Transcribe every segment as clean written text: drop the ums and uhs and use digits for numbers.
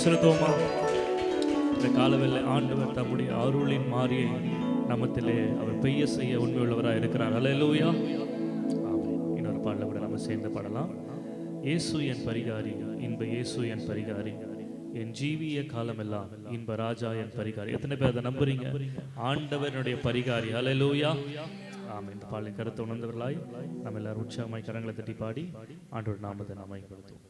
செலுத்துவோமா? இந்த காலவெல்லை ஆண்டவர் தம்முடைய அருளின் மாரியை நமத்திலே அவர் பெய்ய செய்ய உண்மையுள்ளவராக இருக்கிறார். அல்லேலூயா. ஆமென். இன்னொரு பாடலை கூட நம்ம சேர்ந்து பாடலாம். இயேசு என் பரிகாரி, இன்ப இயேசு என் பரிகாரி, என் ஜீவிய காலமெல்லாம் இன்ப ராஜா என் பரிகாரி. எத்தனை பேர் அதை நம்புறீங்க? ஆண்டவனுடைய பரிகாரி. அல்லேலூயா. ஆமென். இந்த பாடலின் கருத்தை உணர்ந்தவர்களாய் நம்ம எல்லாரும் உற்சாகமாய் கரங்களை தட்டி பாடி ஆண்டவர் நாமத்தை நாம கொடுத்தோம்.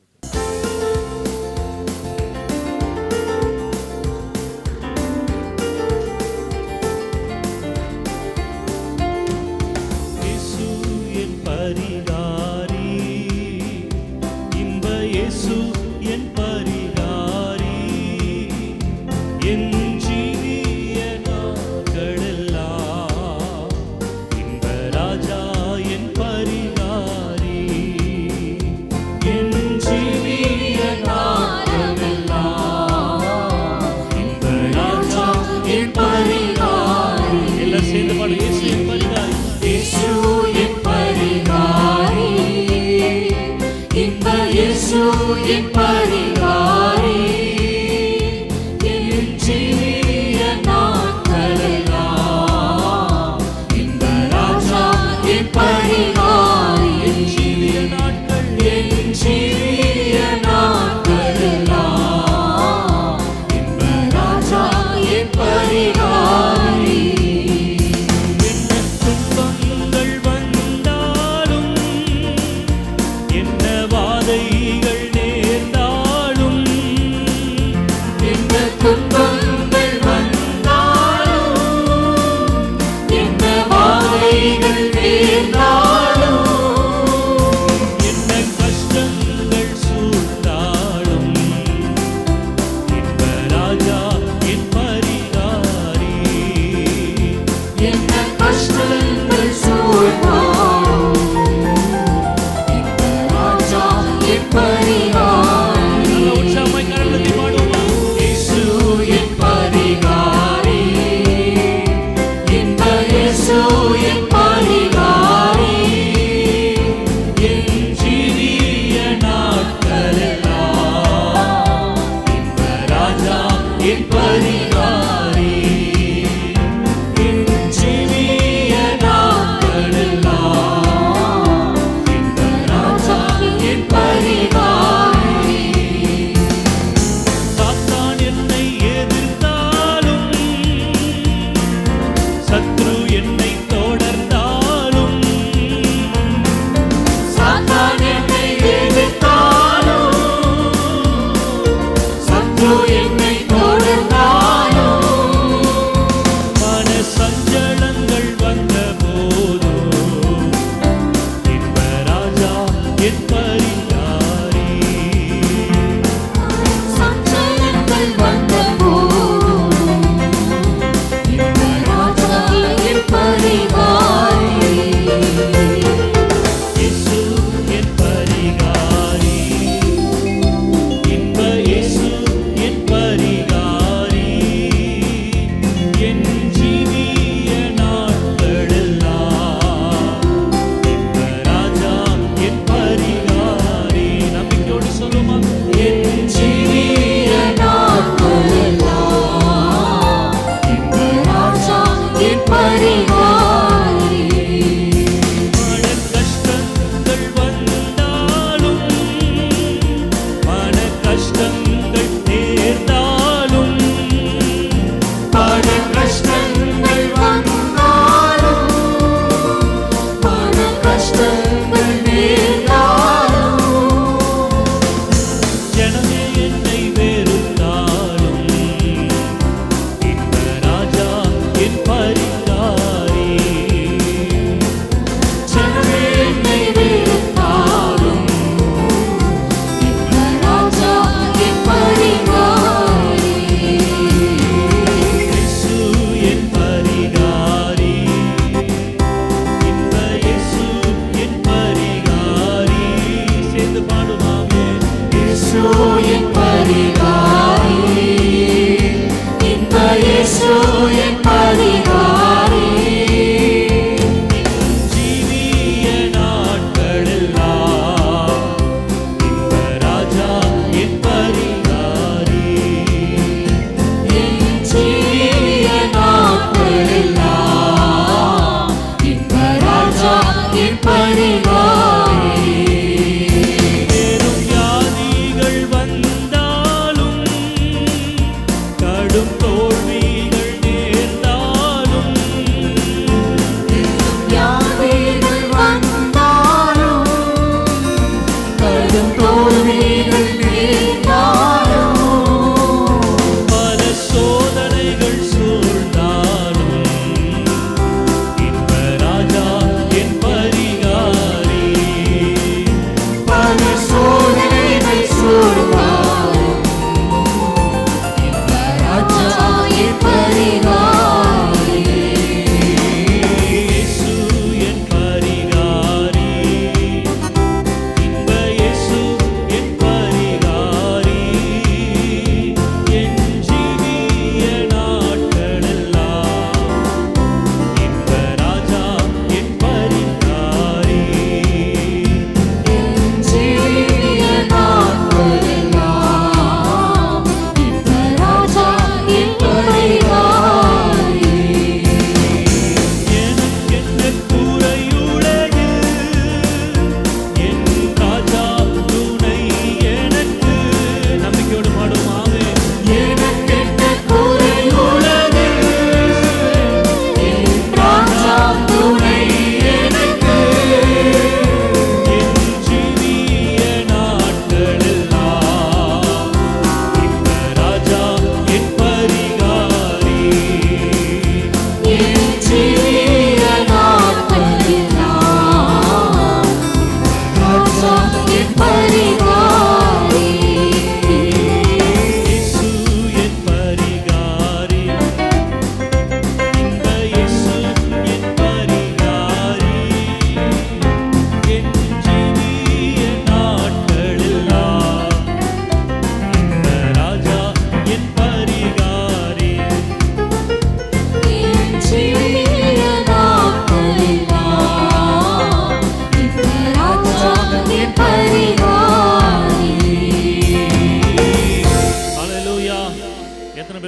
இயேசு என் பரிகாரி, இன்ப இயேசு என் பரிகாரி, என் ஜீவிய நாட்களெல்லாம் இன்ப ராஜா என் பரிகாரி, என் ஜீவிய நாட்களெல்லாம் இன்ப ராஜா என் பரிகாரி. எல்லாம் சேர்ந்து பாடு. இயேசு என் பரிகாரி, இயேசு என் பரிகாரி,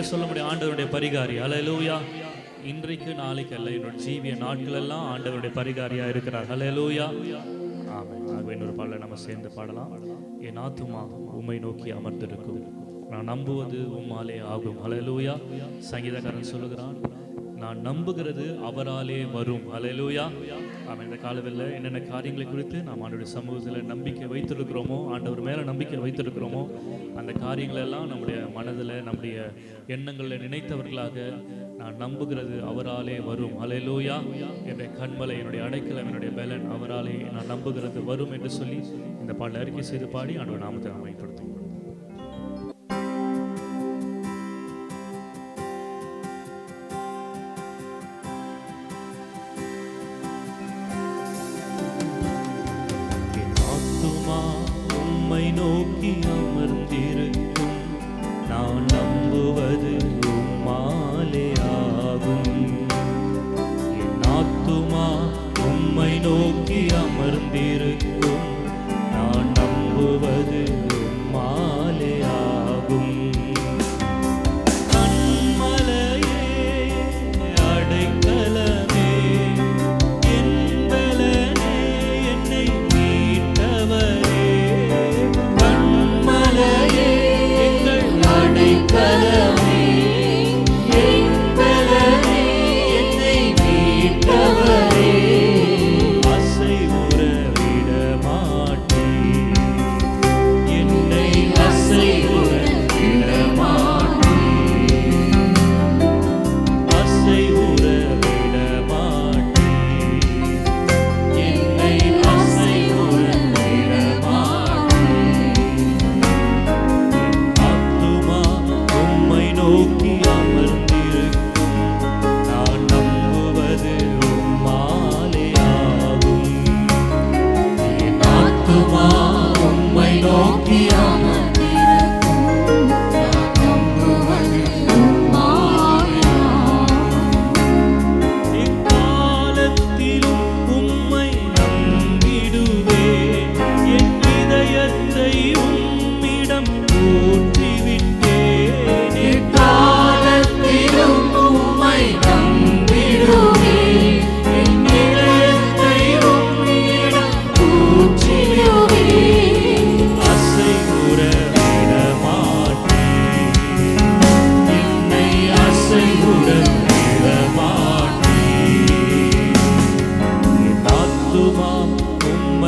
சொல்ல முடியும் ஆண்டவருடைய பரிகாரி. ஹல்லேலூயா. இன்றைக்கு நாளைக்கு அல்ல, என்னோட ஜீவிய நாட்கள் எல்லாம் ஆண்டவருடைய பரிகாரியா இருக்கிறார். ஹல்லேலூயா. ஆமென். ஆகவே இன்னொரு பாடலை நம்ம சேர்ந்து பாடலாம். என் ஆத்துமா உம்மை நோக்கி அமர்ந்திருக்கும், நான் நம்புவது உம்மாலே ஆகும். ஹல்லேலூயா. சங்கீதக்காரன் சொல்லுகிறான், நான் நம்புகிறது அவராலே வரும். ஹல்லேலூயா. ஆமாம். இந்த காலவில் என்னென்ன காரியங்களை குறித்து நாம் ஆண்டவருடைய சமூகத்தில் நம்பிக்கை வைத்திருக்கிறோமோ, ஆண்டவர் மேலே நம்பிக்கை வைத்திருக்கிறோமோ, அந்த காரியங்களெல்லாம் நம்முடைய மனதில் நம்முடைய எண்ணங்களில் நினைத்தவர்களாக நான் நம்புகிறது அவராலே வரும். ஹல்லேலூயா. என்னுடைய கண்மலை, என்னுடைய அடைக்கலம், என்னுடைய பலன் அவராலே நான் நம்புகிறது வரும் என்று சொல்லி இந்த பாடலை அறிக்கை செய்து பாடி ஆண்டவர் நாமத்தை நாம் மையப்படுத்துவோம். உம்மை நோக்கி அமர்ந்திருக்கும், நான் நம்புவது உம்மாலே ஆகும். என் ஆத்துமா உம்மை நோக்கி அமர்ந்திருக்கும், நான் நம்புவது உம்மாலே ஆகும். கண்மலையே அடைக்கலமே, என் பலனே என்னை மீட்டவரே. கண்மலையே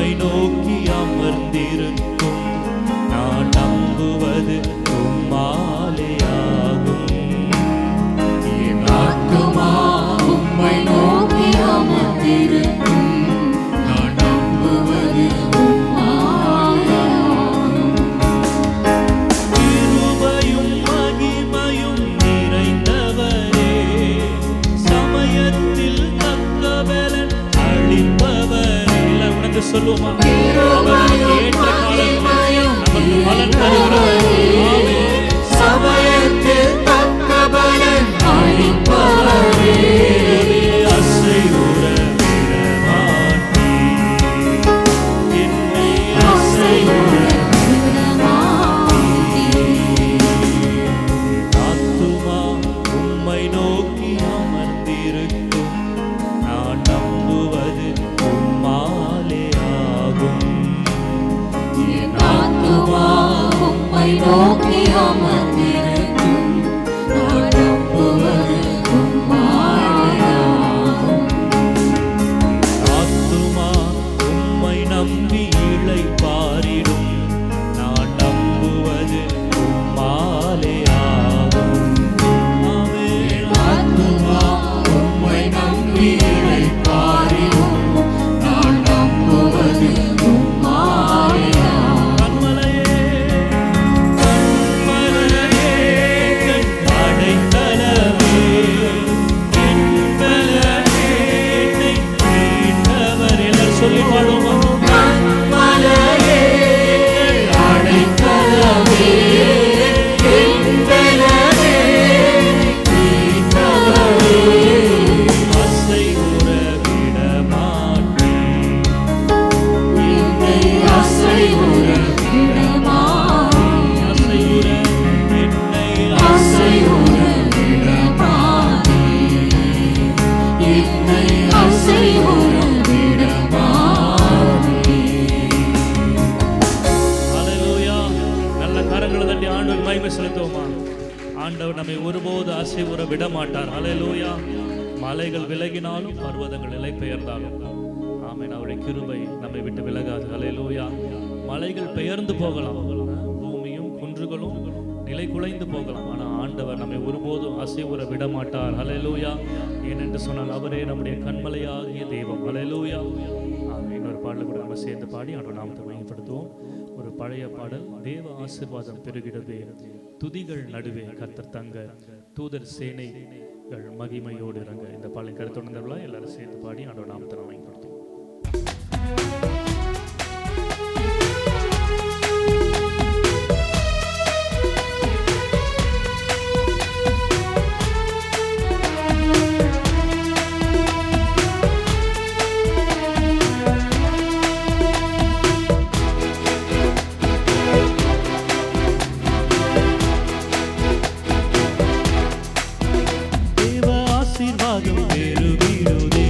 உம்மை நோக்கி அமர்ந்திருக்கும். நான் நம்புவது உம்மாலேயாகும். என் ஆத்துமா உம்மை நோக்கி அமர்ந்திருக்கும். நான் நம்புவது உம்மாலேயாகும். கிருபையும் மகிமையும் நிறைந்தவரே, சமயத்தில் தக்க பலன் அளிப்பவரே. எல்லாம் உணர்ந்து சொல்லுவோமா? அவருக்கு ஏற்ற காலத்தில் நமக்கு பலன் தருகிறவரே, சமயத்தில் தக்க பலன் அளிப்பவரே. அசைவுற விட மாட்டீர். என்னை அசைவுற விட மாட்டீர். ஆத்துமா உம்மை நோக்கி அமர்ந்திருக்கும். நான் நம்புவது உம்மாலேயாகும். என் ஆத்துமா உம்மை நோக்கி அமர்ந்திருக்கும். நான் நம்புவது உம்மாலேயாகும். ஆத்துமா உம்மை நம்பி இளைப்பாறிடும். நான் நம்புவது உம்மாலேயாகும். ஆமென். ஆத்துமா உம்மை நம்பி இளைப்பாறிடும். நான் நம்புவது உம்மாலேயாகும். கண்மலையே, கண்மலையே, கண் அடைக்கலமே, என் பலனே, என்னை மீட்டவர். எல்லாரும் சொல்லி பாடுவோமா? கண்மலையே, அடைக்கலமே, என் பலனே, மீட்டவரே. அசைவுற விட மாட்டீர். என்னை அசைவுற விட மாட்டீர். அசைவுற என்னை அசைவுற விட மாட்டீர். என்னை அசைவுற விட மாட்டீர். ஹல்லேலூயா. நல்ல கரங்களை தட்டி ஆண்டவர் மகிமை செலுத்துவோமா? ஆண்டவர் நம்மை ஒருபோது அசைவுற விட மாட்டார். ஹல்லேலூயா. மலைகள் விலகினாலும் பர்வதங்கள் நிலை பெயர்ந்தாலும் ஆமென், அவருடைய கிருபை நம்மை விட்டு விலகாது. ஹல்லேலூயா. மலைகள் பெயர்ந்து போகலாம், பூமியும் குன்றுகளும் நிலை குலைந்து போகலாம், ஆனால் ஆண்டவர் நம்மை ஒருபோதும் அசைவுற விட மாட்டார். ஹல்லேலூயா. ஏனென்று சொன்னால் அவரே நம்முடைய கண்மலையாகிய தெய்வம். ஹல்லேலூயா. இன்னொரு பாடல் கூட நம்ம சேர்ந்து பாடி ஆண்டவர் நாமத்தை மையப்படுத்துவோம். ஒரு பழைய பாடல், தேவ ஆசீர்வாதம் பெருகிடவே, துதிகள் நடுவே கர்த்தர் தங்க, தூதர் சேனைகள் மகிமையோடு இறங்க. இந்த பாடலை கருத்துணர்ந்தவர்களா எல்லாரும் சேர்ந்து பாடி ஆண்டவர் நாமத்தை நாம் மையப்படுத்துவோம். தேவ ஆசீர்வாதம் பெருகிடுதே,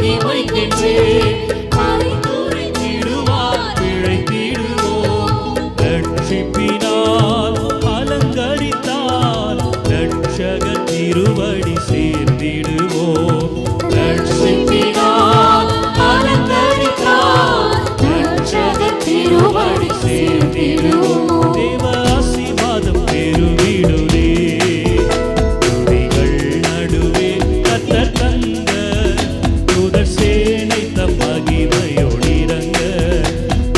மகிமைக்கென்றே பரிந்துரைத்திடுவார் பிழைத்திடுவோம். ரட்சிப்பினால் அலங்கரித்தால் ரட்சகர் திருவடி சேர்ந்திடுவோம். ரட்சிப்பினால் அலங்கரித்தார் ரட்சகர் திருவடி சேர்ந்திடுவோம். தேவ ஆசீர்வாதம் பெருகிடுதே. துதிகள் நடுவே கர்த்தர் தந்த தூதர் சேனை தம் மகிமையோடிறங்க.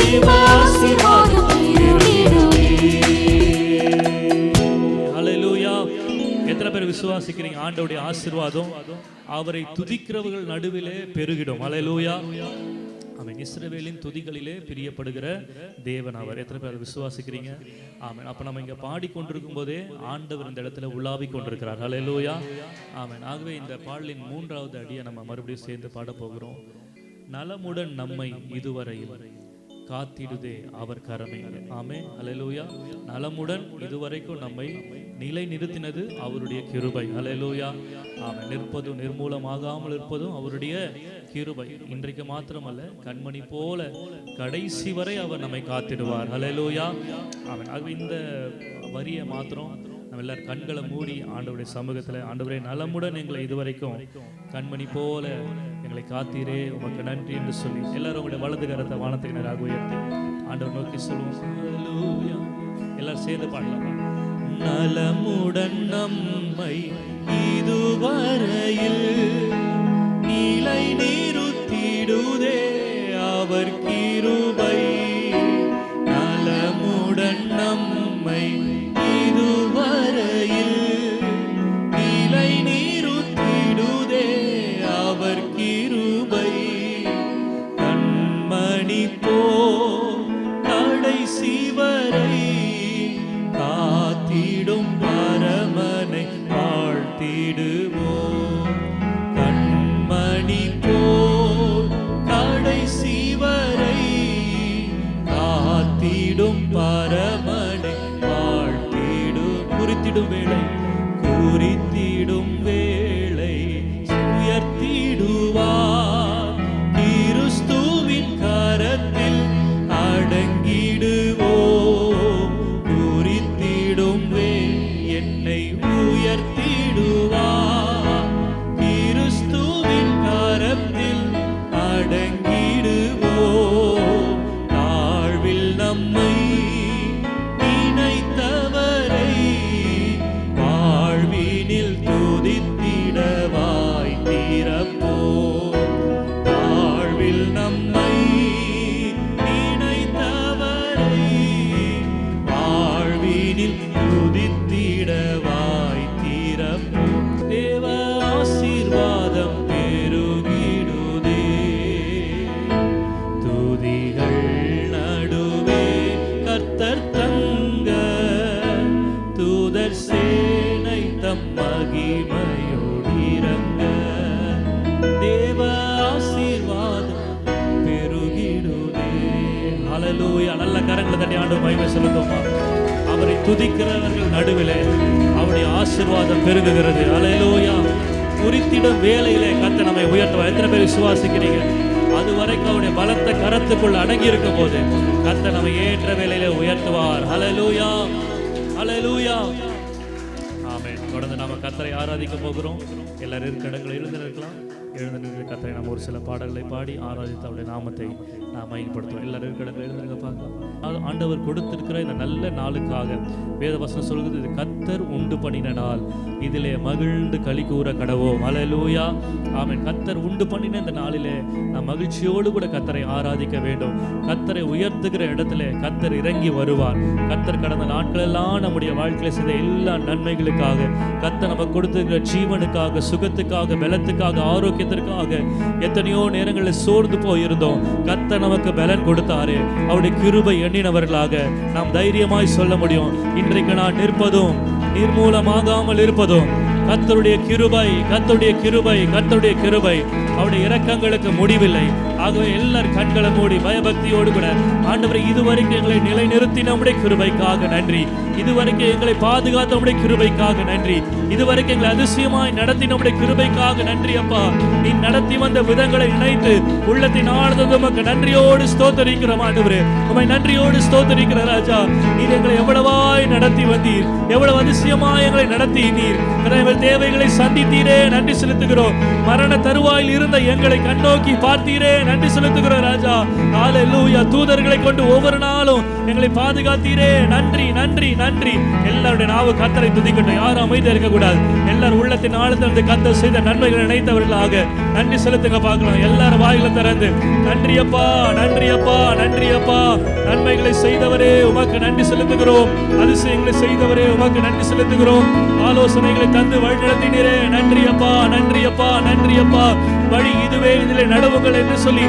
தேவ ஆசீர்வாதம் பெருகிடுதே. ஹல்லேலூயா. எத்தனை பேர் விசுவாசிக்கிறீங்க ஆண்டவருடைய ஆசீர்வாதம் அவரை துதிக்கிறவர்கள் நடுவிலே பெருகிடும்? ஹல்லேலூயா. ஆமென். இஸ்ரவேலின் துதிகளிலே பிரியப்படுகிற தேவன் அவர். எத்தனை பேர் விசுவாசிக்கிறீங்க? ஆமென். அப்ப நம்ம இங்க பாடிக்கொண்டிருக்கும் போதே ஆண்டவர் இந்த இடத்துல உலாவி கொண்டிருக்கிறார். ஹல்லேலூயா. ஆமென். ஆகவே இந்த பாடலின் 3வது அடியை நம்ம மறுபடியும் சேர்ந்து பாட போகிறோம். நலமுடன் நம்மை இதுவரையில் காத்திடுதே அவர் கரமே. ஆமென். ஹல்லேலூயா. நலமுடன் இதுவரைக்கும் நம்மை நிலை நிறுத்தினது அவருடைய கிருபை. ஹல்லேலூயா. ஆமென். நிற்பதும் நிர்மூலமாகாமல் இருப்பதும் அவருடைய கிருபை. இன்றைக்கு மாத்திரமல்ல, கண்மணி போல கடைசி வரை அவர் நம்மை காத்திடுவார். ஹல்லேலூயா. ஆமென். ஆகவே இந்த வரியை மாத்திரம் நம்ம எல்லாரும் கண்களை மூடி ஆண்டவருடைய சமூகத்தில், ஆண்டவரே நலமுடன் எங்களை இதுவரைக்கும் கண்மணி போல எங்களை காத்தீரே, உமக்கு நன்றி என்று சொல்லி எல்லாரும் உங்களுடைய வலது கரத்தை வானத்துக்கு நேராக உயர்த்தி ஆண்டவர் நோக்கி சொல்லுவோம். ஹல்லேலூயா. எல்லாரும் சேர்ந்து பாடலாம். நலமுடன் நம்மை இதுவரையில் நிலை நிறுத்திடுதே அவர் கிருபை. நலமுடன் நம்மை இதுவரையில் நிலை நிறுத்திடுதே அவர் கிருபை. கண்மணி போ கடைசி வரை காத்திடும் பரமனை வாழ்த்திடுவோம். கண்மணி போ கடைசி வரை காத்திடும் பரமனை வாழ்த்திடும். குறித்திடும் வேளை உயர்த்திடுவார். கிறிஸ்துவின் கரத்தில் அடங்கிடுவோம். குறித்திடும் என்னை உயர்த்திடுவார். கிறிஸ்துவின் கரத்தில் அடங்கிடுவோம். தாழ்வில் நம்மை நினைத்தவரை வாழ்வினில் துதித்திடவாய் திறப்போம். தாழ்வில் நம்மை நினைத்தவரை வாழ்வினில் துதித்திடவாய் திறப்போம். தேவ ஆசீர்வாதம் பெருகிடுதே. துதிகள் நடுவே கர்த்தர் தங்க தூதர் சேனை தம் மகிமையோடிறங்க. தேவ ஆசீர்வாதம் பெருகிடுதே. ஹல்லேலூயா. நல்ல கரங்களை தட்டி ஆண்டவர் மகிமை செலுத்துவோமா? அவரை துதிக்கிறவர்கள் நடுவிலே அவருடைய ஆசீர்வாதம் பெருகுகிறது. ஹல்லேலூயா. குறித்திடும் வேளையிலே கர்த்தர் நம்மை உயர்த்துவார். எத்தனை பேர் விசுவாசிக்கிறீங்க? அதுவரைக்கும் அவருடைய பலத்த கரத்துக்குள் அடங்கி இருக்கும் போது கர்த்தர் நம்மை ஏற்ற வேளையிலே உயர்த்துவார். ஹல்லேலூயா. ஹல்லேலூயா. ஆமென். தொடர்ந்து நாம கர்த்தரை ஆராதிக்க போகிறோம். எல்லாரும் இருக்கிற இடங்களில் எழுந்திருக்கலாம். எழுந்திருக்கிற கர்த்தரை நாம் ஒரு சில பாடல்களை பாடி ஆராதித்து அவருடைய நாமத்தை நாம் மகிமைப்படுத்துவோம். எல்லாரும் இருக்கிற இடங்களில் எழுந்திருக்க பார்க்கலாம். ஆண்டவர் கொடுத்திருக்கிற இந்த நல்ல நாளுக்காக வேத வசனம் சொல்கிறது, இது கர்த்தர் உண்டு பண்ணின நாள், இதிலே மகிழ்ந்து களி கூற கடவோம். ஹல்லேலூயா. ஆமென். கர்த்தர் உண்டு பண்ணின இந்த நாளிலே நாம் மகிழ்ச்சியோடு கூட கர்த்தரை ஆராதிக்க வேண்டும். கர்த்தரை உயர்த்துகிற இடத்துல கர்த்தர் இறங்கி வருவார். கர்த்தர் கடந்த நாட்களெல்லாம் நம்முடைய வாழ்க்கையில் செய்த எல்லா நன்மைகளுக்காக, கர்த்தர் நமக்கு கொடுத்திருக்கிற ஜீவனுக்காக, சுகத்துக்காக, பலத்துக்காக, ஆரோக்கியத்திற்காக எத்தனையோ நேரங்களில் சோர்ந்து போயிருந்தோம். கர்த்தர் நமக்கு பலன் கொடுத்தாரே. அவருடைய கிருபை எண்ணினவர்களாக நாம் தைரியமாய் சொல்ல முடியும், இன்றைக்கு நான் நிற்பதும் நிர்மூலமாகாமல் இருப்பதும் கர்த்தருடைய கிருபை, கர்த்தருடைய கிருபை, கர்த்தருடைய கிருபை. அவருடைய இரக்கங்களுக்கு முடிவில்லை. ஆகவே எல்லாரும் கண்களை மூடி பயபக்தியோடு கூட ஆண்டவரே, இதுவரைக்கும் எங்களை நிலைநிறுத்தி நம்முடைய கிருபைக்காக நன்றி. இதுவரைக்கும் எங்களை பாதுகாத்த நம்முடைய கிருபைக்காக நன்றி. இதுவரைக்கும் எங்களை அதிசயமாய் நடத்தி நம்முடைய கிருபைக்காக நன்றி அப்பா. நீ நடத்தி வந்த விதங்களை நினைத்து உள்ளத்தின் ஆழ்ந்தது உமக்கு நன்றியோடு ஸ்தோத்தரிக்கிறோம் ஆண்டவரே. உம்மை நன்றியோடு ஸ்தோத்தரிக்கிற ராஜா. நீர் எங்களை எவ்வளவாய் நடத்தி வந்தீர், எவ்வளவு அதிசயமாய் எங்களை நடத்தி நீர் எங்கள் தேவைகளை சந்தித்தீரே, நன்றி செலுத்துகிறோம். மரண தருவாயில் இருந்த எங்களை கண்ணோக்கி பார்த்தீரே, நன்றி செலுத்துகிறோம் ராஜா. ஹல்லேலூயா. தூதர்களை கொண்டு ஒவ்வொரு நாளும் எங்களை பாதுகாத்தீரே, நன்றி நன்றி நன்றி. எல்லாருடைய நாவு கர்த்தரை துதிக்கட்டும். யாரும் அமைதியா இருக்க கூடாது. எல்லாரும் உள்ளத்தின் ஆழ்ந்து கர்த்தர் செய்த நன்மைகளை நினைத்தவர்களாக நன்றி செலுத்துங்க பார்க்கலாம். எல்லாரும் வாயில திறந்து நன்றி அப்பா, நன்றி அப்பா, நன்றி அப்பா. நன்மைகளை செய்தவரே உமக்கு நன்றி செலுத்துகிறோம். அதிசயங்களை செய்தவரே உமக்கு நன்றி செலுத்துகிறோம். ஆலோசனைகளை தந்து வழி நடத்தினீரே, நன்றி அப்பா, நன்றி அப்பா, நன்றி அப்பா. வழி இதுவே, இதிலே நடவுங்கள் என்று சொல்லி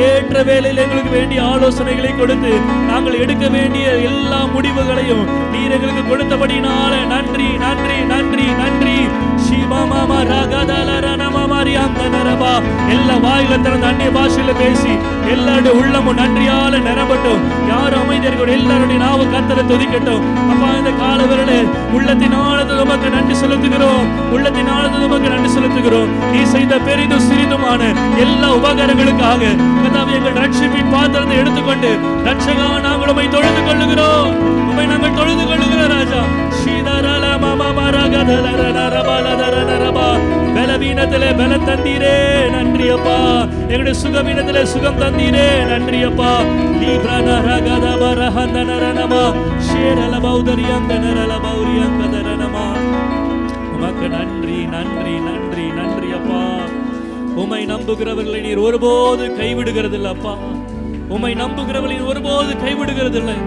ஏற்ற வேளையில் எங்களுக்கு வேண்டிய ஆலோசனைகளை கொடுத்து நாங்கள் எடுக்க வேண்டிய எல்லா முடிவுகளையும் நீர் எங்களுக்கு கொடுத்தபடினால நன்றி நன்றி நன்றி நன்றி. எல்லா வாயில திறந்து அந்நிய பாஷையில பேசி எல்லாருடைய உள்ளமும் நன்றியால நிரம்பட்டும். யாரும் அமைதியர்கள் எல்லாருடைய நாவு கர்த்தரை துதிக்கட்டும். அப்பா, இந்த காலவரிலே உள்ளத்தின் ஆழத்தை உமக்கு நன்றி செலுத்துகிறோம். உள்ளத்தின் ஆழத்தை உமக்கு நன்றி செலுத்துகிறோம். நீ செய்த பெரிதும் சிறிதுமான எல்லா உபகாரங்களுக்காக கர்த்தாவே, எங்கள் ரட்சிப்பின் பாத்திரத்தை எடுத்துக்கொண்டு ரட்சகா நாங்கள் உம்மை தொழுது கொள்ளுகிறோம். உம்மை நாங்கள் தொழுது கொள்ளுகிறோம் ராஜா. பலவீனத்திலே பல தந்தீரே, நன்றி அப்பா. எங்களுடைய சுகவீனத்திலே சுகம் தந்தீரே, நன்றி அப்பா. உமக்கு நன்றி நன்றி நன்றி நன்றி அப்பா. உம்மை நம்புகிறவர்களை நீர் ஒருபோது கைவிடுகிறதில்லை அப்பா. உம்மை நம்புகிறவர்களை ஒருபோது கைவிடுகிறதில்லை.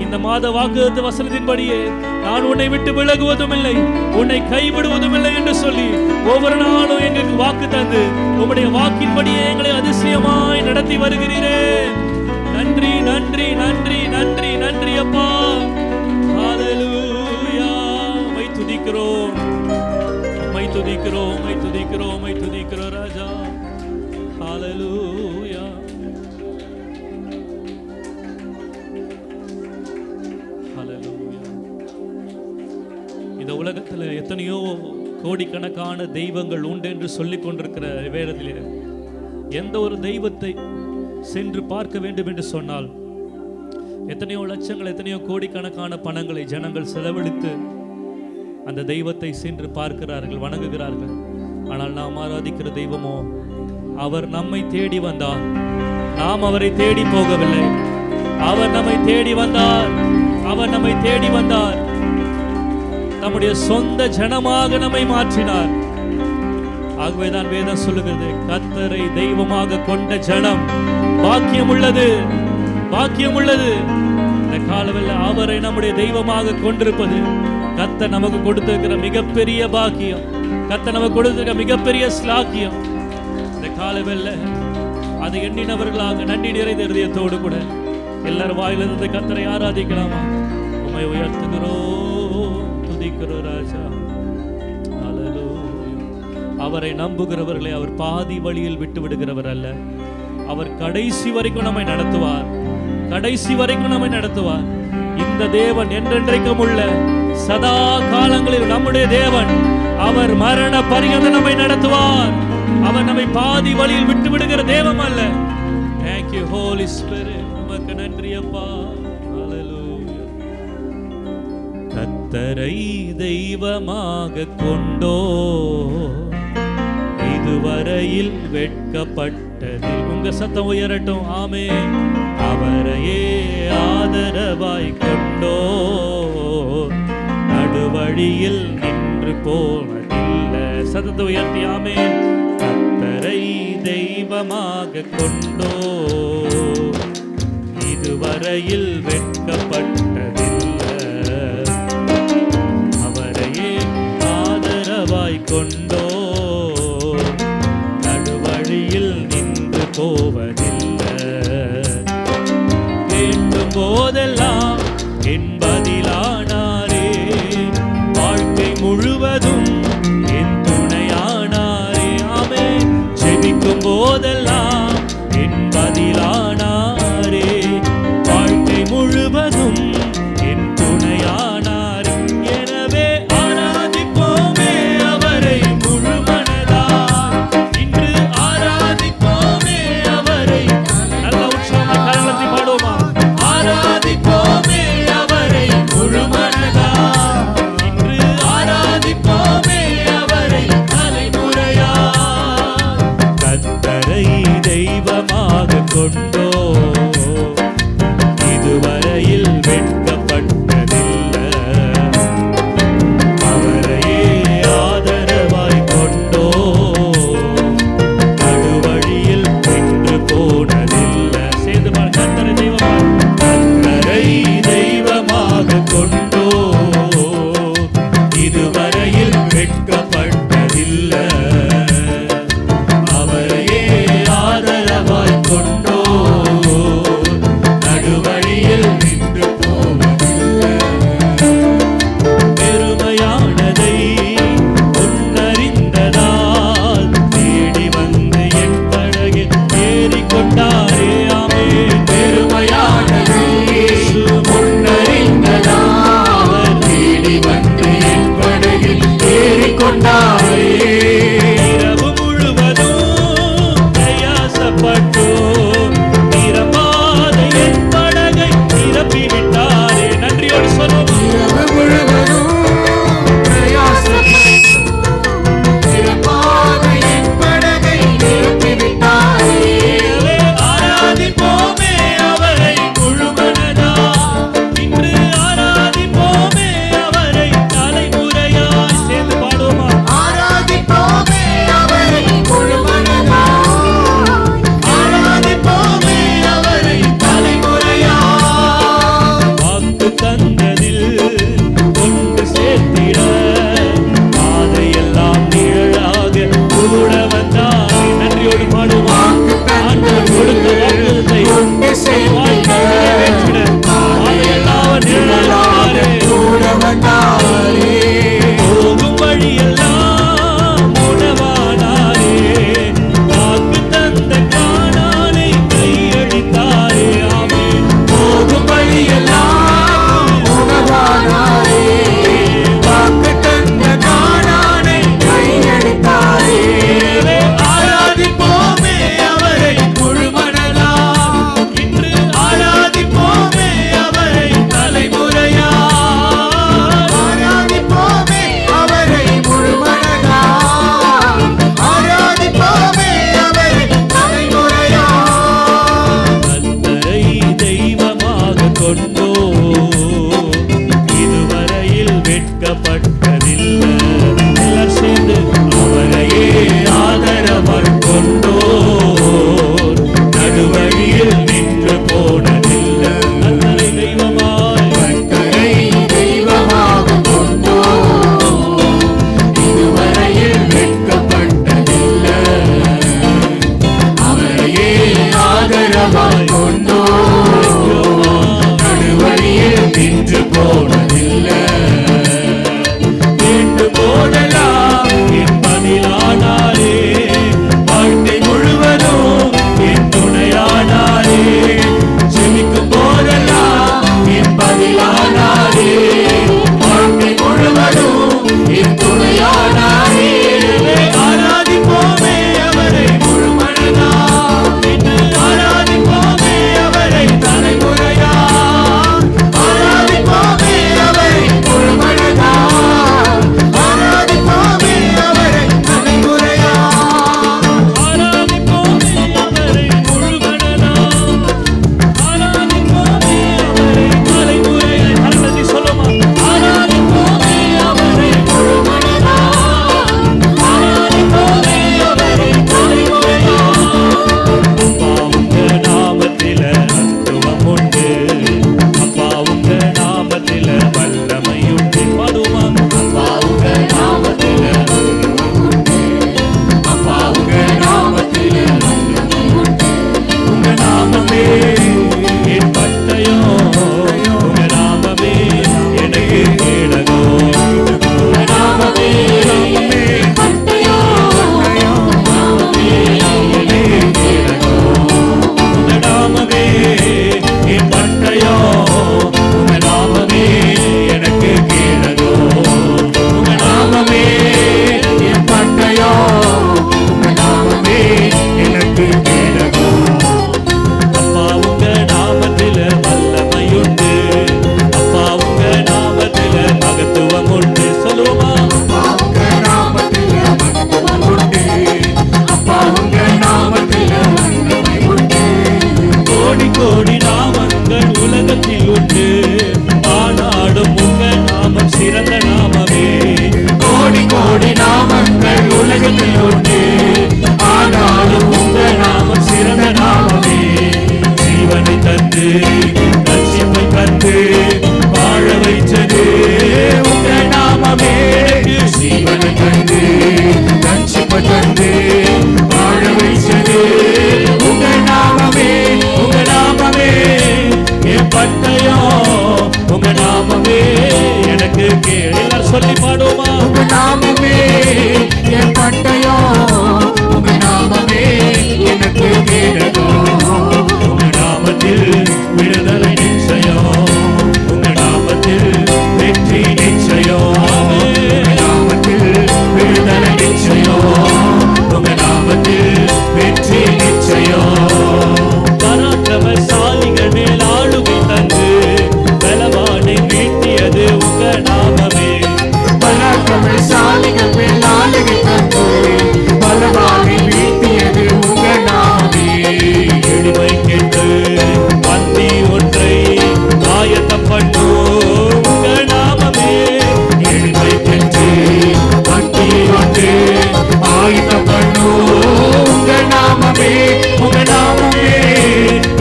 இந்த மாத வாக்குத்த வசனத்தின்படியே நான் உன்னை விட்டு விலகுவதும் இல்லை, உன்னை கைவிடுவதும் இல்லை என்று சொல்லி ஒவ்வொரு நாளும் எங்களுக்கு வாக்கு தந்து உம்முடைய வாக்கின்படியே எங்களை அதிசயமாய் நடத்தி வருகிறீரே. நன்றி நன்றி நன்றி நன்றி நன்றி அப்பா. ஹல்லேலூயா. உம்மை துதிக்கிறோம், உம்மை துதிக்கிறோம், உம்மை துதிக்கிறோம், உம்மை துதிக்கிறோம் ராஜா. ஹல்லேலூயா. இந்த உலகத்தில் எத்தனையோ கோடிக்கணக்கான தெய்வங்கள் உண்டு என்று சொல்லிக் கொண்டிருக்கிற வேளையிலே எந்த ஒரு தெய்வத்தை சென்று பார்க்க வேண்டும் என்று சொன்னால் எத்தனையோ லட்சங்கள், எத்தனையோ கோடிக்கணக்கான பணங்களை ஜனங்கள் செலவழித்து அந்த தெய்வத்தை சென்று பார்க்கிறார்கள், வணங்குகிறார்கள். ஆனால் நாம் ஆராதிக்கிற தெய்வமோ, அவர் நம்மை தேடி வந்தார், நாம் அவரை தேடி போகவில்லை. அவர் நம்மை தேடி வந்தார், அவர் நம்மை தேடி வந்தார். நம்முடைய சொந்த ஜனமாக நம்மை மாற்றினார். ஆகவேதான் வேதம் சொல்லுகிறது, கர்த்தரை தெய்வமாக கொண்ட ஜனம் பாக்கியம் உள்ளது, பாக்கியம் உள்ளது. இந்த காலவெல்ல அவரை நம்முடைய தெய்வமாக கொண்டிருப்பது கர்த்தர் நமக்கு கொடுத்திருக்கிற மிகப்பெரிய பாக்கியம், கர்த்தர் நமக்கு கொடுத்திருக்கிற மிகப்பெரிய ஸ்லாக்கியம். இந்த காலவெல்ல அதை எண்ணினவர்களாக நன்றி நிறைந்த இதயத்தோடு கூட எல்லாரும் வாயிலிருந்து கர்த்தரை ஆராதிக்கலாமா? உம்மை உயர்த்துகிறோம், துதிக்கிறோம் ராஜா. ஹல்லேலூயா. அவரை நம்புகிறவர்களை அவர் பாதி வழியில் விட்டு விடுகிறவர் அல்ல. அவர் கடைசி வரைக்கும் நம்மை நடத்துவார், கடைசி வரைக்கும் நம்மை நடத்துவார். இந்த தேவன் என்றென்றைக்கும் உள்ள சதா காலங்களில் நம்முடைய தேவன். அவர் மரண பரியந்தம் நம்மை நடத்துவார். அவர் நம்மை பாதி வழியில் விட்டு விடுகிற தேவன் அல்ல. Thank you Holy Spirit. உமக்கு நன்றி அப்பா. ஹல்லேலூயா. கர்த்தரை தெய்வமாக கொண்டோ இதுவரையில் வெட்கப்பட்டதில். உங்க சத்தம் உயரட்டும். ஆமென். அவரையே ஆதரவாய் கொண்டோ நடுவழியில் நின்று போனதில்லை. சத்தத்தை உயர்த்தி ஆமென். கர்த்தரை தெய்வமாக கொண்டோ இதுவரையில் வெட்கப்பட்டதில்லை. அவரையே ஆதரவாய் கொண்டோ நடுவழியில் நின்று போவதில்லை. வேண்டும் போதெல்லாம் என் பதிலானாரே, வாழ்க்கை முழுவதும் ஜெபிக்கும் போதெல்லாம் என் பதிலானாரே, வாழ்க்கை முழுவதும் என் துணையானார். எனவே ஆராதிப்போமே அவரை முழுமனதாய், இன்று ஆராதிப்போமே அவரை. நல்ல உற்சாகமா கரங்களை பாடுவோமா? ஆராதிப்போமே அவரை முழுமனதாய், இன்று ஆராதிப்போமே அவரை தலைமுறையாய். கர்த்தரை தெய்வமாக கொண்டோ இதுவரையில் வெட்கப்பட்டதில்லை, அவரையே ஆதரவாய் கொண்டோ நடுவழியில் நின்று போனதில்லை. சேர்ந்து பாருங்க. கர்த்தரை தெய்வமாக கொண்டோ இதுவரையில் வெட்கப்பட்டதில்லை, அவரையே ஆதரவாய் கொண்டோ நடுவழியில் நின்று போவதில்லை. பெருமையானதை முன்னறிந்ததால் தேடி வந்து என் படகில் ஏறிக்கொண்டாரே. ஆமே. பெருமையானதை முன்னறிந்ததால் தேடி வந்து என் படகில் ஏறிக்கொண்டாரே. இரவு முழுவதும் பிரயாசப்பட்டோ நிரம்பாத என் படகை நிரப்பிவிட்டாரே. நன்றியோடு சொல்லுவோம். இரவு முழுவதும் பிரயாசப்பட்டு நிரம்பாத என் படகை நிரப்பிவிட்டாரே. எனவே ஆராதிப்போமே அவரை முழுமனதாய், இன்று ஆராதிப்போமே அவரை தலைமுறையாய். சேர்ந்து பாடுவோமா? ஆராதிப்போமே அவரை முழுமனதாய், ஆராதிப்போமே அவரை தலைமுறையாய். வாக்கு தந்ததில் கொண்டு சேர்த்திட பாதையெல்லாம் நிழலாக கூட வந்தாரே. நன்றியோடு பாடுவோம். ஆண்டவர் கொடுத்த வாக்குறுதியை கொண்டு சேர்த்திட நிறைவேற்றிட பாதையெல்லாம் நிழலாக கூட வந்தாரே. போகும் வழியெல்லாம் உணவானாரே, வாக்கு தந்த கானானை கையளித்தாரே. ஆமே. போகும் வழியெல்லாம் உணவானாரே, வாக்கு தந்த கானானை கையளித்தாரே. எனவே ஆராதிப்போமே அவரை முழுமனதாய், இன்று ஆராதிப்போமே அவரை தலைமுறையாய். ஆராதிப்போமே அவரை முழுமனதாய், ஆராதிப்போமே அவரை தலைமுறையாய். கர்த்தரை தெய்வமாக கொண்டோ இதுவரையில் வெட்கப்பட்டதில்லை. எல்லாரும் சேர்ந்து அவரையே ஆதரவாய் கொண்டோ நடுவழியில் நின்று போனதில்லை. கர்த்தரை தெய்வமாய் கர்த்தரை தெய்வமாக கொண்டோ இதுவரையில் வெட்கப்பட்டதில்லை, அவரையே ஆதரவாய் கொண்டோ நடுவழியில் நின்று போனதில்லை. வேண்டும் போதெல்லாம் என் பதிலானாரே, வாழ்க்கை முழுவதும் என் துணையானாரே. ஜெபிக்கும் போதெல்லாம் என் பதிலானாரே, வாழ்க்கை முழுவதும் என் துணையானாரே. ஆராதிப்போமே அவரை முழுமனதாய், இன்று ஆராதிப்போமே நிச்சயம். பராக்கிரமசாலிகள் மேல் ஆளுகை தந்து பலவானை வீழ்த்தியது உங்க நாமமே. பராக்கிரமசாலிகள் மேல் ஆளுகை தந்து பலவானை வீழ்த்தியது உங்க நாமமே. எளிமைக்கென்று பந்தி ஒன்றை ஆயத்தம் பண்ணோ உங்க நாமமே. எளிமைக்கென்று பந்தி ஒன்று ஆயத்தம் பண்ணோ உங்க நாமமே. உங்க நாமமே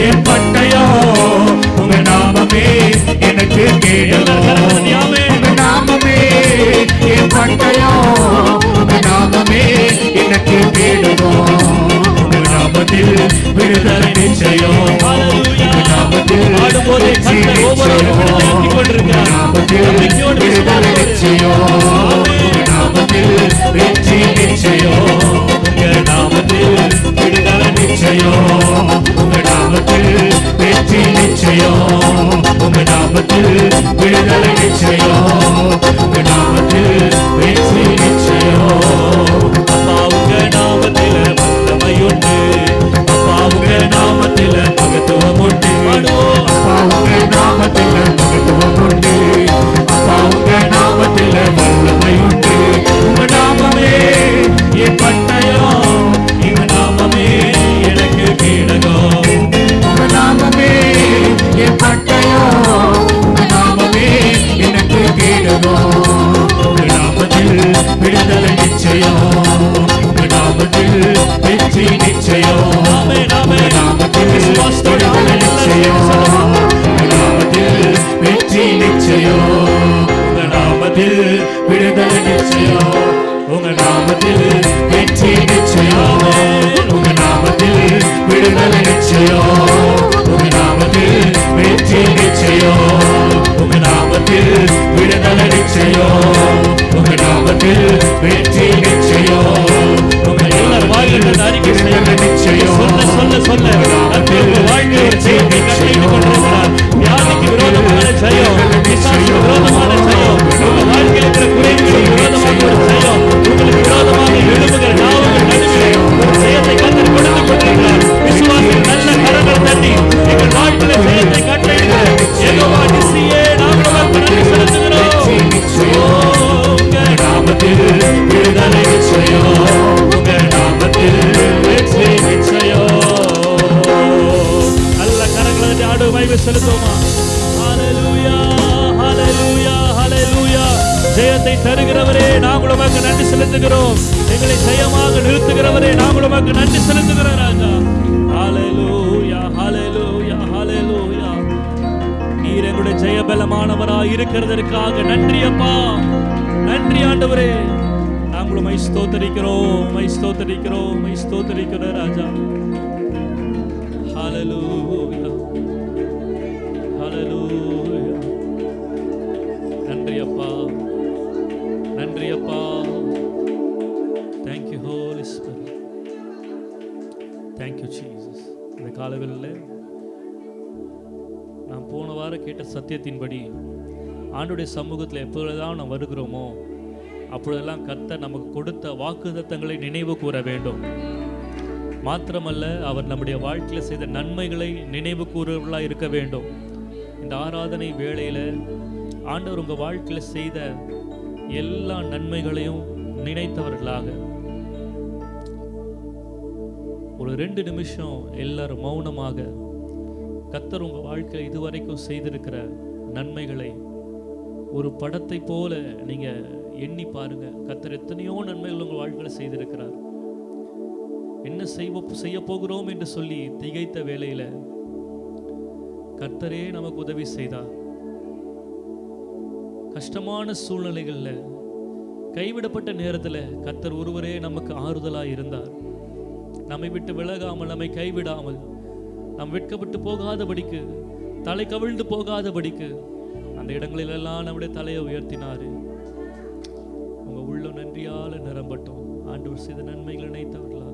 என் பட்டயம், உங்க நாமமே எனக்கு கேடகம். உங்க நாமமே என் பட்டயம், உங்க நாமமே எனக்கு கேடகம். உங்க நாமத்தில் விடுதலை நிச்சயம். உங்க நாமத்தில் ஆடும்போதே கர்த்தர் ஒவ்வொருவரும் விடுதலை கொண்டிருக்கிறார். நம்பிக்கையோடு விடுதலை நிச்சயம். உங்க நாமத்தில் வெற்றி நிச்சயம். உங்க நாமத்தில் விடுதலை நிச்சயம். உங்க நாமத்தில் வெற்றி நிச்சயம். உங்க நாமத்தில் விடுதலை நிச்சயம். உங்க நாமத்தில் வெற்றி நிச்சயம். அப்பா உங்க நாமத்தில வல்லமையுண்டு. அப்பா உங்க நாமத்தில மகத்துவம் உண்டு. அப்பா உங்க நாமத்தில் மகத்துவம் உண்டு. அப்பா உங்க நாமத்தில் வல்லமை உண்டு. உங்க நாமமே என் பட்டயம், இந்த நாமமே எனக்கு கேடகம். உங்க நாமமே என் பட்டயம், உங்க நாமமே எனக்கு கேடகம். உங்க நாமத்தில் விடுதலை நிச்சயம். உங்க நாமத்தில் வெற்றி நிச்சயம். ஆமென், உங்க ஆமென். நாமத்தில் விசுவாசத்தோடு விடுதலை நிச்சயம். உங்க நாமத்தில் வெற்றி நிச்சயம். உங்க நாமத்தில் விடுதலை நிச்சயம். உங்க நாமத்தில் வெற்றி நிச்சயம். உங்க நாமத்தில் விடுதலை நிச்சயம். உங்க நாமத்தில் வெற்றி நிச்சயம். உங்க நாமத்தில் விடுதலை நிச்சயம். உங்க நாமத்தில் வெற்றி நிச்சயம். உங்க எல்லார் வாயிலிருந்து அறிக்கை விடுதலை நிச்சயம். சொல்ல சொல்ல உங்க வாழ்க்கையில் ஒரு ஜெயத்தை கட்டளையிட்டுக் கொண்டிருக்கிறார். வியாதிக்கு விரோதமான ஜெயம், பிசாசுக்கு விரோதமான ஜெயம், உங்க வாழ்க்கையில் இருக்கிற குறைகளுக்கு விரோதமான ஒரு ஜெயம், உங்களுக்கு விரோதமாக எழுப்புகிற நாவுகள் நடுவிலே ஒரு ஜெயத்தை கர்த்தர் கொடுத்துக் கொண்டிருக்கிறார். விசுவாசிகள் நல்ல கரங்கள் தட்டி எங்கள் வாழ்க்கையில ஜெயத்தை கட்டளையிட யெகோவா நிசியே நாங்கள் உமக்கு நன்றி செலுத்துகிறோம். உங்க நாமத்தில் விடுதலை நிச்சயம். உங்க நாமத்தில் வெற்றி நிச்சயம். நல்ல கரங்களை தட்டி ஆடு மகிமை செலுத்துவோமா. ஹalleluya ஹalleluya ஹalleluya. ஜெயத்தை தருகிறவரே நாங்கள் உமக்கு நன்றி செலுத்துகிறோம். எங்களை ஜெயமாக நிறுத்துகிறவரே நாங்கள் உமக்கு நன்றி செலுத்துகிறோம் ராஜா. ஹalleluya ஹalleluya ஹalleluya. நீர் எங்களுடைய ஜெயபலமானவராய் இருக்கிறதற்காக நன்றி அப்பா. நன்றி ஆண்டவரே. நாங்கள் உம்மை ஸ்தோத்திரிக்கிறோம், உம்மை ஸ்தோத்திரிக்கிறோம், உம்மை ஸ்தோத்திரிக்கிறோம் ராஜா. ஹalleluya ஹalleluya. நன்றி அப்பா, நன்றி அப்பா. Thank you Holy Spirit. Thank you Jesus. இந்த காலவெளியில் நாம் போன வாரம் கேட்ட சத்தியத்தின்படி ஆண்டுடைய சமூகத்தில் எப்பொழுதெல்லாம் நாம் வருகிறோமோ அப்பொழுதெல்லாம் கர்த்தர் நமக்கு கொடுத்த வாக்குத்தத்தங்களை நினைவு கூற வேண்டும். மாத்திரமல்ல, அவர் நம்முடைய வாழ்க்கையில் செய்த நன்மைகளை நினைவு கூறுவர்களாக இருக்க வேண்டும். இந்த ஆராதனை வேளையில் ஆண்டவர் உங்கள் வாழ்க்கையில் செய்த எல்லா நன்மைகளையும் நினைத்தவர்களாக ஒரு 2 நிமிஷம் எல்லாரும் மௌனமாக கர்த்தர் உங்கள் வாழ்க்கையில் இதுவரைக்கும் செய்திருக்கிற நன்மைகளை ஒரு படத்தை போல நீங்கள் எண்ணி பாருங்க. கர்த்தர் எத்தனையோ நன்மைகள் உங்கள் வாழ்க்கையில் செய்திருக்கிறார். என்ன செய்ய போகிறோம் என்று சொல்லி திகைத்த வேளையில் கர்த்தரே நமக்கு உதவி செய்தார். கஷ்டமான சூழ்நிலைகளில் கைவிடப்பட்ட நேரத்தில் கர்த்தர் ஒருவரே நமக்கு ஆறுதலாக இருந்தார். நம்மை விட்டு விலகாமல், நம்மை கைவிடாமல், நாம் வெட்கப்பட்டு போகாதபடிக்கு, தலை கவிழ்ந்து போகாதபடிக்கு அந்த இடங்களிலெல்லாம் நம்முடைய தலையை உயர்த்தினாரு. உங்க உள்ள நன்றியால நிரம்பட்டும். ஆண்டவர் செய்த நன்மைகளை நினைத்தவர்களாக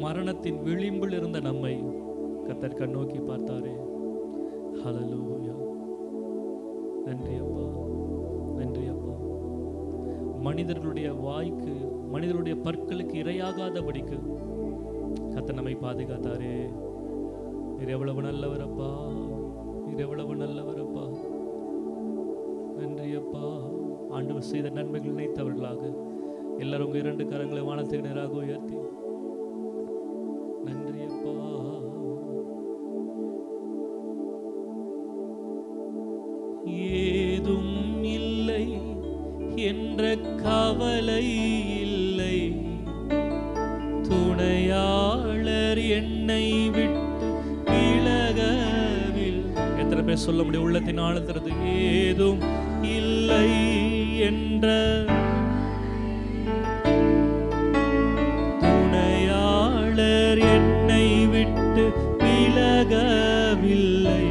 மரணத்தின் விளிம்பில் இருந்த நம்மை கர்த்தர் கண்ணோக்கி பார்த்தாரே. ஹல்லேலூயா. நன்றி அப்பா, நன்றி அப்பா. மனிதர்களுடைய வாய்க்கு, மனிதர்களுடைய பற்களுக்கு இரையாகாதபடிக்கு கர்த்தர் நம்மை பாதுகாத்தாரே. நீர் எவ்வளவு நல்லவரப்பா, நீர் எவ்வளவு நல்லவரப்பா. நன்றி அப்பா. ஆண்டவர் செய்த நன்மைகள் நினைத்தவர்களாக எல்லாரும் உங்க 2 கரங்களை வானத்துக்கு நேராக உயர்த்தி நன்றி அப்பா. ஏதும் இல்லை என்ற கவலை இல்லை, துணையாளர் என்னை விட்டு விலகவில். எத்தனை பேர் சொல்ல முடியும் உள்ளத்தின் ஆழத்திற்கு? ஏதும் இல்லை என்ற துணையாளர் என்னை விட்டு விலகவில்லை,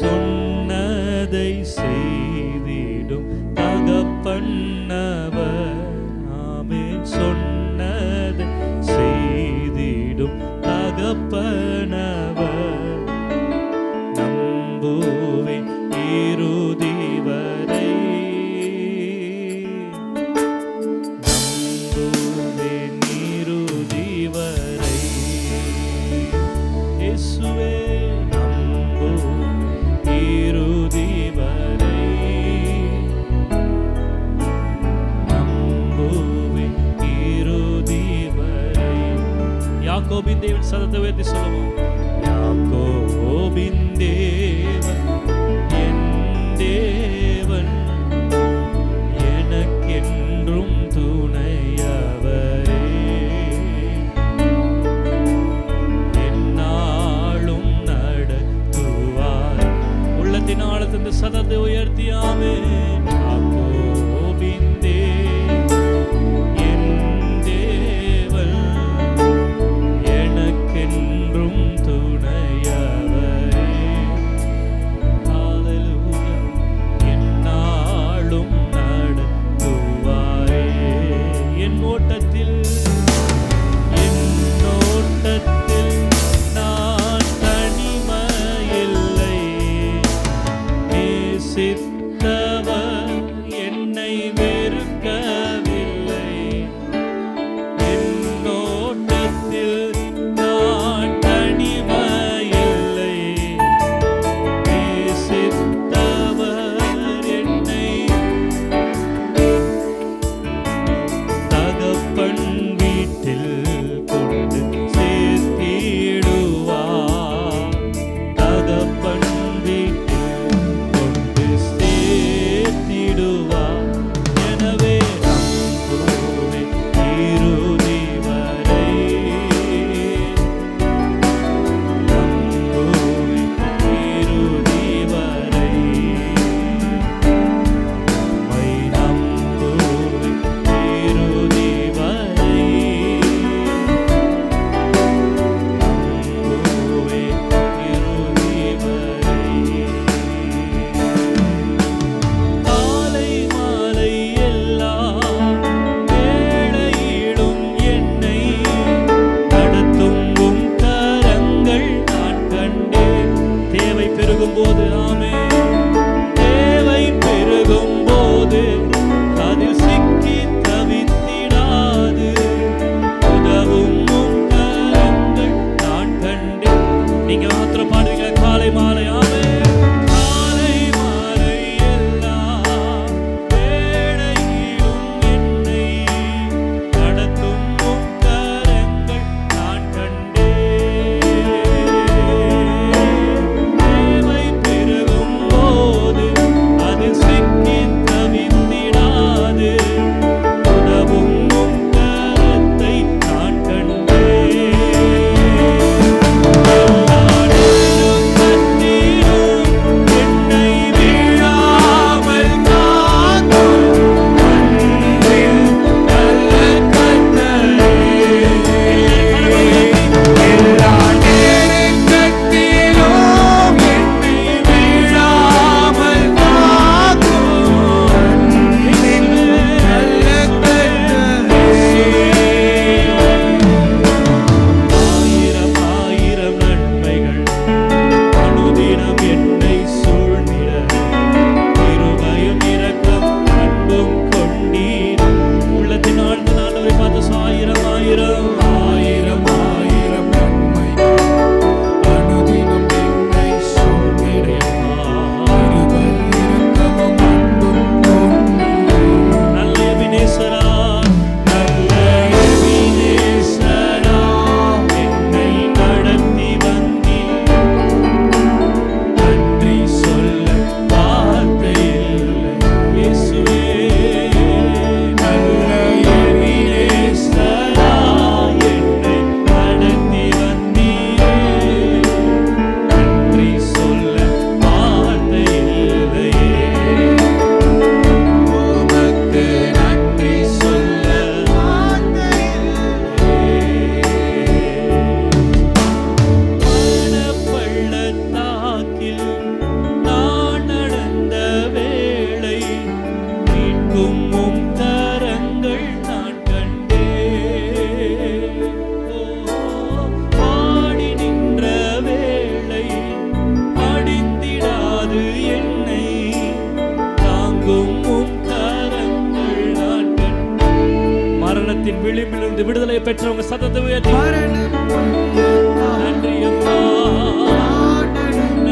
சொன்னதை செய்திடும் தகப்பன்னவர். ஆமென். சொன்னதை செய்திடும் தகப்பனவர். நம்புவேன் இறுதி வரை, நம்புவேன் இறுதி வரை. இயேசுவே நம்புவேன் இறுதி வரை, நம்புவேன் இறுதி வரை. யாக்கோபின் தேவன் சத்தத்தை உயர்த்தி சொல்லுவோம். யாக்கோபின் தேவன் என் தேவன், எனக்கென்றும் துணையவரே. என்னாலும் நடத்துவார். உள்ளத்தின் ஆழத்தின் சத்தத்தை உயர்த்தி ஆமென். யாக்கோபின் தேவன் என் தேவன், எனக்கென்றும் துணையவரே. ஹalleluya. மரணத்திலிருந்து விடுதலை பெற்றவங்க சத்தத்தை உயர்த்தி நன்றி அப்பா, நன்றி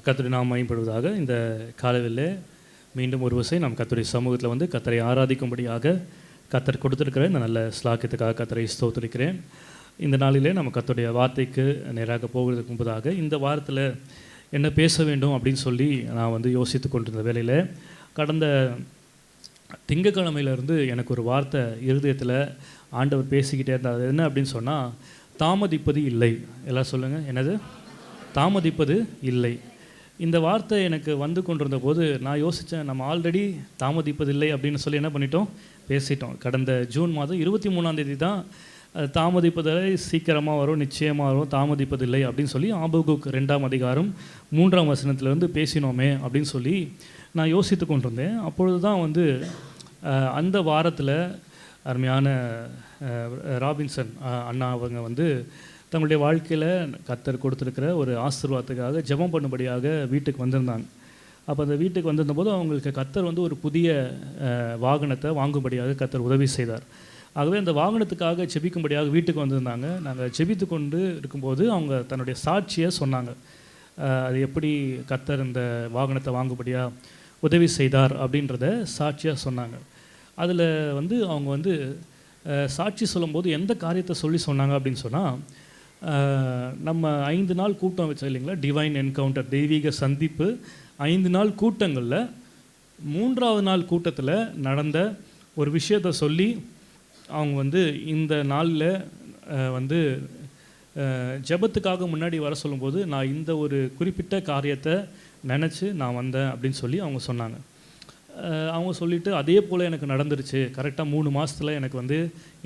கர்த்தருடைய நாமம் மகிமைப்படுவதாக. இந்த காலையில் மீண்டும் ஒரு விசை நாம் கர்த்தருடைய சமூகத்தில் வந்து கர்த்தரை ஆராதிக்கும்படியாக கர்த்தர் கொடுத்திருக்கிற இந்த நல்ல ஸ்லாக்கியத்துக்காக கர்த்தரை ஸ்தோத்திரிக்கிறேன். இந்த நாளிலே நம்ம கர்த்தருடைய வார்த்தைக்கு நேராக போகிறதுக்கு முன்பதாக இந்த வாரத்தில் என்ன பேச வேண்டும் அப்படின்னு சொல்லி நான் வந்து யோசித்து கொண்டிருந்த வேளையில் கடந்த திங்கக்கிழமையிலேருந்து எனக்கு ஒரு வார்த்தை இருதயத்தில் ஆண்டவர் பேசிக்கிட்டே இருந்தார். அது என்ன அப்படின்னு சொன்னால், தாமதிப்பது இல்லை. எல்லாம் சொல்லுங்கள், என்னது? தாமதிப்பது இல்லை. இந்த வார்த்தை எனக்கு வந்து கொண்டிருந்த போது நான் யோசித்தேன், நம்ம ஆல்ரெடி தாமதிப்பதில்லை அப்படின்னு சொல்லி என்ன பண்ணிட்டோம், பேசிட்டோம். கடந்த ஜூன் மாதம் 23ஆம் தேதி தான் தாமதிப்பதில்லை, சீக்கிரமாக வரும், நிச்சயமாக வரும், தாமதிப்பதில்லை அப்படின்னு சொல்லி ஆபகுக் 2ஆம் அதிகாரம் 3ஆம் வசனத்திலேருந்து பேசினோமே அப்படின்னு சொல்லி நான் யோசித்து கொண்டிருந்தேன். அப்பொழுது தான் வந்து அந்த வாரத்தில் அருமையான ராபின்சன் அண்ணா அவங்க வந்து தங்களுடைய வாழ்க்கையில் கர்த்தர் கொடுத்துருக்கிற ஒரு ஆசீர்வாதத்துக்காக ஜெபம் பண்ணும்படியாக வீட்டுக்கு வந்திருந்தாங்க. அப்போ அந்த வீட்டுக்கு வந்திருந்தபோது அவங்களுக்கு கர்த்தர் வந்து ஒரு புதிய வாகனத்தை வாங்கும்படியாக கர்த்தர் உதவி செய்தார். ஆகவே அந்த வாகனத்துக்காக ஜெபிக்கும்படியாக வீட்டுக்கு வந்திருந்தாங்க. நாங்கள் ஜெபித்து கொண்டு இருக்கும்போது அவங்க தன்னுடைய சாட்சியை சொன்னாங்க. அது எப்படி கர்த்தர் இந்த வாகனத்தை வாங்கும்படியாக உதவி செய்தார் அப்படின்றத சாட்சியாக சொன்னாங்க. அதில் வந்து அவங்க வந்து சாட்சி சொல்லும்போது எந்த காரியத்தை சொல்லி சொன்னாங்க அப்படின்னு சொன்னால், நம்ம 5 நாள் கூட்டம் வச்சோம் இல்லைங்களா, டிவைன் என்கவுண்டர், தெய்வீக சந்திப்பு. 5 நாள் கூட்டங்களில் 3ஆவது நாள் கூட்டத்தில் நடந்த ஒரு விஷயத்தை சொல்லி அவங்க வந்து இந்த நாளில் வந்து ஜெபத்துக்காக முன்னாடி வர சொல்லும்போது, நான் இந்த ஒரு குறிப்பிட்ட காரியத்தை நினச்சி நான் வந்தேன் அப்படின்னு சொல்லி அவங்க சொன்னாங்க. அவங்க சொல்லிவிட்டு அதே போல் எனக்கு நடந்துருச்சு, கரெக்டாக 3 மாதத்தில் எனக்கு வந்து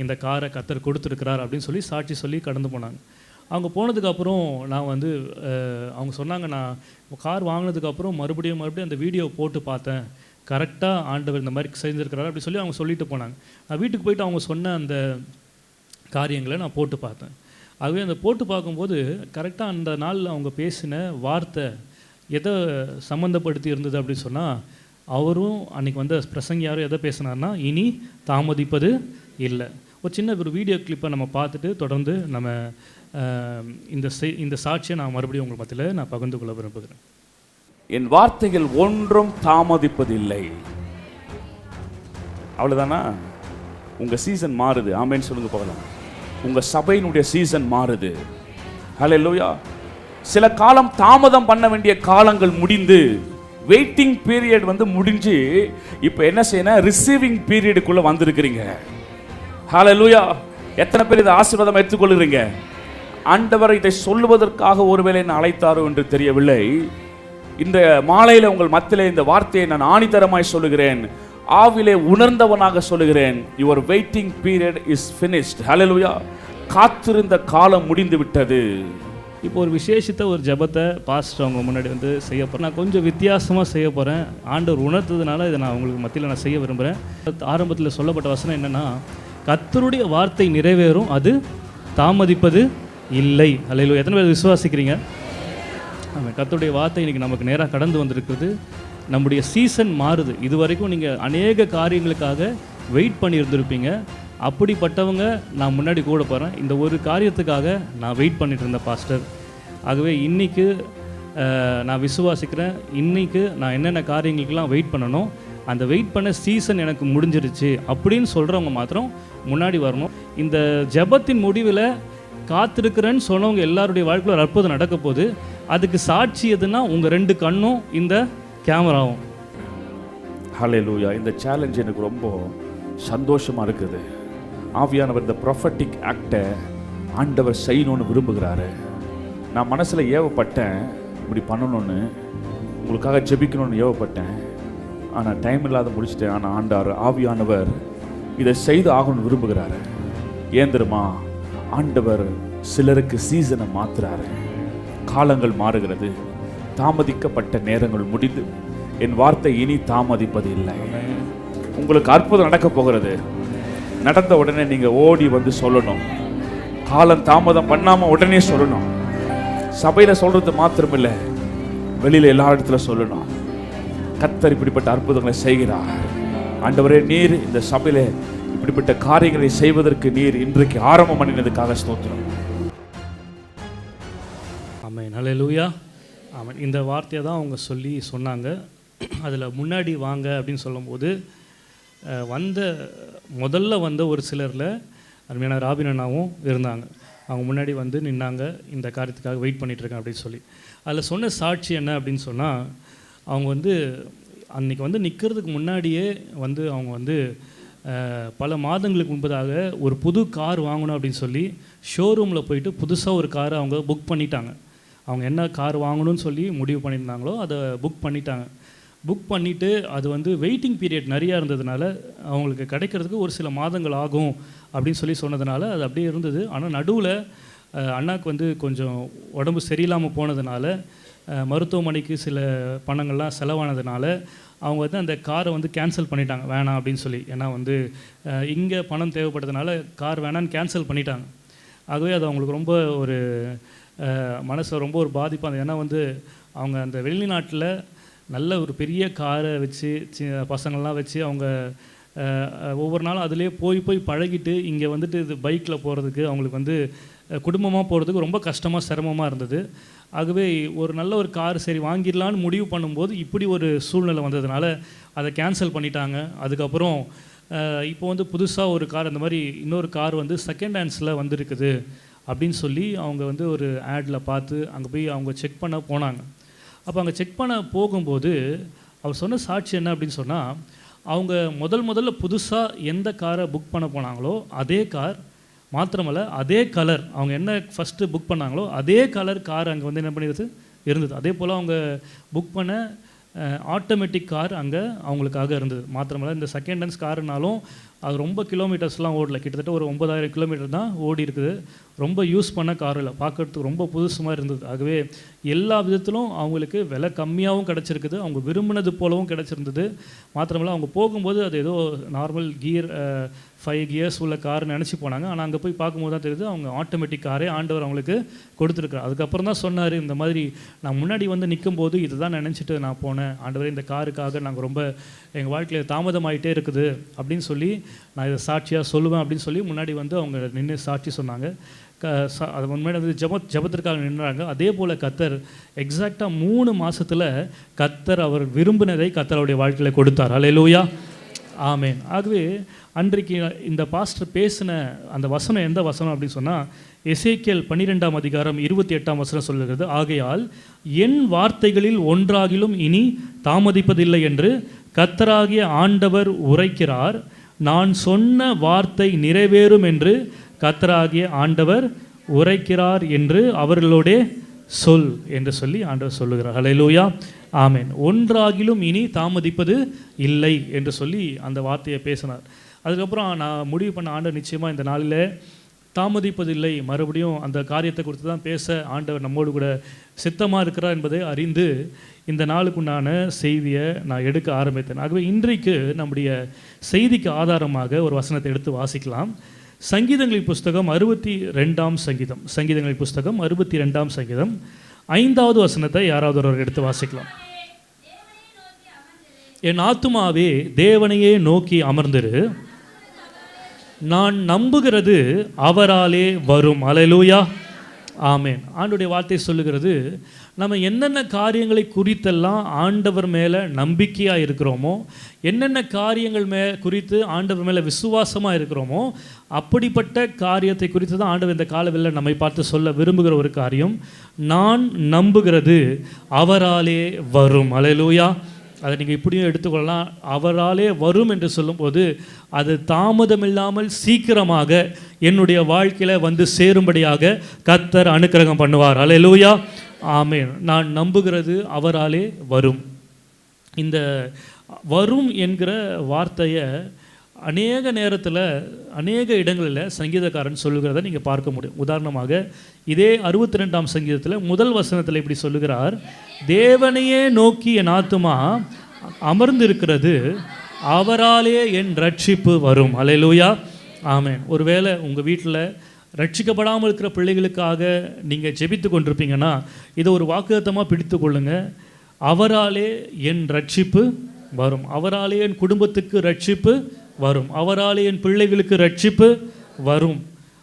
இந்த காரை கர்த்தர் கொடுத்துருக்கிறார் அப்படின்னு சொல்லி சாட்சி சொல்லி கடந்து போனாங்க. அவங்க போனதுக்கப்புறம் நான் வந்து அவங்க சொன்னாங்க, நான் கார் வாங்கினதுக்கப்புறம் மறுபடியும் அந்த வீடியோ போட்டு பார்த்தேன், கரெக்டாக ஆண்டவர் இந்த மாதிரி செஞ்சுருக்கிறார் அப்படி சொல்லி அவங்க சொல்லிட்டு போனாங்க. நான் வீட்டுக்கு போயிட்டு அவங்க சொன்ன அந்த காரியங்களை நான் போட்டு பார்த்தேன். ஆகவே அந்த போட்டு பார்க்கும்போது கரெக்டாக அந்த நாளில் அவங்க பேசின வார்த்தை எதை சம்மந்தப்படுத்தி இருந்தது அப்படின்னு சொன்னால், அவரும் அன்றைக்கி வந்து பிரசங்கியாரும் எதை பேசினார்னா, இனி தாமதிப்பது இல்லை. ஒரு சின்ன ஒரு வீடியோ கிளிப்பை நம்ம பார்த்துட்டு தொடர்ந்து நம்ம இந்த சாட்சியை நான் மறுபடியும் உங்கள் மத்தியில் நான் பகிர்ந்து கொள்ள விரும்புகிறேன். என் வார்த்தைகள் ஒன்றும் தாமதிப்பதில்லை. அவ்வளோதானா? உங்கள் சீசன் மாறுது. ஆமேன்னு சொல்லுங்க போகலாம். உங்கள் சபையினுடைய சீசன் மாறுது. ஹல்லேலூயா. சில காலம் தாமதம் பண்ண வேண்டிய காலங்கள் முடிந்து, வெயிட்டிங் பீரியட் வந்து முடிஞ்சு, இப்போ என்ன செய்யணும்? ரிசீவிங் பீரியடுக்குள்ளே வந்திருக்கிறீங்க. ஹல்லேலூயா. எத்தனை பேர் இதை ஆசீர்வாதம் எடுத்துக்கொள்கிறீங்க? ஆண்டவர் இதை சொல்லுவதற்காக ஒருவேளை என்ன அழைத்தாரோ என்று தெரியவில்லை. இந்த மாலையில் உங்கள் மத்தியிலே இந்த வார்த்தையை நான் ஆணித்தரமாய் சொல்லுகிறேன், ஆவிலே உணர்ந்தவனாக சொல்லுகிறேன். Your waiting period is finished. Hallelujah. காத்திருந்த காலம் முடிந்து விட்டது. இப்போ ஒரு விசேஷித்த ஒரு ஜெபத்தை பாஸ்டர் அவங்க முன்னாடி வந்து செய்ய போகிறேன். நான் கொஞ்சம் வித்தியாசமாக செய்ய போகிறேன். ஆண்டவர் உணர்த்ததுனால இதை நான் உங்களுக்கு மத்தியில் நான் செய்ய விரும்புகிறேன். ஆரம்பத்தில் சொல்லப்பட்ட வசனம் என்னென்னா, கர்த்தருடைய வார்த்தை நிறைவேறும், அது தாமதிப்பது இல்லை. ஹல்லேலூயா. எத்தனை பேர் விசுவாசிக்கிறீங்க? ஆமாம். கர்த்தருடைய வார்த்தை இன்றைக்கி நமக்கு நேராக கடந்து வந்திருக்குது. நம்முடைய சீசன் மாறுது. இது வரைக்கும் நீங்கள் அநேக காரியங்களுக்காக வெயிட் பண்ணியிருந்திருப்பீங்க. அப்படிப்பட்டவங்க நான் முன்னாடி கூட போகிறேன். இந்த ஒரு காரியத்துக்காக நான் வெயிட் பண்ணிட்டு இருந்தேன் பாஸ்டர். ஆகவே இன்றைக்கு நான் விசுவாசிக்கிறேன், இன்றைக்கு நான் என்னென்ன காரியங்களுக்கெல்லாம் வெயிட் பண்ணணும், அந்த வெயிட் பண்ண சீசன் எனக்கு முடிஞ்சிருச்சு அப்படின்னு சொல்கிறவங்க மாத்திரம் முன்னாடி வரணும். இந்த ஜெபத்தின் முடிவில் காத்திருக்கிறேன்னு சொன்னவங்க எல்லாருடைய வாழ்க்கையில் ஒரு அற்புதம் நடக்க போகுது. அதுக்கு சாட்சி எதுனா உங்கள் 2 கண்ணும் இந்த கேமராவும். ஹல்லேலூயா. இந்த சேலஞ்ச் எனக்கு ரொம்ப சந்தோஷமாக இருக்குது. ஆவியானவர் இந்த ப்ரொஃபட்டிக் ஆக்டை ஆண்டவர் செய்யணும்னு விரும்புகிறாரு. நான் மனசில் ஏவப்பட்டேன், இப்படி பண்ணணும்னு, உங்களுக்காக ஜெபிக்கணும்னு ஏவப்பட்டேன். ஆனால் டைம் இல்லாத முடிச்சிட்டேன். ஆனால் ஆவியானவர் இதை செய்து ஆகணும்னு விரும்புகிறாரு. ஏன் தெரியுமா? ஆண்டவர் சிலருக்கு சீசனை மாற்றுறாரு. காலங்கள் மாறுகிறது. தாமதிக்கப்பட்ட நேரங்கள் முடிந்து, என் வார்த்தை இனி தாமதிப்பது இல்லை. உங்களுக்கு அற்புதம் நடக்க போகிறது. நடந்த உடனே நீங்கள் ஓடி வந்து சொல்லணும். காலம் தாமதம் பண்ணாமல் உடனே சொல்லணும். சபையில் சொல்கிறது மாத்திரமில்லை, வெளியில் எல்லா இடத்துல சொல்லணும். கர்த்தர் இப்படிப்பட்ட அற்புதங்களை செய்கிறார். ஆண்டவரே, நீர் இந்த சபையில் இப்படிப்பட்ட காரியங்களை செய்வதற்கு நீர் இன்றைக்கு ஆரம்பம் பண்ணினதுக்காக ஸ்தோத்திரம். ஆமென். ஹல்லேலூயா. ஆமாம். இந்த வார்த்தையை தான் அவங்க சொன்னாங்க. அதில் முன்னாடி வாங்க அப்படின்னு சொல்லும்போது முதல்ல வந்த ஒரு சிலரில் அருமையான ராபின் அண்ணாவும் இருந்தாங்க. அவங்க முன்னாடி வந்து நின்னாங்க, இந்த காரியத்துக்காக வெயிட் பண்ணிகிட்ருக்கேன் அப்படின்னு சொல்லி. அதில் சொன்ன சாட்சி என்ன அப்படின்னு சொன்னால், அவங்க வந்து அன்றைக்கி வந்து நிற்கிறதுக்கு முன்னாடியே வந்து அவங்க வந்து பல மாதங்களுக்கு முன்பதாக ஒரு புது கார் வாங்கணும் அப்படின்னு சொல்லி ஷோரூமில் போயிட்டு புதுசாக ஒரு காரை அவங்க புக் பண்ணிட்டாங்க. அவங்க என்ன கார் வாங்கணும்னு சொல்லி முடிவு பண்ணியிருந்தாங்களோ அதை புக் பண்ணிட்டாங்க. புக் பண்ணிவிட்டு அது வந்து வெயிட்டிங் பீரியட் நிறையா இருந்ததுனால அவங்களுக்கு கிடைக்கிறதுக்கு ஒரு சில மாதங்கள் ஆகும் அப்படின்னு சொல்லி சொன்னதுனால அது அப்படியே இருந்தது. ஆனால் நடுவில் அண்ணாக்கு வந்து கொஞ்சம் உடம்பு சரியில்லாமல் போனதுனால, மருத்துவமனைக்கு சில பணங்கள்லாம் செலவானதுனால அவங்க வந்து அந்த காரை வந்து கேன்சல் பண்ணிட்டாங்க, வேணாம் அப்படின்னு சொல்லி. ஏன்னா வந்து இங்கே பணம் தேவைப்படுறதுனால கார் வேணான்னு கேன்சல் பண்ணிட்டாங்க. ஆகவே அது அவங்களுக்கு ரொம்ப ஒரு மனசில் ரொம்ப ஒரு பாதிப்பாக. ஏன்னா வந்து அவங்க அந்த வெளிநாட்டில் நல்ல ஒரு பெரிய காரை வச்சு பசங்கள்லாம் வச்சு அவங்க ஒவ்வொரு நாளும் அதிலே போய் பழகிட்டு இங்கே வந்துட்டு இது பைக்கில் போகிறதுக்கு அவங்களுக்கு வந்து குடும்பமாக போகிறதுக்கு ரொம்ப கஷ்டமாக சிரமமாக இருந்தது. ஆகவே ஒரு நல்ல ஒரு கார் சரி வாங்கிடலான்னு முடிவு பண்ணும்போது இப்படி ஒரு சூழ்நிலை வந்ததுனால அதை கேன்சல் பண்ணிட்டாங்க. அதுக்கப்புறம் இப்போ வந்து புதுசாக ஒரு கார், அந்த மாதிரி இன்னொரு கார் வந்து செகண்ட் ஹேண்ட்ஸில் வந்துருக்குது அப்படின்னு சொல்லி அவங்க வந்து ஒரு ஆடில் பார்த்து அங்கே போய் அவங்க செக் பண்ண போனாங்க. அப்போ அங்கே செக் பண்ண போகும்போது அவர் சொன்ன சாட்சி என்ன அப்படின்னு சொன்னால், அவங்க முதல்ல புதுசாக எந்த காரை புக் பண்ண போனாங்களோ அதே கார் மாத்திரமல்ல, அதே கலர், அவங்க என்ன ஃபஸ்ட்டு புக் பண்ணாங்களோ அதே கலர் கார் அங்கே வந்து என்ன பண்ணிடுது இருந்தது. அதே போல் அவங்க புக் பண்ண ஆட்டோமேட்டிக் கார் அங்கே அவங்களுக்காக இருந்தது. மாத்திரமல்ல, இந்த செகண்ட் ஹேண்ட்ஸ் காருனாலும் அது ரொம்ப கிலோமீட்டர்ஸ்லாம் ஓடல, கிட்டத்தட்ட ஒரு 9000 கிலோமீட்டர் தான் ஓடி இருக்குது. ரொம்ப யூஸ் பண்ண கார் இல்லை, பார்க்குறதுக்கு ரொம்ப புதுசு மாதிரி இருந்தது. ஆகவே எல்லா விதத்திலும் அவங்களுக்கு விலை கம்மியாகவும் கிடச்சிருக்குது, அவங்க விரும்பினது போலவும் கிடச்சிருந்தது. மாத்திரமில்ல அவங்க போகும்போது அது ஏதோ நார்மல் கியர் 5 கியர்ஸ் உள்ள கார்னு நினச்சி போனாங்க. ஆனால் அங்கே போய் பார்க்கும்போது தான் தெரியுது அவங்க ஆட்டோமேட்டிக் காரே ஆண்டவர் அவங்களுக்கு கொடுத்துருக்காரு. அதுக்கப்புறம் தான் சொன்னார், இந்த மாதிரி நான் முன்னாடி வந்து நிற்கும்போது இதை தான் நினச்சிட்டு நான் போனேன் ஆண்டவரே, இந்த காருக்காக நாங்கள் ரொம்ப எங்கள் வாழ்க்கையில் தாமதமாயிட்டே இருக்குது அப்படின்னு சொல்லி நான் இதை சாட்சியாக சொல்லுவேன் அப்படின்னு சொல்லி முன்னாடி வந்து அவங்க நின்று சாட்சி சொன்னாங்க. அது முன்னாடி வந்து ஜபத்திற்காக நின்றாங்க. அதே போல் கர்த்தர் எக்ஸாக்டாக 3 மாதத்தில் கர்த்தர் அவர் விரும்பினதை கர்த்தருடைய வாழ்க்கையில் கொடுத்தார். அல்லேலூயா, ஆமேன். ஆகவே அன்றைக்கு இந்த பாஸ்டர் பேசின அந்த வசனம் எந்த வசனம் அப்படின்னு சொன்னால், எசேக்கியேல் 12ஆம் அதிகாரம் 28ஆம் வசனம் சொல்லுகிறது, ஆகையால் என் வார்த்தைகளில் ஒன்றாகிலும் இனி தாமதிப்பதில்லை என்று கர்த்தராகிய ஆண்டவர் உரைக்கிறார், நான் சொன்ன வார்த்தை நிறைவேறும் என்று கர்த்தராகிய ஆண்டவர் உரைக்கிறார் என்று அவர்களோடே சொல் என்று சொல்லி ஆண்டவர் சொல்லுகிறார். அல்லேலூயா, ஆமேன். ஒன்றாகிலும் இனி தாமதிப்பது இல்லை என்று சொல்லி அந்த வார்த்தையை பேசினார். அதுக்கப்புறம் நான் முடிவு பண்ண, ஆண்டவர் நிச்சயமாக இந்த நாளில் தாமதிப்பதில்லை, மறுபடியும் அந்த காரியத்தை குறித்து தான் பேச ஆண்டவர் நம்மோடு கூட சித்தமாக இருக்கிறார் என்பதை அறிந்து இந்த நாளுக்குண்டான செய்தியை நான் எடுக்க ஆரம்பித்தேன். ஆகவே இன்றைக்கு நம்முடைய செய்திக்கு ஆதாரமாக ஒரு வசனத்தை எடுத்து வாசிக்கலாம். சங்கீதங்களின் புஸ்தகம் 62ஆம் சங்கீதம், சங்கீதங்களின் புஸ்தகம் 62ஆம் சங்கீதம் 5வது வசனத்தை யாராவது ஒருவர் எடுத்து வாசிக்கலாம். என் ஆத்துமாவே தேவனையே நோக்கி அமர்ந்திரு, நான் நம்புகிறது அவராலே வரும். அல்லேலூயா, ஆமேன். ஆண்டவருடைய வார்த்தை சொல்லுகிறது, நம்ம என்னென்ன காரியங்களை குறித்தெல்லாம் ஆண்டவர் மேலே நம்பிக்கையாக இருக்கிறோமோ, என்னென்ன காரியங்கள் குறித்து ஆண்டவர் மேலே விசுவாசமாக இருக்கிறோமோ, அப்படிப்பட்ட காரியத்தை குறித்து தான் ஆண்டவர் இந்த காலவெளியில் நம்மை பார்த்து சொல்ல விரும்புகிற ஒரு காரியம், நான் நம்புகிறது அவராலே வரும். அல்லேலூயா, அதை நீங்கள் இப்படியும் எடுத்துக்கொள்ளலாம். அவராலே வரும் என்று சொல்லும்போது அது தாமதமில்லாமல் சீக்கிரமாக என்னுடைய வாழ்க்கையில் வந்து சேரும்படியாக கர்த்தர் அனுக்கிரகம் பண்ணுவார். அல்லேலூயா, ஆமேன். நான் நம்புகிறது அவராலே வரும். இந்த வரும் என்கிற வார்த்தையை அநேக நேரத்தில் அநேக இடங்களில் சங்கீதக்காரன் சொல்லுகிறத நீங்கள் பார்க்க முடியும். உதாரணமாக இதே 62ஆம் சங்கீதத்தில் முதல் வசனத்தில் இப்படி சொல்லுகிறார், தேவனையே நோக்கி என் ஆத்துமா அமர்ந்திருக்கிறது, அவராலே என் ரட்சிப்பு வரும். அல்லேலூயா, ஆமேன். ஒருவேளை உங்கள் வீட்டில் ரட்சிக்கப்படாமல் இருக்கிற பிள்ளைகளுக்காக நீங்கள் ஜெபித்து கொண்டிருப்பீங்கன்னா இதை ஒரு வாக்குத்தத்தமாக பிடித்து கொள்ளுங்க. அவராலே என் ரட்சிப்பு வரும், அவராலே என் குடும்பத்துக்கு ரட்சிப்பு வரும், அவராலே என் பிள்ளைகளுக்கு ரட்சிப்பு வரும்.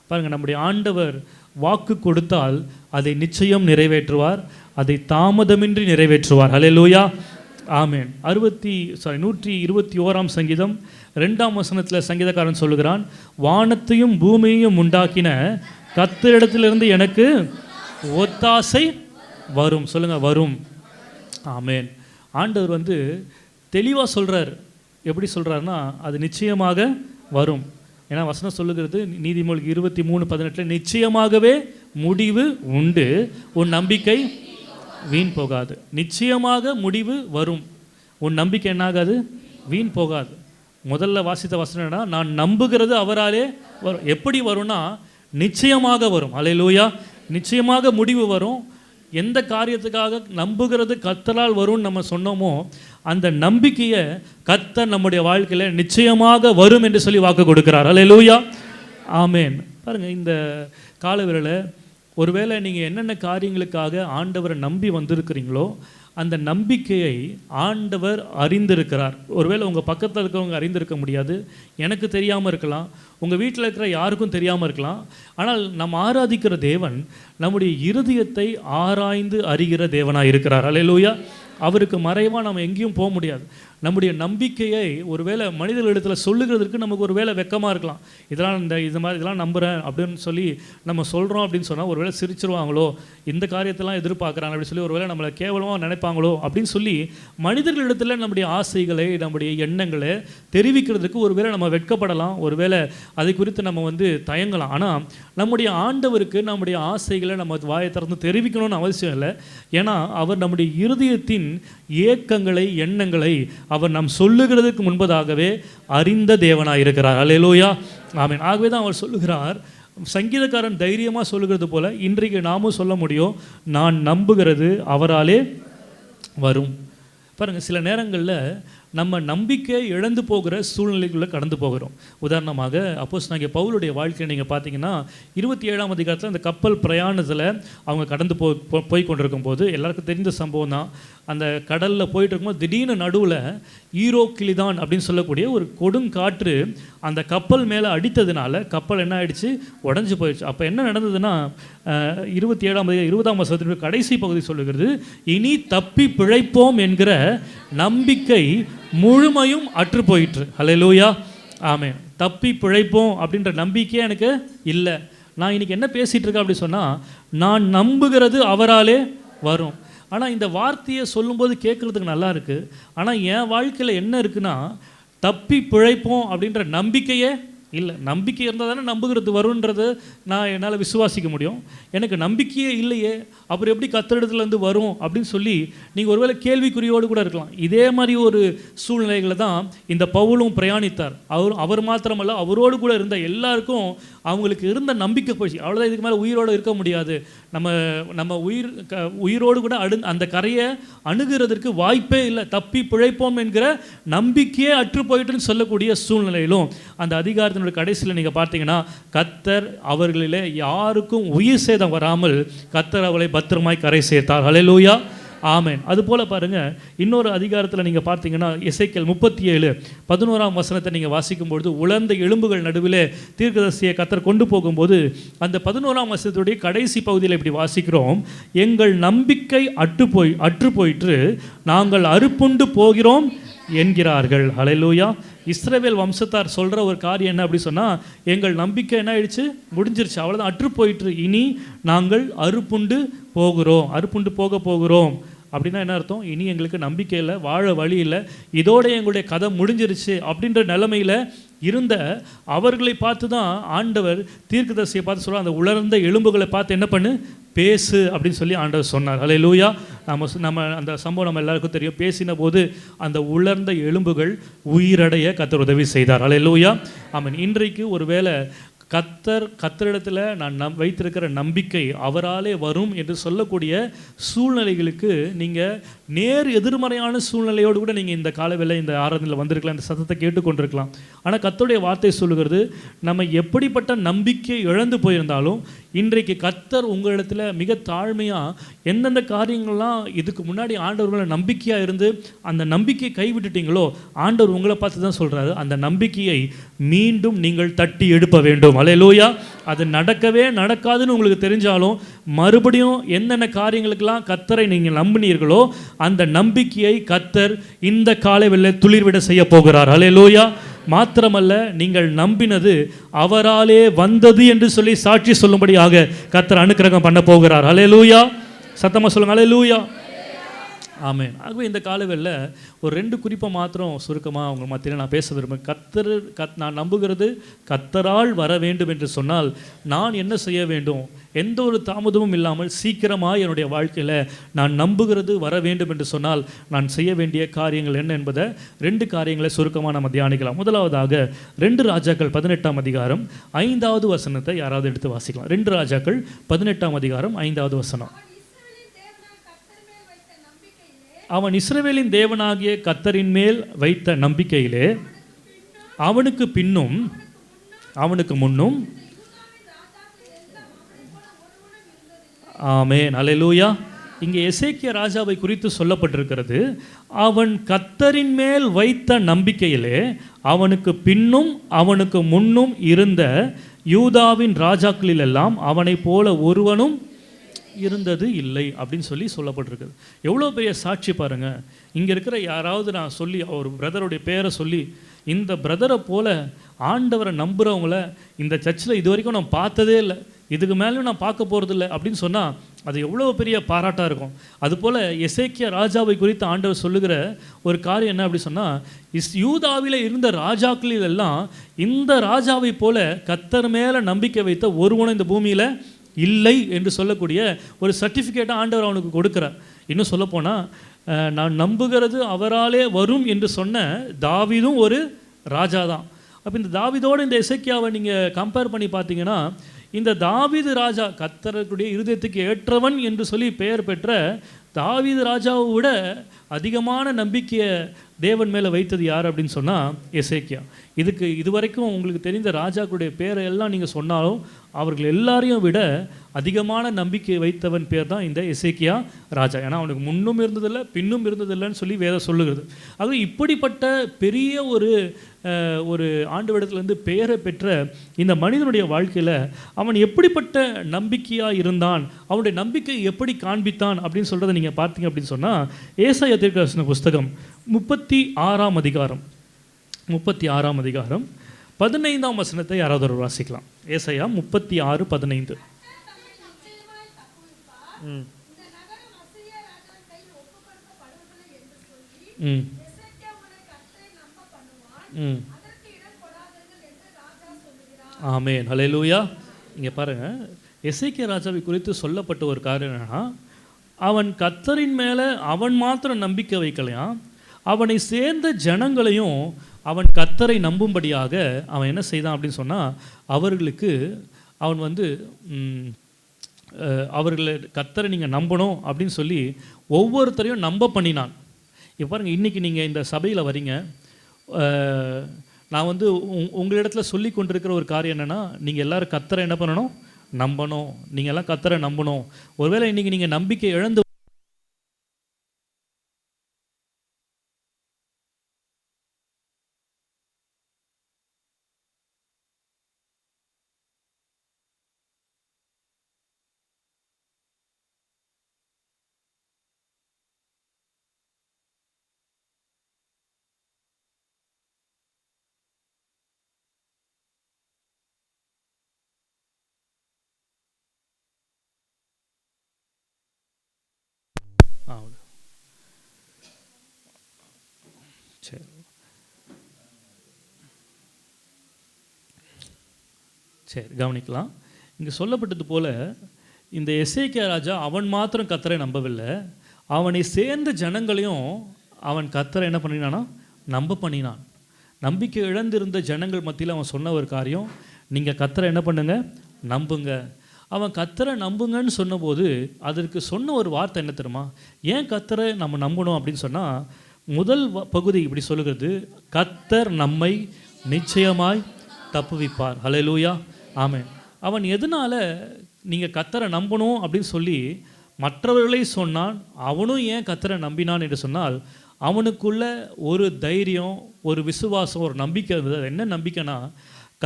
பாருங்கள், நம்முடைய ஆண்டவர் வாக்கு கொடுத்தால் அதை நிச்சயம் நிறைவேற்றுவார், அதை தாமதமின்றி நிறைவேற்றுவார். அல்லேலூயா, ஆமேன். 121ஆம் சங்கீதம் 2ஆம் வசனத்தில் சங்கீதக்காரன் சொல்லுகிறான், வானத்தையும் பூமியையும் உண்டாக்கின கர்த்தரிடத்திலிருந்து எனக்கு ஒத்தாசை வரும். சொல்லுங்கள், வரும். ஆமேன். ஆண்டவர் வந்து தெளிவாக சொல்கிறார். எப்படி சொல்கிறாருன்னா, அது நிச்சயமாக வரும். ஏன்னா வசனம் சொல்லுகிறது நீதிமொழிகள் 23:18, நிச்சயமாகவே முடிவு உண்டு, உன் நம்பிக்கை வீண் போகாது. நிச்சயமாக முடிவு வரும், உன் நம்பிக்கை என்னாகாது, வீண் போகாது. முதல்ல வாசித்த வசனம் என்னன்னா, நான் நம்புகிறது அவராலே வரும். எப்படி வரும்னா நிச்சயமாக வரும். அல்லேலூயா, நிச்சயமாக முடிவு வரும். எந்த காரியத்துக்காக நம்புகிறது கர்த்தரால் வரும்னு நம்ம சொன்னோமோ அந்த நம்பிக்கையை கர்த்தர் நம்முடைய வாழ்க்கையில் நிச்சயமாக வரும் என்று சொல்லி வாக்கு கொடுக்கிறார். அல்லேலூயா, ஆமேன். பாருங்கள், இந்த காலவெளியில் ஒருவேளை நீங்கள் என்னென்ன காரியங்களுக்காக ஆண்டவரை நம்பி வந்திருக்கிறீங்களோ அந்த நம்பிக்கையை ஆண்டவர் அறிந்திருக்கிறார். ஒருவேளை உங்கள் பக்கத்தில் இருக்கிறவங்க அறிந்திருக்க முடியாது, எனக்கு தெரியாமல் இருக்கலாம், உங்கள் வீட்டில் இருக்கிற யாருக்கும் தெரியாமல் இருக்கலாம். ஆனால் நம்ம ஆராதிக்கிற தேவன் நம்முடைய இருதயத்தை ஆராய்ந்து அறிகிற தேவனாக இருக்கிறார். அல்லேலூயா, அவருக்கு மறைவாக நம்ம எங்கேயும் போக முடியாது. நம்முடைய நம்பிக்கையை ஒருவேளை மனிதர்களிடத்தில் சொல்லுகிறதுக்கு நமக்கு ஒரு வேளை வெக்கமாக இருக்கலாம். இதெல்லாம் நம்புகிறேன் அப்படின்னு சொல்லி நம்ம சொல்கிறோம் அப்படின்னு சொன்னால் ஒருவேளை சிரிச்சிருவாங்களோ, இந்த காரியத்தெல்லாம் எதிர்பார்க்குறாங்க அப்படின்னு சொல்லி ஒருவேளை நம்மளை கேவலமாக நினைப்பாங்களோ அப்படின்னு சொல்லி மனிதர்களிடத்தில் நம்முடைய ஆசைகளை நம்முடைய எண்ணங்களை தெரிவிக்கிறதுக்கு ஒருவேளை நம்ம வெட்கப்படலாம், ஒருவேளை அதை குறித்து நம்ம தயங்கலாம். ஆனால் நம்முடைய ஆண்டவருக்கு நம்முடைய ஆசைகளை நம்ம வாயை திறந்து தெரிவிக்கணும்னு அவசியம் இல்லை. ஏன்னா அவர் நம்முடைய இருதயத்தின் ஏக்கங்களை எண்ணங்களை அவர் நாம் சொல்லுகிறதுக்கு முன்பதாகவே அறிந்த தேவனாக இருக்கிறார். அல்லேலூயா, ஆமென். ஆகவே தான் அவர் சொல்லுகிறார், சங்கீதக்காரன் தைரியமாக சொல்லுகிறது போல் இன்றைக்கு நாமும் சொல்ல முடியும், நான் நம்புகிறது அவராலே வரும். பாருங்கள், சில நேரங்களில் நம்ம நம்பிக்கை இழந்து போகிற சூழ்நிலைக்குள்ளே கடந்து போகிறோம். உதாரணமாக அப்போஸ்தலனாகிய பவுலுடைய வாழ்க்கையை நீங்கள் பார்த்தீங்கன்னா 27ஆம் அதிகாரத்தில் அந்த கப்பல் பிரயாணத்தில் அவங்க கடந்து போய் கொண்டிருக்கும் போது எல்லாருக்கும் தெரிந்த சம்பவம் தான். அந்த கடலில் போயிட்டு இருக்கும்போது திடீர்னு நடுவில் ஈரோக்கிளிதான் அப்படின்னு சொல்லக்கூடிய ஒரு கொடுங்காற்று அந்த கப்பல் மேலே அடித்ததுனால கப்பல் என்ன ஆயிடுச்சு, உடஞ்சி போயிடுச்சு. அப்போ என்ன நடந்ததுன்னா 20ஆம் வசனத்தினுடைய கடைசி பகுதி சொல்லுகிறது, இனி தப்பி பிழைப்போம் என்கிற நம்பிக்கை முழுமையும் அற்று போயிற்று. ஹல்லேலூயா, ஆமென். தப்பி பிழைப்போம் அப்படின்ற நம்பிக்கையே எனக்கு இல்லை. நான் இன்னைக்கு என்ன பேசிகிட்டு இருக்கேன் அப்படி சொன்னால், நான் நம்புகிறது அவராலே வரும். ஆனால் இந்த வார்த்தையை சொல்லும்போது கேட்குறதுக்கு நல்லா இருக்குது. ஆனால் என் வாழ்க்கையில் என்ன இருக்குன்னா, தப்பி பிழைப்போம் அப்படின்ற நம்பிக்கையே இல்லை. நம்பிக்கை இருந்தால் தானே நம்புகிறது வரும்ன்றது நான் என்னால் விசுவாசிக்க முடியும். எனக்கு நம்பிக்கையே இல்லையே, அப்புறம் எப்படி கர்த்தரிடத்துலேருந்து வரும் அப்படின்னு சொல்லி நீங்கள் ஒருவேளை கேள்விக்குறியோடு கூட இருக்கலாம். இதே மாதிரி ஒரு சூழ்நிலைகளை தான் இந்த பவுலும் பிரயாணித்தார். அவர் மாத்திரமல்ல, அவரோடு கூட இருந்த எல்லாருக்கும் அவங்களுக்கு இருந்த நம்பிக்கை போயிடுச்சு. அவ்வளோதான், இதுக்கு மேலே உயிரோடு இருக்க முடியாது, நம்ம உயிரோடு கூட அந்த கரையை அணுகிறதுக்கு வாய்ப்பே இல்லை, தப்பி பிழைப்போம் என்கிற நம்பிக்கையே அற்று போயிட்டுன்னு சொல்லக்கூடிய சூழ்நிலையிலும் அந்த அதிகாரத்தினுடைய கடைசியில் நீங்கள் பார்த்தீங்கன்னா, கர்த்தர் அவர்களிலே யாருக்கும் உயிர் சேதம் வராமல் கர்த்தர் அவளை பத்திரமாய் கரை சேர்த்தார். ஹல்லேலூயா, ஆமென். அதுபோல் பாருங்கள், இன்னொரு அதிகாரத்தில் நீங்கள் பார்த்தீங்கன்னா எசேக்கியேல் 37:11 வசனத்தை நீங்கள் வாசிக்கும்பொழுது, உலர்ந்த எலும்புகள் நடுவிலே தீர்க்கதரிசியை கர்த்தர் கொண்டு போகும்போது அந்த 11ஆம் வசனத்துடைய கடைசி பகுதியில் இப்படி வாசிக்கிறோம், எங்கள் நம்பிக்கை அற்று போயிற்று, நாங்கள் அறுப்புண்டு போகிறோம் என்கிறார்கள். ஹல்லேலூயா. இஸ்ரவேல் வம்சத்தார் சொல்கிற ஒரு காரியம் என்ன அப்படி சொன்னால், எங்கள் நம்பிக்கை என்ன ஆயிடுச்சு, முடிஞ்சிருச்சு, அவ்வளோதான், அற்று போயிற்று, இனி நாங்கள் அறுப்புண்டு போக போகிறோம். அப்படின்னா என்ன அர்த்தம், இனி எங்களுக்கு நம்பிக்கை இல்லை, வாழ வழி இல்லை, இதோட எங்களுடைய கதை முடிஞ்சிருச்சு அப்படின்ற நிலைமையில் இருந்த அவர்களை பார்த்து தான் ஆண்டவர் தீர்க்கதரிசியை பார்த்து சொல்ல, அந்த உலர்ந்த எலும்புகளை பார்த்து என்ன பண்ணு, பேசு அப்படின்னு சொல்லி ஆண்டவர் சொன்னார். ஹல்லேலூயா. நம்ம அந்த சம்பவம் நம்ம எல்லாருக்கும் தெரியும். பேசின போது அந்த உலர்ந்த எலும்புகள் உயிரடைய கர்த்தர் உதவி செய்தார். ஹல்லேலூயா, ஆமென். இன்றைக்கு ஒருவேளை கர்த்தரிடத்தில் நான் வைத்திருக்கிற நம்பிக்கை அவராலே வரும் என்று சொல்லக்கூடிய சூழ்நிலைகளுக்கு நீங்கள் நேர் எதிர்மறையான சூழ்நிலையோடு கூட நீங்கள் இந்த காலவேளை இந்த ஆராதனையில் வந்திருக்கலாம், இந்த சத்தத்தை கேட்டுக்கொண்டிருக்கலாம். ஆனால் கர்த்தருடைய வார்த்தை சொல்லுகிறது, நம்ம எப்படிப்பட்ட நம்பிக்கை இழந்து போயிருந்தாலும் இன்றைக்கு கர்த்தர் உங்களிடத்தில் மிக தாழ்மையாக எந்தெந்த காரியங்கள்லாம் இதுக்கு முன்னாடி ஆண்டவர்களை நம்பிக்கையாக இருந்து அந்த நம்பிக்கையை கைவிட்டுட்டீங்களோ, ஆண்டவர் உங்களை பார்த்து தான் சொல்கிறாரு, அந்த நம்பிக்கையை மீண்டும் நீங்கள் தட்டி எழுப்ப வேண்டும். ஹல்லேலூயா. அது நடக்கவே நடக்காதுன்னு உங்களுக்கு தெரிஞ்சாலும் மறுபடியும் என்னென்ன காரியங்களுக்கெல்லாம் கர்த்தரை நீங்கள் நம்பினீர்களோ அந்த நம்பிக்கையை கர்த்தர் இந்த காலைவெளியிலே துளிர்விட செய்ய போகிறார். ஹல்லேலூயா. மாத்திரமல்ல, நீங்கள் நம்பினது அவராலே வந்தது என்று சொல்லி சாட்சி சொல்லும்படியாக கர்த்தர் அனுக்கிரகம் பண்ண போகிறார். ஹல்லேலூயா. சத்தமாக சொல்லுங்க, ஹல்லேலூயா, ஆமென். ஆகவே இந்த காலவெளியில் ஒரு 2 குறிப்பை மாத்திரம் சுருக்கமாக அவங்க மத்தியில் நான் பேச விரும்புகிறேன். நான் நம்புகிறது கர்த்தரால் வர வேண்டும் என்று சொன்னால் நான் என்ன செய்ய வேண்டும், எந்த ஒரு தாமதமும் இல்லாமல் சீக்கிரமாக என்னுடைய வாழ்க்கையில் நான் நம்புகிறது வர வேண்டும் என்று சொன்னால் நான் செய்ய வேண்டிய காரியங்கள் என்ன என்பதை 2 காரியங்களை சுருக்கமாக நம்ம தியானிக்கலாம். முதலாவதாக 2 ராஜாக்கள் 18ஆம் அதிகாரம் 5வது வசனத்தை யாராவது எடுத்து வாசிக்கலாம். 2 ராஜாக்கள் 18ஆம் அதிகாரம் 5வது வசனம். அவன் இஸ்ரவேலின் தேவனாகிய கர்த்தரின் மேல் வைத்த நம்பிக்கையிலே அவனுக்கு பின்னும் அவனுக்கு முன்னும், ஆமென், ஹல்லேலூயா. இங்கே எசேக்கியா ராஜாவை குறித்து சொல்லப்பட்டிருக்கிறது, அவன் கர்த்தரின் மேல் வைத்த நம்பிக்கையிலே அவனுக்கு பின்னும் அவனுக்கு முன்னும் இருந்த யூதாவின் ராஜாக்களிலெல்லாம் அவனை போல ஒருவனும் இருந்தது இல்லை அப்படின்னு சொல்லி சொல்லப்பட்டிருக்குது. எவ்வளோ பெரிய சாட்சி பாருங்கள். இங்கே இருக்கிற யாராவது நான் சொல்லி ஒரு பிரதருடைய பேரை சொல்லி, இந்த பிரதரை போல் ஆண்டவரை நம்புகிறவங்கள இந்த சர்ச்சில் இது வரைக்கும் நான் பார்த்ததே இல்லை, இதுக்கு மேலேயும் நான் பார்க்க போகிறதில்ல அப்படின்னு சொன்னால் அது எவ்வளோ பெரிய பாராட்டாக இருக்கும். அதுபோல் எசேக்கியா ராஜாவை குறித்து ஆண்டவர் சொல்லுகிற ஒரு காரியம் என்ன அப்படி சொன்னால், யூதாவில் இருந்த ராஜாக்களில் எல்லாம் இந்த ராஜாவை போல கர்த்தர் மேலே நம்பிக்கை வைத்த ஒருவனும் இந்த பூமியில் இல்லை என்று சொல்லக்கூடிய ஒரு சர்டிஃபிகேட்டை ஆண்டவர் அவனுக்கு கொடுக்குறார். இன்னும் சொல்லப்போனால், நான் நம்புகிறது அவராலே வரும் என்று சொன்ன தாவீதும் ஒரு ராஜா தான். அப்போ இந்த தாவீதோடு இந்த எசேக்கியாவை நீங்கள் கம்பேர் பண்ணி பார்த்தீங்கன்னா, இந்த தாவீது ராஜா கர்த்தருடைய இருதயத்துக்கு ஏற்றவன் என்று சொல்லி பெயர் பெற்ற தாவீது ராஜாவை விட அதிகமான நம்பிக்கையை தேவன் மேலே வைத்தது யார் அப்படின்னு சொன்னால் எசேக்கியா. இதுவரைக்கும் உங்களுக்கு தெரிந்த ராஜாக்களுடைய பேரை எல்லாம் நீங்கள் சொன்னாலும் அவர்கள் எல்லாரையும் விட அதிகமான நம்பிக்கை வைத்தவன் பேர் தான் இந்த எசேக்கியா ராஜா. ஏன்னா அவனுக்கு முன்னும் இருந்ததில்லை பின்னும் இருந்ததில்லைன்னு சொல்லி வேதம் சொல்லுகிறது. ஆகவே இப்படிப்பட்ட பெரிய ஒரு ஆண்டவரிடத்துலேருந்து பெயரை பெற்ற இந்த மனிதனுடைய வாழ்க்கையில் அவன் எப்படிப்பட்ட நம்பிக்கையாக இருந்தான், அவனுடைய நம்பிக்கை எப்படி காண்பித்தான் அப்படின்னு சொல்கிறத நீங்கள் பார்த்தீங்க அப்படின்னு சொன்னால் ஏசாயா தீர்க்கதரிசன புஸ்தகம் 36ஆம் அதிகாரம் 15ஆம் வசனத்தை யாராவது ஒரு வாசிக்கலாம். ஏசாயா 36:15. ஆமென், ஹல்லேலூயா. இங்கே பாருங்கள், எசேக்கியா ராஜாவை குறித்து சொல்லப்பட்ட ஒரு காரியம் என்னன்னா, அவன் கர்த்தரின் மேலே அவன் மாத்திரம் நம்பிக்கை வைக்கலையாம், அவனை சேர்ந்த ஜனங்களையும் அவன் கர்த்தரை நம்பும்படியாக அவன் என்ன செய்தான் அப்படின்னு சொன்னால் அவர்களுக்கு அவன் அவர்களை கர்த்தரை நீங்கள் நம்பணும் அப்படின்னு சொல்லி ஒவ்வொருத்தரையும் நம்ப பண்ணினான். இப்போ பாருங்கள், இன்றைக்கி நீங்கள் இந்த சபையில் வரீங்க, நான் உங்களிடத்துல சொல்லி கொண்டிருக்கிற ஒரு காரியம் என்னென்னா, நீங்கள் எல்லோரும் கர்த்தரை என்ன பண்ணணும், நம்பணும். நீங்கள் எல்லாம் கர்த்தரை நம்பணும். ஒருவேளை இன்றைக்கி நீங்கள் நம்பிக்கை இழந்து சரி சரி கவனிக்கலாம். இங்கே சொல்லப்பட்டது போல் இந்த எசேக்கியா ராஜா அவன் மாத்திரம் கர்த்தரை நம்பவில்லை, அவனை சேர்ந்த ஜனங்களையும் அவன் கர்த்தரை என்ன பண்ணினானா, நம்ப பண்ணினான். நம்பிக்கை இழந்திருந்த ஜனங்கள் மத்தியில் அவன் சொன்ன ஒரு காரியம், நீங்கள் கர்த்தரை என்ன பண்ணுங்க, நம்புங்க. அவன் கர்த்தரை நம்புங்கன்னு சொன்னபோது அதற்கு சொன்ன ஒரு வார்த்தை என்ன தெரியுமா? ஏன் கர்த்தரை நம்ம நம்பணும் அப்படின்னு சொன்னால், முதல் பகுதி இப்படி சொல்லுகிறது, கர்த்தர் நம்மை நிச்சயமாய் தப்புவிப்பார். ஹல்லேலூயா, ஆமென். அவன் எதனால் நீங்கள் கர்த்தரை நம்பணும் அப்படின்னு சொல்லி மற்றவர்களை சொன்னான், அவனும் ஏன் கர்த்தரை நம்பினான் என்று சொன்னால், அவனுக்குள்ள ஒரு தைரியம், ஒரு விசுவாசம், ஒரு நம்பிக்கை இருந்தது. அது என்ன நம்பிக்கைனா,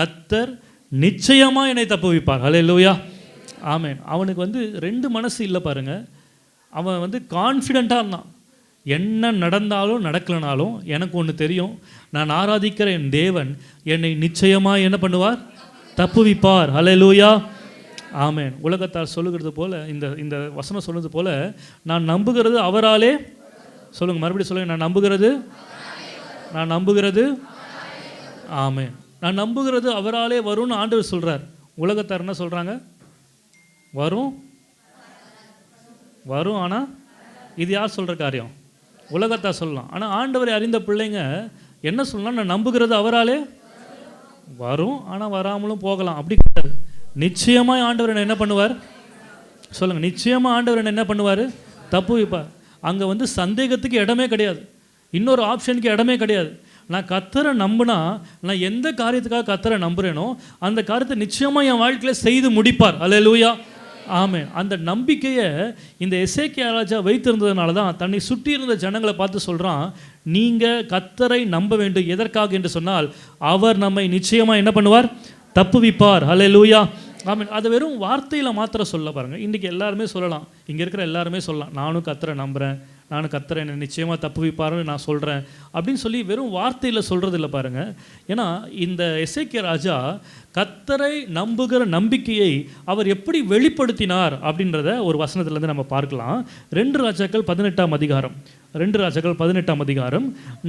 கர்த்தர் நிச்சயமாக என்னை தப்புவிப்பார். ஹல்லேலூயா, ஆமென். அவனுக்கு ரெண்டு மனசு இல்லை பாருங்கள். அவன் கான்ஃபிடெண்ட்டாக இருந்தான், என்ன நடந்தாலும் நடக்கலனாலும் எனக்கு ஒன்று தெரியும், நான் ஆராதிக்கிற என் தேவன் என்னை நிச்சயமாக என்ன பண்ணுவார், தப்புவிப்பார். ஹல்லேலூயா, ஆமென். உலகத்தார் சொல்லுகிறது போல், இந்த வசனம் சொல்லுறது போல், நான் நம்புகிறது அவராலே, சொல்லுங்கள் மறுபடியும் சொல்லுங்கள், நான் நம்புகிறது ஆமென், நான் நம்புகிறது அவராலே வரும்னு ஆண்டவர் சொல்கிறார். உலகத்தார் என்ன சொல்கிறாங்க, வரும், ஆனால் இது யார் சொல்கிற காரியம், உலகத்தார் சொல்லலாம். ஆனால் ஆண்டவரை அறிந்த பிள்ளைங்க என்ன சொல்லலாம், நான் நம்புகிறது அவராலே வரும், ஆனால் வராமலும் போகலாம். அப்படி கிடையாது. நிச்சயமாக ஆண்டவர் என்ன பண்ணுவார், சொல்லுங்கள், நிச்சயமாக ஆண்டவர் என்ன பண்ணுவார், தப்புவிப்பார். அங்கே சந்தேகத்துக்கு இடமே கிடையாது, இன்னொரு ஆப்ஷனுக்கு இடமே கிடையாது. நான் கர்த்தரை நம்பினா, நான் எந்த காரியத்துக்காக கர்த்தரை நம்புகிறேனோ அந்த காரியத்தை நிச்சயமாக என் வாழ்க்கையில் செய்து முடிப்பார். ஹல்லேலூயா, ஆமென். அந்த நம்பிக்கையை இந்த எசேக்கியா ராஜா வைத்திருந்ததுனால தான் தன்னை சுற்றி இருந்த ஜனங்களை பார்த்து சொல்கிறான், நீங்கள் கர்த்தரை நம்ப வேண்டும். எதற்காக என்று சொன்னால், அவர் நம்மை நிச்சயமாக என்ன பண்ணுவார், தப்புவிப்பார். ஹல்லேலூயா, ஆமென். அது வெறும் வார்த்தையில் மாத்திரம் சொல்ல பாருங்கள். இன்றைக்கி எல்லாருமே சொல்லலாம், இங்கே இருக்கிற எல்லாருமே சொல்லலாம், நானும் கர்த்தரை நம்புகிறேன், நானும் கர்த்தரை என்னை நிச்சயமாக தப்புவிப்பாருன்னு நான் சொல்கிறேன் அப்படின்னு சொல்லி வெறும் வார்த்தையில் சொல்கிறது இல்லை பாருங்கள். ஏன்னா இந்த எசேக்கியா ராஜா கர்த்தரை நம்புகிற நம்பிக்கையை அவர் எப்படி வெளிப்படுத்தினார் அப்படின்றத ஒரு வசனத்துலேருந்து நம்ம பார்க்கலாம். 2 ராஜாக்கள் 18ஆம் அதிகாரம்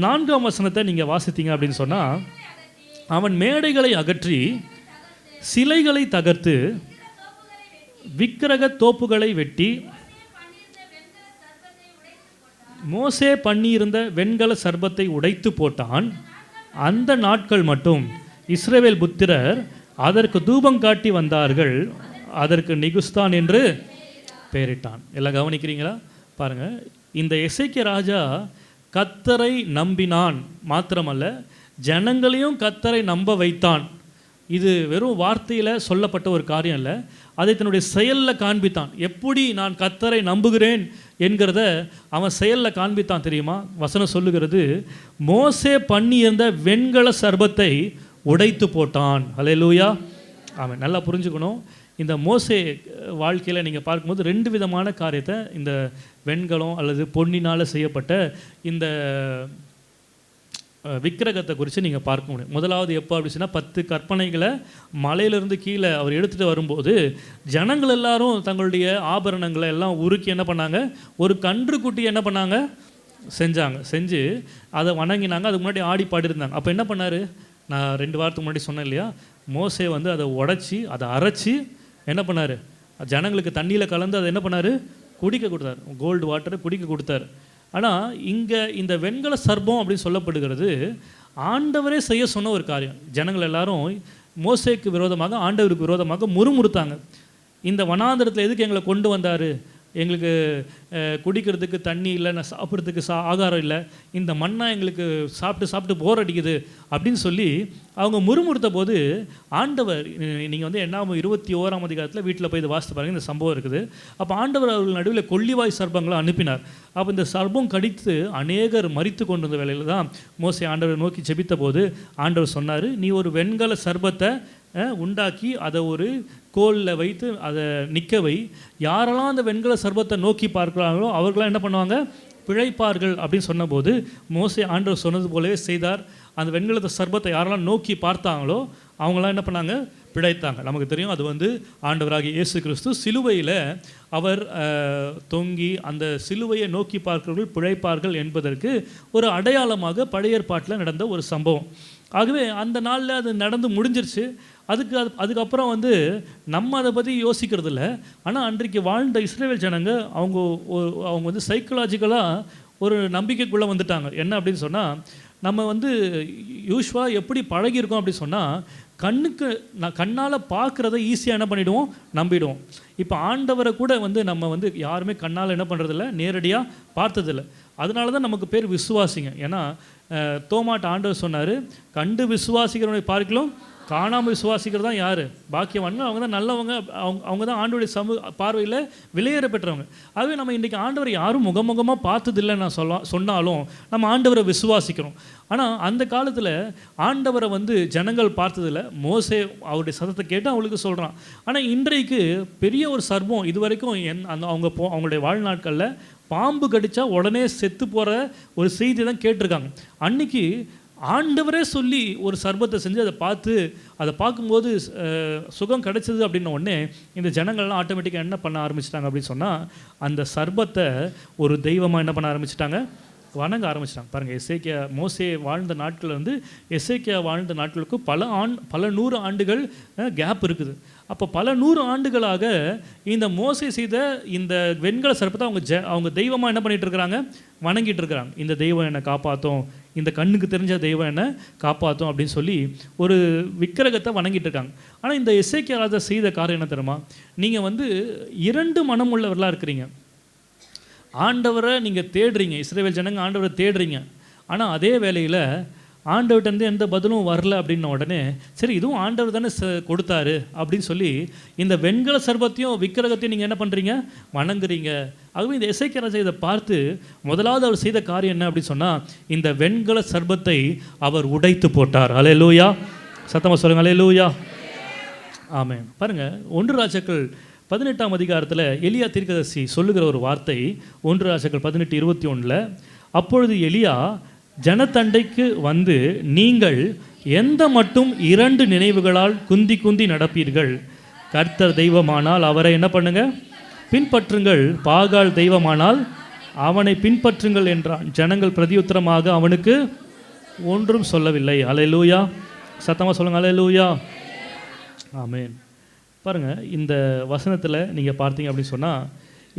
4ஆம் வசனத்தை நீங்கள் வாசித்தீங்க அப்படின்னு சொன்னால், அவன் மேடைகளை அகற்றி சிலைகளை தகர்த்து விக்கிரக தோப்புகளை வெட்டி மோசே பண்ணியிருந்த வெண்கல சர்பத்தை உடைத்து போட்டான். அந்த நாட்கள் மட்டும் இஸ்ரவேல் புத்திரர் அதற்கு தூபம் காட்டி வந்தார்கள், அதற்கு நிகுஸ்தான் என்று பெயரிட்டான். எல்லாம் கவனிக்கிறீங்களா? பாருங்கள், இந்த எசேக்கியா ராஜா கர்த்தரை நம்பினான் மாத்திரமல்ல, ஜனங்களையும் கர்த்தரை நம்ப வைத்தான். இது வெறும் வார்த்தையில் சொல்லப்பட்ட ஒரு காரியம் இல்லை, அதை தன்னுடைய செயலில் காண்பித்தான். எப்படி நான் கர்த்தரை நம்புகிறேன் என்கிறத அவன் செயலில் காண்பித்தான் தெரியுமா? வசனம் சொல்லுகிறது, மோசே பண்ணியிருந்த வெண்கல சர்பத்தை உடைத்து போட்டான். ஹல்லேலூயா. அவன் நல்லா புரிஞ்சுக்கணும். இந்த மோசே வாழ்க்கையில் நீங்கள் பார்க்கும்போது 2 விதமான காரியத்தை இந்த வெண்கலம் அல்லது பொன்னினால் செய்யப்பட்ட இந்த விக்கிரகத்தை குறித்து நீங்கள் பார்க்க முடியும். முதலாவது எப்போ அப்படின்னா, 10 கற்பனைகளை மலையிலிருந்து கீழே அவர் எடுத்துகிட்டு வரும்போது ஜனங்கள் எல்லாரும் தங்களுடைய ஆபரணங்களை எல்லாம் உருக்கி என்ன பண்ணாங்க, ஒரு கன்று குட்டி என்ன பண்ணாங்க, செஞ்சு அதை வணங்கினாங்க. அதுக்கு முன்னாடி ஆடி பாடிருந்தாங்க. அப்போ என்ன பண்ணார், நான் 2 வாரத்துக்கு முன்னாடி சொன்னேன் இல்லையா, மோசே வந்து அதை உடைச்சி அதை அரைச்சி என்ன பண்ணார், ஜனங்களுக்கு தண்ணியில் கலந்து அதை என்ன பண்ணார், குடிக்க கொடுத்தார். கோல்டு வாட்டரை குடிக்க கொடுத்தார். ஆனால் இங்கே இந்த வெண்கல சர்பம் அப்படின்னு சொல்லப்படுகிறது ஆண்டவரே செய்ய சொன்ன ஒரு காரியம். ஜனங்கள் எல்லாரும் மோசேக்கு விரோதமாக, ஆண்டவருக்கு விரோதமாக முறுமுறுத்தாங்க. இந்த வனாந்திரத்தில் எதுக்கு எங்களை கொண்டு வந்தார், எங்களுக்கு குடிக்கிறதுக்கு தண்ணி இல்லை, சாப்பிட்றதுக்கு ஆகாரம் இல்லை, இந்த மண்ணா எங்களுக்கு சாப்பிட்டு போர் அடிக்குது அப்படின்னு சொல்லி அவங்க முறுமுறுத்த போது ஆண்டவர், நீங்கள் வந்து என்னாகும் 21ஆம் அதிகாரத்தில் வீட்டில் போய் இதை வாசித்து பாருங்கள், இந்த சம்பவம் இருக்குது. அப்போ ஆண்டவர் அவர்கள் நடுவில் கொள்ளிவாய் சர்ப்பங்களை அனுப்பினார். அப்போ இந்த சர்ப்பம் கடித்து அநேகர் மரித்து கொண்டிருந்த வேளையில் தான் மோசே ஆண்டவரை நோக்கி ஜெபித்த போது ஆண்டவர் சொன்னார், நீ ஒரு வெண்கல சர்பத்தை உண்டாக்கி அதை ஒரு கோலில் வைத்து அதை நிற்க வை, யாரெல்லாம் அந்த வெண்கல சர்பத்தை நோக்கி பார்க்குறாங்களோ அவர்களாம் என்ன பண்ணுவாங்க, பிழைப்பார்கள் அப்படின்னு சொன்னபோது மோசே ஆண்டவர் சொன்னது போலவே செய்தார். அந்த வெண்கலத்தை சர்பத்தை யாரெல்லாம் நோக்கி பார்த்தாங்களோ அவங்களாம் என்ன பண்ணாங்க, பிழைத்தாங்க. நமக்கு தெரியும், அது வந்து ஆண்டவராகிய இயேசு கிறிஸ்து சிலுவையில் அவர் தொங்கி அந்த சிலுவையை நோக்கி பார்க்கிறவர்கள் பிழைப்பார்கள் என்பதற்கு ஒரு அடையாளமாக பழைய ஏற்பாட்டில் நடந்த ஒரு சம்பவம். ஆகவே அந்த நாளில் அது நடந்து முடிஞ்சிருச்சு. அதுக்கப்புறம் வந்து நம்ம அதை பற்றி யோசிக்கிறது இல்லை. ஆனால் அன்றைக்கு வாழ்ந்த இஸ்ரேல் ஜனங்க அவங்க வந்து சைக்கலாஜிக்கலாக ஒரு நம்பிக்கைக்குள்ளே வந்துட்டாங்க. என்ன அப்படின்னு சொன்னால், நம்ம வந்து யூஸ்வலாக எப்படி பழகியிருக்கோம் அப்படின்னு சொன்னால், கண்ணால் பார்க்குறத ஈஸியாக என்ன பண்ணிவிடுவோம், நம்பிடுவோம். இப்போ ஆண்டவரை கூட வந்து நம்ம வந்து யாருமே கண்ணால் என்ன பண்ணுறதில்ல, நேரடியாக பார்த்ததில்லை. அதனால தான் நமக்கு பேர் விசுவாசிங்க. ஏன்னா தோமாட்ட ஆண்டவர் சொன்னார், கண்டு விசுவாசிக்கிறவனை பார்க்கலாம் காணாமல் விசுவாசிக்கிறது தான் யார் பாக்கியவான்கள், அவங்க தான் நல்லவங்க, அவங்க தான் ஆண்டவருடைய பார்வையில் விலையேற பெற்றவங்க. ஆகவே நம்ம இன்றைக்கி ஆண்டவரை யாரும் முகமுகமாக பார்த்ததில்லை நான் சொன்னாலும் நம்ம ஆண்டவரை விசுவாசிக்கிறோம். ஆனால் அந்த காலத்தில் ஆண்டவரை வந்து ஜனங்கள் பார்த்ததில்லை. மோசே அவருடைய சத்தத்தை கேட்டு அவங்களுக்கு சொல்கிறான். ஆனால் இன்றைக்கு பெரிய ஒரு சர்பம், இது வரைக்கும் அவங்களுடைய வாழ்நாட்களில் பாம்பு கடித்தா உடனே செத்து போகிற ஒரு செய்தி தான் கேட்டிருக்காங்க. அன்றைக்கி ஆண்டவரே சொல்லி ஒரு சர்பத்தை செஞ்சு அதை பார்க்கும்போது சுகம் கிடைச்சது அப்படின்ன உடனே இந்த ஜனங்கள்லாம் ஆட்டோமேட்டிக்காக என்ன பண்ண ஆரம்பிச்சிட்டாங்க அப்படின்னு சொன்னால், அந்த சர்பத்தை ஒரு தெய்வமாக என்ன பண்ண ஆரம்பிச்சிட்டாங்க, வணங்க ஆரம்பிச்சிட்டாங்க. பாருங்கள், மோசே வாழ்ந்த நாட்கள் வந்து எசேக்கியா வாழ்ந்த நாட்களுக்கு பல 100 ஆண்டுகள் கேப் இருக்குது. அப்போ பல 100 ஆண்டுகளாக இந்த மோசே செய்த இந்த வெண்கல சர்ப்பத்தை அவங்க தெய்வமாக என்ன பண்ணிகிட்டு இருக்கிறாங்க, வணங்கிட்டு இருக்கிறாங்க. இந்த தெய்வம் என்னை காப்பாற்றும், இந்த கண்ணுக்கு தெரிஞ்ச தெய்வம் என்னை காப்பாற்றும் அப்படின்னு சொல்லி ஒரு விக்கிரகத்தை வணங்கிட்டு இருக்காங்க. ஆனால் இந்த எசேக்கியா ராஜா செய்த காரியம் என்ன தெரியுமா, நீங்கள் வந்து 2 மனம் உள்ளவர்களாக இருக்கிறீங்க. ஆண்டவரை நீங்கள் தேடுறீங்க, இஸ்ரவேல் ஜனங்க ஆண்டவரை தேடுறீங்க. ஆனால் அதே வேளையில் ஆண்டவர்கிட்டருந்து எந்த பதிலும் வரல அப்படின்ன உடனே, சரி இதுவும் ஆண்டவர் தானே கொடுத்தாரு அப்படின்னு சொல்லி இந்த வெண்கல சர்பத்தையும் விக்கிரகத்தையும் நீங்கள் என்ன பண்ணுறீங்க, வணங்குறீங்க. ஆகவே இந்த எசேக்கியா ராஜா இதை பார்த்து முதலாவது அவர் செய்த காரியம் என்ன அப்படின்னு சொன்னால், இந்த வெண்கல சர்பத்தை அவர் உடைத்து போட்டார். அல்லேலூயா, சத்தமாக சொல்லுங்கள், அல்லேலூயா, ஆமென். பாருங்கள், 1 ராஜாக்கள் 18ஆம் அதிகாரத்தில் எலியா தீர்க்கதரிசி சொல்லுகிற ஒரு வார்த்தை, 1 ராஜாக்கள் 18:21, அப்பொழுது எலியா ஜனத்தண்டைக்கு வந்து, நீங்கள் எந்த மட்டும் 2 நினைவுகளால் குந்தி நடப்பீர்கள், கர்த்தர் தெய்வமானால் அவரை என்ன பண்ணுங்க, பின்பற்றுங்கள், பாகால் தெய்வமானால் அவனை பின்பற்றுங்கள் என்றான். ஜனங்கள் பிரதியுத்தரமாக அவனுக்கு ஒன்றும் சொல்லவில்லை. அல்லேலூயா, சத்தமாக சொல்லுங்க, அல்லேலூயா, ஆமென். பாருங்கள், இந்த வசனத்தில் நீங்கள் பார்த்தீங்க அப்படின்னு சொன்னால்,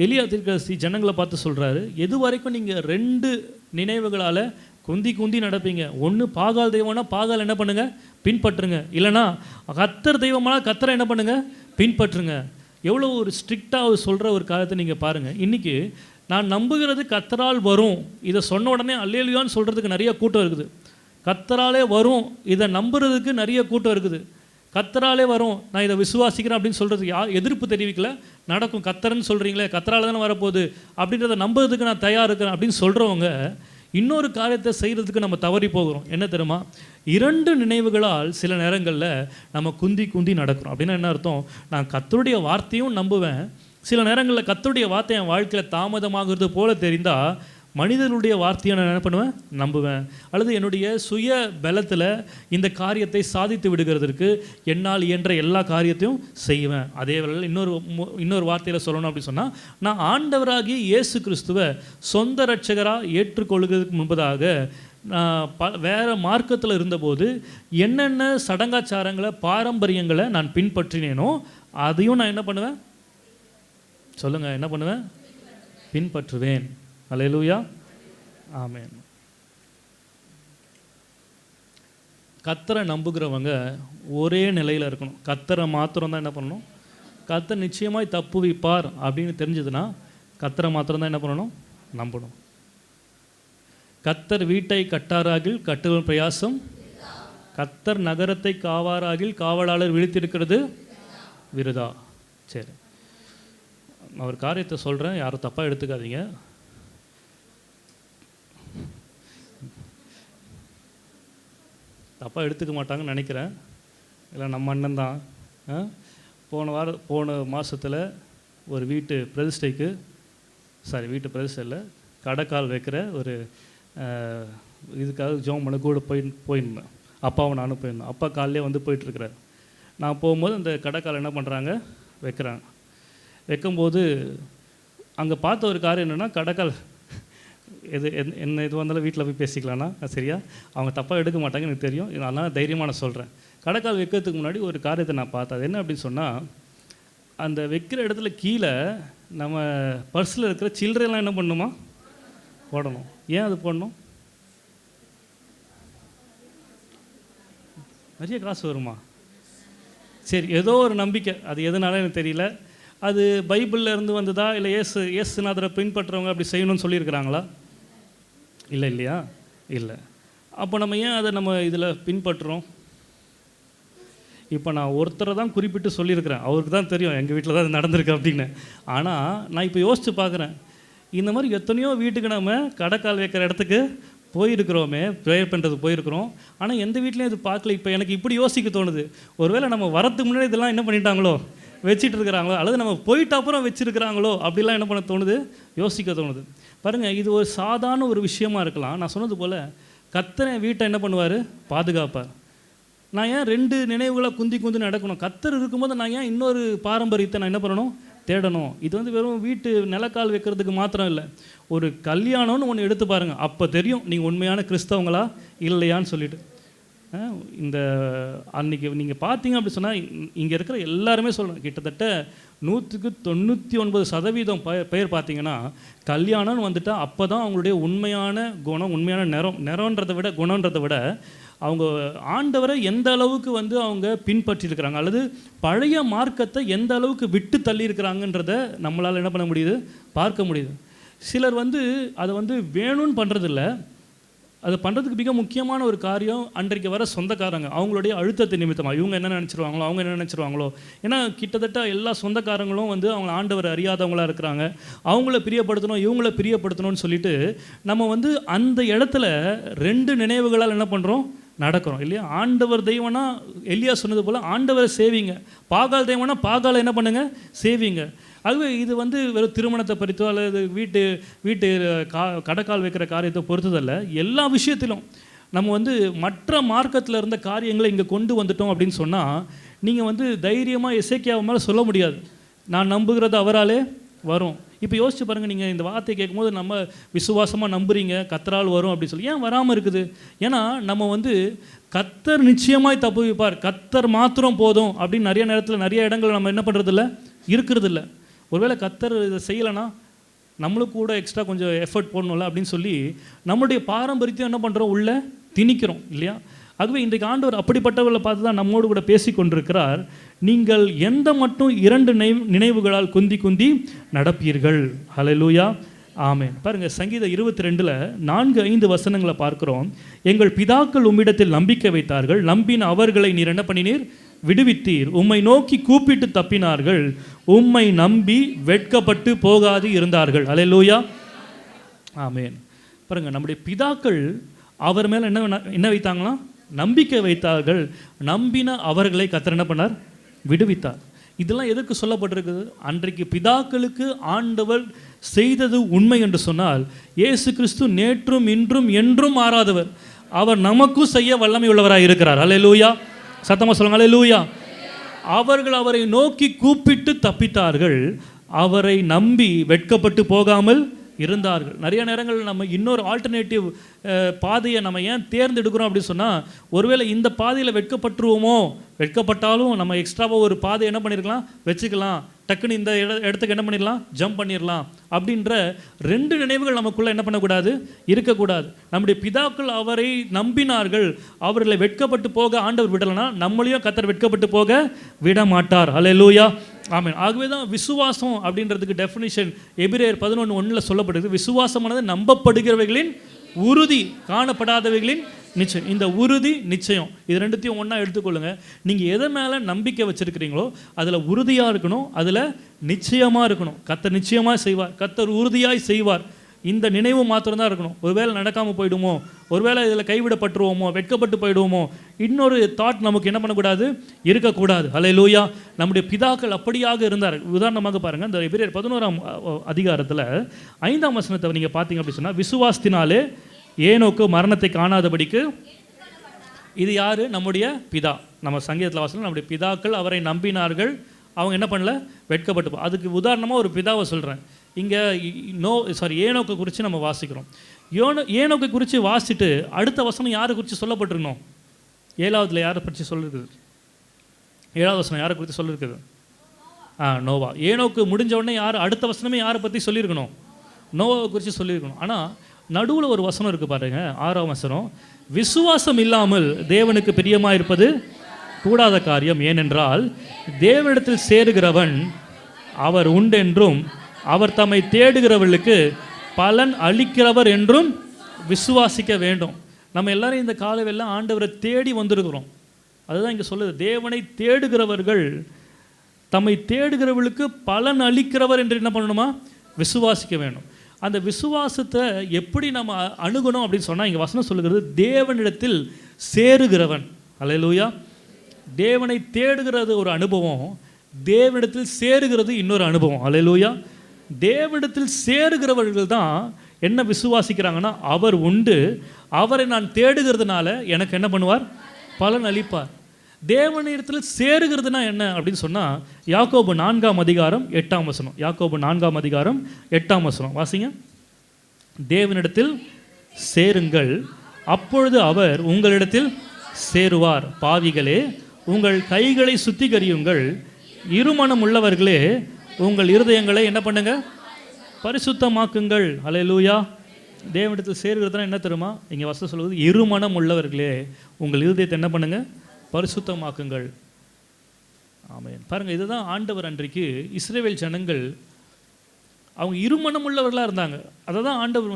எலியா தீர்க்கதரிசி ஜனங்களை பார்த்து சொல்கிறாரு, எது வரைக்கும் நீங்கள் 2 நினைவுகளால் குந்தி குந்தி நடப்பீங்க. ஒன்று பாகால் தெய்வம்னா பாகால் என்ன பண்ணுங்க, பின்பற்றுங்க. இல்லைனா கத்தர் தெய்வமான கத்தரை என்ன பண்ணுங்க, பின்பற்றுங்க. எவ்வளோ ஒரு ஸ்ட்ரிக்டாக அவர் சொல்கிற ஒரு காரியத்தை நீங்கள் பாருங்கள். இன்றைக்கி நான் நம்புகிறது கத்தரால் வரும், இதை சொன்ன உடனே அல்லேலூயான்னு சொல்கிறதுக்கு நிறைய கூட்டம் இருக்குது. கத்தராலே வரும் இதை நம்புறதுக்கு நிறைய கூட்டம் இருக்குது. கத்தராலே வரும், நான் இதை விசுவாசிக்கிறேன் அப்படின்னு சொல்கிறதுக்கு எதிர்ப்பு தெரிவிக்கல. நடக்கும், கத்தர்ன்னு சொல்கிறீங்களே, கத்தரால் தானே வரப்போகுது அப்படின்றத நம்புறதுக்கு நான் தயார் இருக்கிறேன் அப்படின்னு சொல்கிறவங்க இன்னொரு காரியத்தை செய்கிறதுக்கு நம்ம தவறி போகிறோம். என்ன தெரியுமா? 2 நினைவுகளால் சில நேரங்களில் நம்ம குந்தி குந்தி நடக்கிறோம். அப்படின்னா என்ன அர்த்தம்? நான் கர்த்தருடைய வார்த்தையும் நம்புவேன், சில நேரங்களில் கர்த்தருடைய வார்த்தை என் வாழ்க்கையில் தாமதமாகிறது போல தெரிந்தால் மனிதனுடைய வார்த்தையை நான் என்ன பண்ணுவேன், நம்புவேன். அல்லது என்னுடைய சுய பலத்தில் இந்த காரியத்தை சாதித்து விடுகிறதுக்கு என்னால் இயன்ற எல்லா காரியத்தையும் செய்வேன். அதே வேளையில் இன்னொரு வார்த்தையில் சொல்லணும் அப்படின்னு சொன்னால், நான் ஆண்டவராகிய இயேசு கிறிஸ்துவை சொந்த இரட்சகராக ஏற்றுக்கொள்கிறதுக்கு முன்பதாக வேறு மார்க்கத்தில் இருந்தபோது என்னென்ன சடங்காச்சாரங்களை பாரம்பரியங்களை நான் பின்பற்றினேனோ அதையும் நான் என்ன பண்ணுவேன் சொல்லுங்கள், என்ன பண்ணுவேன், பின்பற்றுவேன். அல்லேலூயா, ஆமென். கர்த்தரை நம்புகிறவங்க ஒரே நிலையில் இருக்கணும். கர்த்தரை மாத்திரம் தான் என்ன பண்ணணும், கர்த்தர் நிச்சயமாய் தப்புவிப்பார் அப்படின்னு தெரிஞ்சதுன்னா கர்த்தரை மாத்திரம் தான் என்ன பண்ணணும், நம்பணும். கர்த்தர் வீட்டை கட்டாராகில் கட்டுவன் பிரயாசம், கர்த்தர் நகரத்தை காவாராகில் காவலாளர் விழித்திருக்கிறது விருதா. சரி, நான் ஒரு காரியத்தை சொல்கிறேன், யாரும் தப்பாக எடுத்துக்காதீங்க. தப்பாக எடுத்துக்க மாட்டாங்கன்னு நினைக்கிறேன். இல்லை, நம்ம அண்ணன் தான். போன மாதத்தில் ஒரு வீட்டு பிரதிஷ்டைக்கு, வீட்டு பிரதிஷ்டை இல்லை, கடைக்கால் வைக்கிற ஒரு இதுக்காக ஜோம் பண்ண கூட போயிருந்தேன். அப்பாவும் நானும் போயிருந்தேன். அப்பா காலையிலே வந்து போயிட்டுருக்கிறார். நான் போகும்போது அந்த கடைக்கால் என்ன பண்ணுறாங்க, வைக்கிறாங்க. வைக்கும்போது அங்கே பார்த்த ஒரு காரியம் என்னென்னா, கடைக்கால் என்ன இது வந்தாலும் வீட்டில் போய் பேசிக்கலாம்னா சரியா, அவங்க தப்பாக எடுக்க மாட்டாங்க எனக்கு தெரியும். அதனால் தைரியமாக நான் சொல்கிறேன். கடைக்கால் வைக்கிறதுக்கு முன்னாடி ஒரு காரியத்தை நான் பார்த்தேன். அது என்ன அப்படின்னு சொன்னால், அந்த வைக்கிற இடத்துல கீழே நம்ம பர்ஸில் இருக்கிற சில்லறையெல்லாம் என்ன பண்ணணுமா, போடணும். ஏன் அது போடணும்? நிறைய காசு வருமா? சரி, ஏதோ ஒரு நம்பிக்கை, அது எதனால எனக்கு தெரியல. அது பைபிளில் இருந்து வந்ததா, இல்லை இயேசுநாதரை பின்பற்றுறவங்க அப்படி செய்யணும்னு சொல்லியிருக்கிறாங்களா? இல்லையா? இல்லை. அப்போ நம்ம ஏன் அதை நம்ம இதில் பின்பற்றுறோம்? இப்போ நான் ஒருத்தரை தான் குறிப்பிட்டு சொல்லியிருக்கிறேன், அவருக்கு தான் தெரியும் எங்கள் வீட்டில் தான் அது நடந்திருக்கு அப்படின்னு. ஆனால் நான் இப்போ யோசித்து பார்க்குறேன், இந்த மாதிரி எத்தனையோ வீட்டுக்கு நம்ம கடைக்கால் வைக்கிற இடத்துக்கு போயிருக்கிறோமே, ப்ரேயர் பண்ணுறது போயிருக்கிறோம். ஆனால் எந்த வீட்லேயும் இது பார்க்கல. இப்போ எனக்கு இப்படி யோசிக்க தோணுது, ஒருவேளை நம்ம வரத்துக்கு முன்னாடி இதெல்லாம் என்ன பண்ணிட்டாங்களோ, வச்சுட்டு இருக்கிறாங்களோ, அல்லது நம்ம போயிட்டு அப்புறம் வச்சுருக்கிறாங்களோ, அப்படிலாம் என்ன பண்ண தோணுது, யோசிக்க தோணுது. பாருங்கள், இது ஒரு சாதாரண ஒரு விஷயமா இருக்கலாம். நான் சொன்னது போல் கர்த்தர் வீட்டை என்ன பண்ணுவார், பாதுகாப்பார். நான் ஏன் 2 நினைவுகளை குந்தி குந்தி நடக்கணும்? கர்த்தர் இருக்கும்போது நான் ஏன் இன்னொரு பாரம்பரியத்தை நான் என்ன பண்ணணும், தேடணும்? இது வந்து வெறும் வீட்டு நிலக்கால் வைக்கிறதுக்கு மாத்திரம் இல்லை, ஒரு கல்யாணம்னு ஒன்று எடுத்து பாருங்கள், அப்போ தெரியும் நீங்கள் உண்மையான கிறிஸ்தவங்களா இல்லையான்னு சொல்லிட்டு. இந்த அன்றைக்கி நீங்கள் பார்த்தீங்க அப்படி சொன்னால், இங்கே இருக்கிற எல்லாருமே சொல்லணும், கிட்டத்தட்ட 99% பேர் பார்த்தீங்கன்னா கல்யாணம்னு வந்துட்டால் அப்போ தான் அவங்களுடைய உண்மையான குணம், உண்மையான நிறன்றதை விட குணன்றதை விட அவங்க ஆண்டவரை எந்த அளவுக்கு வந்து அவங்க பின்பற்றியிருக்கிறாங்க, அல்லது பழைய மார்க்கத்தை எந்த அளவுக்கு விட்டு தள்ளி இருக்கிறாங்கன்றதை நம்மளால் என்ன பண்ண முடியுது, பார்க்க முடியுது. சிலர் வந்து அதை வந்து வேணும்னு பண்ணுறதில்ல, அது பண்ணுறதுக்கு மிக முக்கியமான ஒரு காரியம் அன்றைக்கு வர சொந்தக்காரங்க அவங்களுடைய அழுத்தத்தை நிமித்தமாக இவங்க என்ன நினச்சிருவாங்களோ, அவங்க என்ன நினச்சிருவாங்களோ. ஏன்னா கிட்டத்தட்ட எல்லா சொந்தக்காரங்களும் வந்து அவங்க ஆண்டவர் அறியாதவங்களாக இருக்கிறாங்க, அவங்கள பிரியப்படுத்தணும், இவங்கள பிரியப்படுத்தணும்னு சொல்லிட்டு நம்ம வந்து அந்த இடத்துல 2 நினைவுகளால் என்ன பண்ணுறோம், நடக்கிறோம் இல்லையா? ஆண்டவர் தெய்வம்னா எலியா சொன்னது போல் ஆண்டவரை சேவிங்க, பாகால் தெய்வம்னா பாகாலை என்ன பண்ணுங்க, சேவிங்க. ஆகவே இது வந்து வெறும் திருமணத்தை பறித்தோ அல்லது வீட்டு கடைக்கால் வைக்கிற காரியத்தை பொறுத்ததல்ல, எல்லா விஷயத்திலும் நம்ம வந்து மற்ற மார்க்கத்தில் இருந்த காரியங்களை இங்கே கொண்டு வந்துட்டோம் அப்படின்னு சொன்னால், நீங்கள் வந்து தைரியமாக எசேக்கியாவை மேலே சொல்ல முடியாது, நான் நம்புகிறது அவராலே வரும். இப்போ யோசிச்சு பாருங்கள், நீங்கள் இந்த வார்த்தையை கேட்கும்போது நம்ம விசுவாசமாக நம்புறீங்க கர்த்தரால் வரும் அப்படின்னு சொல்லி, ஏன் வராமல் இருக்குது? ஏன்னா நம்ம வந்து கர்த்தர் நிச்சயமாய் தப்புவிப்பார், கர்த்தர் மாத்திரம் போதும் அப்படின்னு நிறைய நேரத்தில் நிறைய இடங்கள் நம்ம என்ன பண்ணுறதில்ல, இருக்கிறதில்ல. ஒருவேளை கர்த்தர் இதை செய்யலைன்னா நம்மளும் கூட எக்ஸ்ட்ரா கொஞ்சம் எஃபர்ட் போடணும்ல அப்படின்னு சொல்லி நம்மளுடைய பாரம்பரியத்தை என்ன பண்ணுறோம், உள்ள திணிக்கிறோம் இல்லையா? ஆகவே இன்றைக்கு ஆண்டவர் அப்படிப்பட்டவர்களை பார்த்து தான் நம்மோடு கூட பேசி கொண்டிருக்கிறார். நீங்கள் எந்த மட்டும் 2 நினைவுகளால் குந்தி குந்தி நடப்பீர்கள். ஹல்லேலூயா, ஆமென். பாருங்கள், சங்கீதம் 22ல் 4-5 வசனங்களை பார்க்குறோம். எங்கள் பிதாக்கள் உம்மிடத்தில் நம்பிக்கை வைத்தார்கள், நம்பின அவர்களை நீர் என்ன பண்ணினீர், விடுவித்தீர். உம்மை நோக்கி கூப்பிட்டு தப்பினார்கள், உம்மை நம்பி வெட்கப்பட்டு போகாது இருந்தார்கள். ஹல்லேலூயா, ஆமென். பாருங்கள், நம்முடைய பிதாக்கள் அவர் மேலே என்ன வைத்தாங்களாம், நம்பிக்கை வைத்தார்கள். நம்பின அவர்களை கர்த்தர் என்ன பண்ணார், விடுவித்தார். இதெல்லாம் எதற்கு சொல்லப்பட்டிருக்குது? அன்றைக்கு பிதாக்களுக்கு ஆண்டவர் செய்தது உண்மை என்று சொன்னால், இயேசு கிறிஸ்து நேற்றும் இன்றும் என்றும் மாறாதவர். அவர் நமக்கும் செய்ய வல்லமை உள்ளவராக இருக்கிறார். அல்லேலூயா, சத்தமாக சொல்லுங்க அல்லேலூயா. அவர்கள் அவரை நோக்கி கூப்பிட்டு தப்பித்தார்கள், அவரை நம்பி வெட்கப்பட்டு போகாமல் இருந்தார்கள். நிறைய நேரங்கள் நம்ம இன்னொரு ஆல்டர்னேட்டிவ் பாதையை நம்ம ஏன் தேர்ந்தெடுக்கிறோம் அப்படின்னு சொன்னால், ஒருவேளை இந்த பாதையில் வெட்கப்பட்டுருவோமோ, வெட்கப்பட்டாலும் நம்ம எக்ஸ்ட்ராவாக ஒரு பாதை என்ன பண்ணியிருக்கலாம், வச்சுக்கலாம், டக்குன்னு இந்த இடத்துக்கு என்ன பண்ணிடலாம், ஜம்ப் பண்ணிடலாம் அப்படின்ற 2 நினைவுகள் நமக்குள்ளே என்ன பண்ணக்கூடாது, இருக்கக்கூடாது. நம்முடைய பிதாக்கள் அவரை நம்பினார்கள், அவர்களை வெட்கப்பட்டு போக ஆண்டவர் விடலைன்னா நம்மளையும் கர்த்தர் வெட்கப்பட்டு போக விட மாட்டார். அல்லேலூயா, ஆமென். ஆகவே தான் விசுவாசம் அப்படின்றதுக்கு டெஃபினிஷன் எபிரேயர் 11:1 சொல்லப்படுது. விசுவாசமானது நம்பப்படுகிறவைகளின் உறுதி, காணப்படாதவைகளின் நிச்சயம். இந்த உறுதி நிச்சயம் இது 2த்தையும் ஒன்றா எடுத்துக்கொள்ளுங்க. நீங்கள் எதை மேலே நம்பிக்கை வச்சுருக்கிறீங்களோ அதில் உறுதியாக இருக்கணும், அதில் நிச்சயமாக இருக்கணும். கர்த்தர் நிச்சயமாக செய்வார், கர்த்தர் உறுதியாய் செய்வார். இந்த நினைவு மாத்திரம்தான் இருக்கணும். ஒருவேளை நடக்காமல் போயிடுமோ, ஒருவேளை இதில் கைவிடப்பட்டுருவோமோ, வெட்கப்பட்டு போயிடுவோமோ, இன்னொரு தாட் நமக்கு என்ன பண்ணக்கூடாது, இருக்கக்கூடாது. ஹல்லேலூயா, நம்முடைய பிதாக்கள் அப்படியாக இருந்தார். உதாரணமாக பாருங்கள், இந்த எபிரேயர் 11ஆம் அதிகாரத்தில் 5ஆம் வசனத்தை நீங்கள் பார்த்தீங்க அப்படின்னு சொன்னால், விசுவாசத்தினாலே ஏனோக்கு மரணத்தை காணாதபடிக்கு, இது யார், நம்முடைய பிதா. நம்ம சங்கீதத்தில் வாசனம், நம்முடைய பிதாக்கள் அவரை நம்பினார்கள், அவங்க என்ன பண்ணல, வெட்கப்பட்டு. அதுக்கு உதாரணமாக ஒரு பிதாவை சொல்கிறேன். இங்கே ஏனோக்கை குறித்து நம்ம வாசிக்கிறோம். ஏனோக்கை குறித்து வாசிட்டு அடுத்த வசனம் யாரை குறித்து சொல்லப்பட்டிருக்கணும், 7ஆவதுல யாரை பற்றி சொல்லிருக்குது, 7ஆவது வசனம் யாரை குறித்து சொல்லியிருக்குது, நோவா. ஏனோக்கு முடிஞ்ச உடனே அடுத்த வசனமே யாரை பற்றி சொல்லியிருக்கணும், நோவாவை குறித்து சொல்லியிருக்கணும். ஆனால் நடுவில் ஒரு வசனம் இருக்குது பாருங்க, 6ஆம் வசனம், விசுவாசம் இல்லாமல் தேவனுக்கு பிரியமாக இருப்பது கூடாத காரியம், ஏனென்றால் தேவனிடத்தில் சேருகிறவன் அவர் உண்டென்றும் அவர் தம்மை தேடுகிறவர்களுக்கு பலன் அளிக்கிறவர் என்றும் விசுவாசிக்க வேண்டும். நம்ம எல்லாரும் இந்த காலவெல்லாம் ஆண்டவரை தேடி வந்திருக்கிறோம். அதுதான் இங்கே சொல்லுது, தேவனை தேடுகிறவர்கள் தம்மை தேடுகிறவர்களுக்கு பலன் அளிக்கிறவர் என்று என்ன பண்ணணுமா, விசுவாசிக்க வேண்டும். அந்த விசுவாசத்தை எப்படி நம்ம அணுகணும் அப்படின்னு சொன்னால், இங்கே வசனம் சொல்லுகிறது, தேவனிடத்தில் சேருகிறவன். அல்லேலூயா, தேவனை தேடுகிறது ஒரு அனுபவம், தேவனிடத்தில் சேருகிறது இன்னொரு அனுபவம். அல்லேலூயா, தேவனிடத்தில் சேருகிறவர்கள் தான் என்ன விசுவாசிக்கிறாங்கன்னா, அவர் உண்டு, அவரை நான் தேடுகிறதுனால எனக்கு என்ன பண்ணுவார், பலன் அளிப்பார். தேவனிடத்தில் சேருகிறதுனா என்ன அப்படின்னு சொன்னால், யாக்கோபு 4ஆம் அதிகாரம் 8ஆம் வசனம், யாக்கோபு 4ஆம் அதிகாரம் 8ஆம் வசனம் வாசிங்க. தேவனிடத்தில் சேருங்கள், அப்பொழுது அவர் உங்களிடத்தில் சேருவார். பாவிகளே, உங்கள் கைகளை சுத்திகரியுங்கள், இருமனம் உள்ளவர்களே, உங்கள் இருதயங்களை என்ன பண்ணுங்க, பரிசுத்தமாக்குங்கள். அல்லேலூயா, தேவனிடத்தில் சேருகிறதுனா என்ன தெரியுமா, இங்கே வசனம் சொல்வது, இருமனம் உள்ளவர்களே, உங்கள் இருதயத்தை என்ன பண்ணுங்க, பரிசுத்தமாக்குங்கள். ஆமென். பாருங்கள், இதுதான் ஆண்டவர் அன்றைக்கு இஸ்ரவேல் ஜனங்கள் அவங்க இருமனம் உள்ளவர்களாக இருந்தாங்க. அதை தான் ஆண்டவர்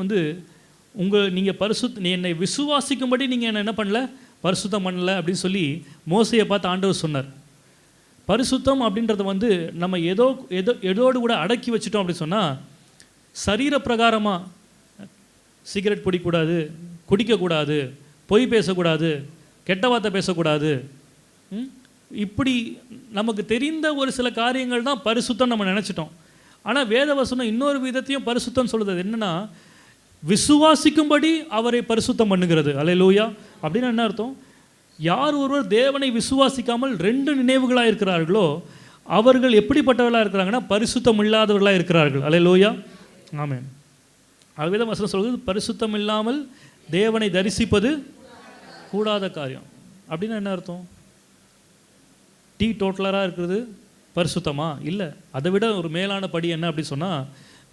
நீங்கள் நீ என்னை விசுவாசிக்கும்படி நீங்கள் என்ன பண்ணல, பரிசுத்தம் பண்ணலை அப்படின்னு சொல்லி மோசையை பார்த்து ஆண்டவர் சொன்னார். பரிசுத்தம் அப்படின்றத நம்ம எதோடு கூட அடக்கி வச்சுட்டோம் அப்படின்னு சொன்னால், சரீர பிரகாரமாக சிகரெட் பிடிக்கக்கூடாது, குடிக்கக்கூடாது, பொய் பேசக்கூடாது, கெட்ட வார்த்தை பேசக்கூடாது, இப்படி நமக்கு தெரிந்த ஒரு சில காரியங்கள் தான் பரிசுத்தம் நம்ம நினச்சிட்டோம். ஆனால் வேதவசனம் இன்னொரு விதத்தையும் பரிசுத்தம் சொல்லுது. என்னென்னா, விசுவாசிக்கும்படி அவரை பரிசுத்தம் பண்ணுகிறது. அல்லேலூயா, அப்படின்னு என்ன அர்த்தம், யார் ஒருவர் தேவனை விசுவாசிக்காமல் 2 நினைவுகளாக இருக்கிறார்களோ அவர்கள் எப்படிப்பட்டவர்களாக இருக்கிறாங்கன்னா, பரிசுத்தம் இல்லாதவர்களாக இருக்கிறார்கள். அல்லேலூயா, ஆமென். ஆகவே தான் வசனம் சொல்கிறது, பரிசுத்தம் இல்லாமல் தேவனை தரிசிப்பது கூடாத காரியம். அப்படின்னா என்ன அர்த்தம், டீ டோட்டலராக இருக்கிறது பரிசுத்தமா? இல்லை. அதை விட ஒரு மேலான படி என்ன அப்படின்னு சொன்னால்,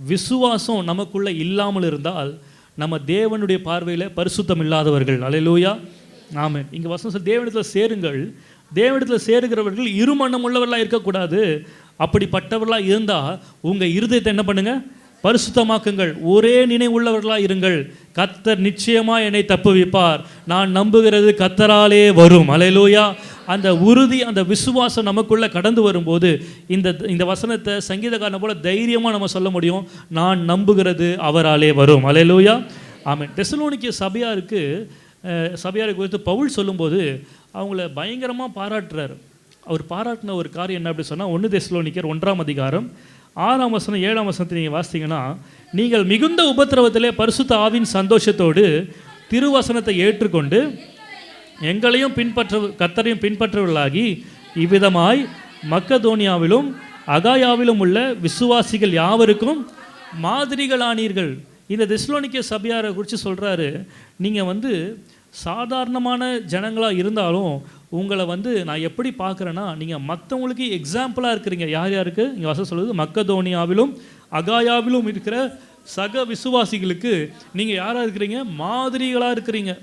விசுவாசம் நமக்குள்ளே இல்லாமல் இருந்தால் நம்ம தேவனுடைய பார்வையில் பரிசுத்தம் இல்லாதவர்கள். அல்லேலூயா, ஆமென். இங்கே வசனம் சொல்ல தேவனிடத்தில் சேருங்கள். தேவனிடத்தில் சேருகிறவர்கள் இருமனம் உள்ளவர்களாக இருக்கக்கூடாது. அப்படிப்பட்டவர்களாக இருந்தால் உங்கள் இருதயத்தை என்ன பண்ணுங்க, பரிசுத்தமாக்குங்கள். ஒரே நினைவுள்ளவர்களாக இருங்கள். கர்த்தர் நிச்சயமாக என்னை தப்புவிப்பார், நான் நம்புகிறது கர்த்தராலே வரும். அல்லேலூயா. அந்த உறுதி, அந்த விசுவாசம் நமக்குள்ளே கடந்து வரும்போது இந்த வசனத்தை சங்கீதக்காரனை போல தைரியமாக நம்ம சொல்ல முடியும், நான் நம்புகிறது அவராலே வரும். அல்லேலூயா, ஆமென். தெசலோனிக்கே சபையாருக்கு குறித்து பவுல் சொல்லும்போது அவங்கள பயங்கரமாக பாராட்டுறார். அவர் பாராட்டின ஒரு காரியம் என்ன அப்படி சொன்னால், 1 தெசலோனிக்கர் 1ஆம் அதிகாரம் 6ஆம் வசனம் 7ஆம் வசனத்தை நீங்கள் வாசித்தீங்கன்னா, நீங்கள் மிகுந்த உபத்திரவத்திலே பரிசுத்த ஆவின் சந்தோஷத்தோடு திருவசனத்தை ஏற்றுக்கொண்டு எங்களையும் கர்த்தரையும் பின்பற்றவர்களாகி இவ்விதமாய் மக்கதோனியாவிலும் அகாயாவிலும் உள்ள விசுவாசிகள் யாவருக்கும் மாதிரிகளானீர்கள். இந்த தெசலோனிக்கே சபையாரை குறித்து சொல்கிறாரு, நீங்கள் சாதாரணமான ஜனங்களாக இருந்தாலும் உங்களை நான் எப்படி பார்க்குறேன்னா, நீங்கள் மற்றவங்களுக்கு எக்ஸாம்பிளாக இருக்கிறீங்க. யாருக்கு இங்கே வசனம் சொல்லுது, மக்கதோனியாவிலும் அகாயாவிலும் இருக்கிற சக விசுவாசிகளுக்கு நீங்கள் யாராக இருக்கிறீங்க, மாதிரிகளாக இருக்கிறீங்க.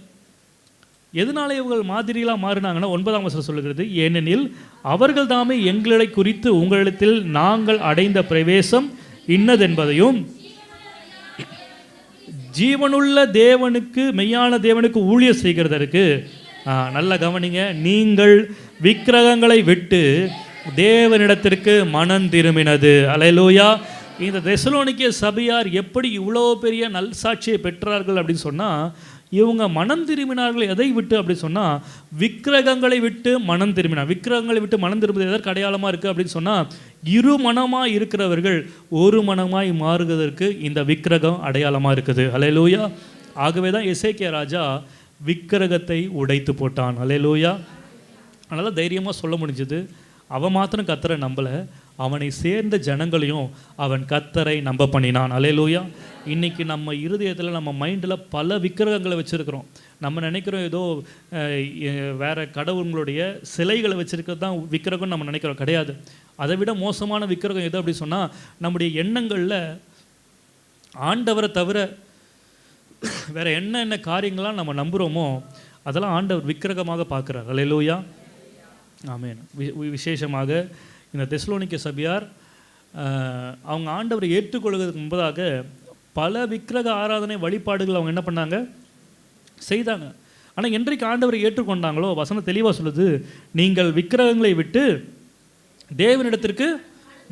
எதனால இவர்கள் மாதிரிகளாக மாறினாங்கன்னா, 9ஆம் வசனம் சொல்லுகிறது, ஏனெனில் அவர்கள் தாமே எங்களை குறித்து உங்களிடத்தில் நாங்கள் அடைந்த பிரவேசம் இன்னதென்பதையும் ஜீவனுள்ள தேவனுக்கு, மெய்யான தேவனுக்கு ஊழியம் செய்கிறதற்கு, நல்ல கவனிங்க, நீங்கள் விக்கிரகங்களை விட்டு தேவனிடத்திற்கு மனம் திரும்பினது. அல்லேலூயா. இந்த தெசலோனிக்கே சபையார் எப்படி இவ்வளோ பெரிய நல்சாட்சியை பெற்றார்கள் அப்படின்னு சொன்னால், இவங்க மனம் திரும்பினார்கள். எதை விட்டு அப்படி சொன்னால், விக்கிரகங்களை விட்டு மனம் திரும்பினார். விக்கிரகங்களை விட்டு மனம் திரும்புவது எதற்கு அடையாளமாக இருக்குது அப்படின்னு சொன்னால், இரு மனமாக இருக்கிறவர்கள் ஒரு மனமாய் மாறுவதற்கு இந்த விக்கிரகம் அடையாளமாக இருக்குது. அல்லேலூயா. ஆகவே தான் எசேக்கியா ராஜா விக்கிரகத்தை உடைத்து போட்டான். அல்லேலூயா. அதனால் தைரியமாக சொல்ல முடிஞ்சது, அவன் மாத்திரம் கர்த்தரை நம்பலை, அவனை சேர்ந்த ஜனங்களையும் அவன் கர்த்தரை நம்ப பண்ணினான். அல்லேலூயா. இன்றைக்கி நம்ம இருதயத்தில், நம்ம மைண்டில் பல விக்கிரகங்களை வச்சுருக்கிறோம். நம்ம நினைக்கிறோம் ஏதோ வேறு கடவுளுடைய சிலைகளை வச்சுருக்கிறது தான் விக்கிரகம்னு நம்ம நினைக்கிறோம். கிடையாது. அதை விட மோசமான விக்கிரகம் எது அப்படி சொன்னால், நம்முடைய எண்ணங்களில் ஆண்டவரை தவிர வேறு என்ன காரியங்களாம் நம்ம நம்புகிறோமோ அதெல்லாம் ஆண்டவர் விக்கிரகமாக பார்க்குறார். அல்லேலூயா, ஆமென். விசேஷமாக இந்த தெசலோனிக்கே சபையார் அவங்க ஆண்டவரை ஏற்றுக்கொள்வதற்கு முன்பதாக பல விக்கிரக ஆராதனை வழிபாடுகள் அவங்க என்ன பண்ணாங்க, செய்தாங்க. ஆனால் என்றைக்கு ஆண்டவரை ஏற்றுக்கொண்டாங்களோ, வசனம் தெளிவாக சொல்லுது, நீங்கள் விக்கிரகங்களை விட்டு தேவனிடத்திற்கு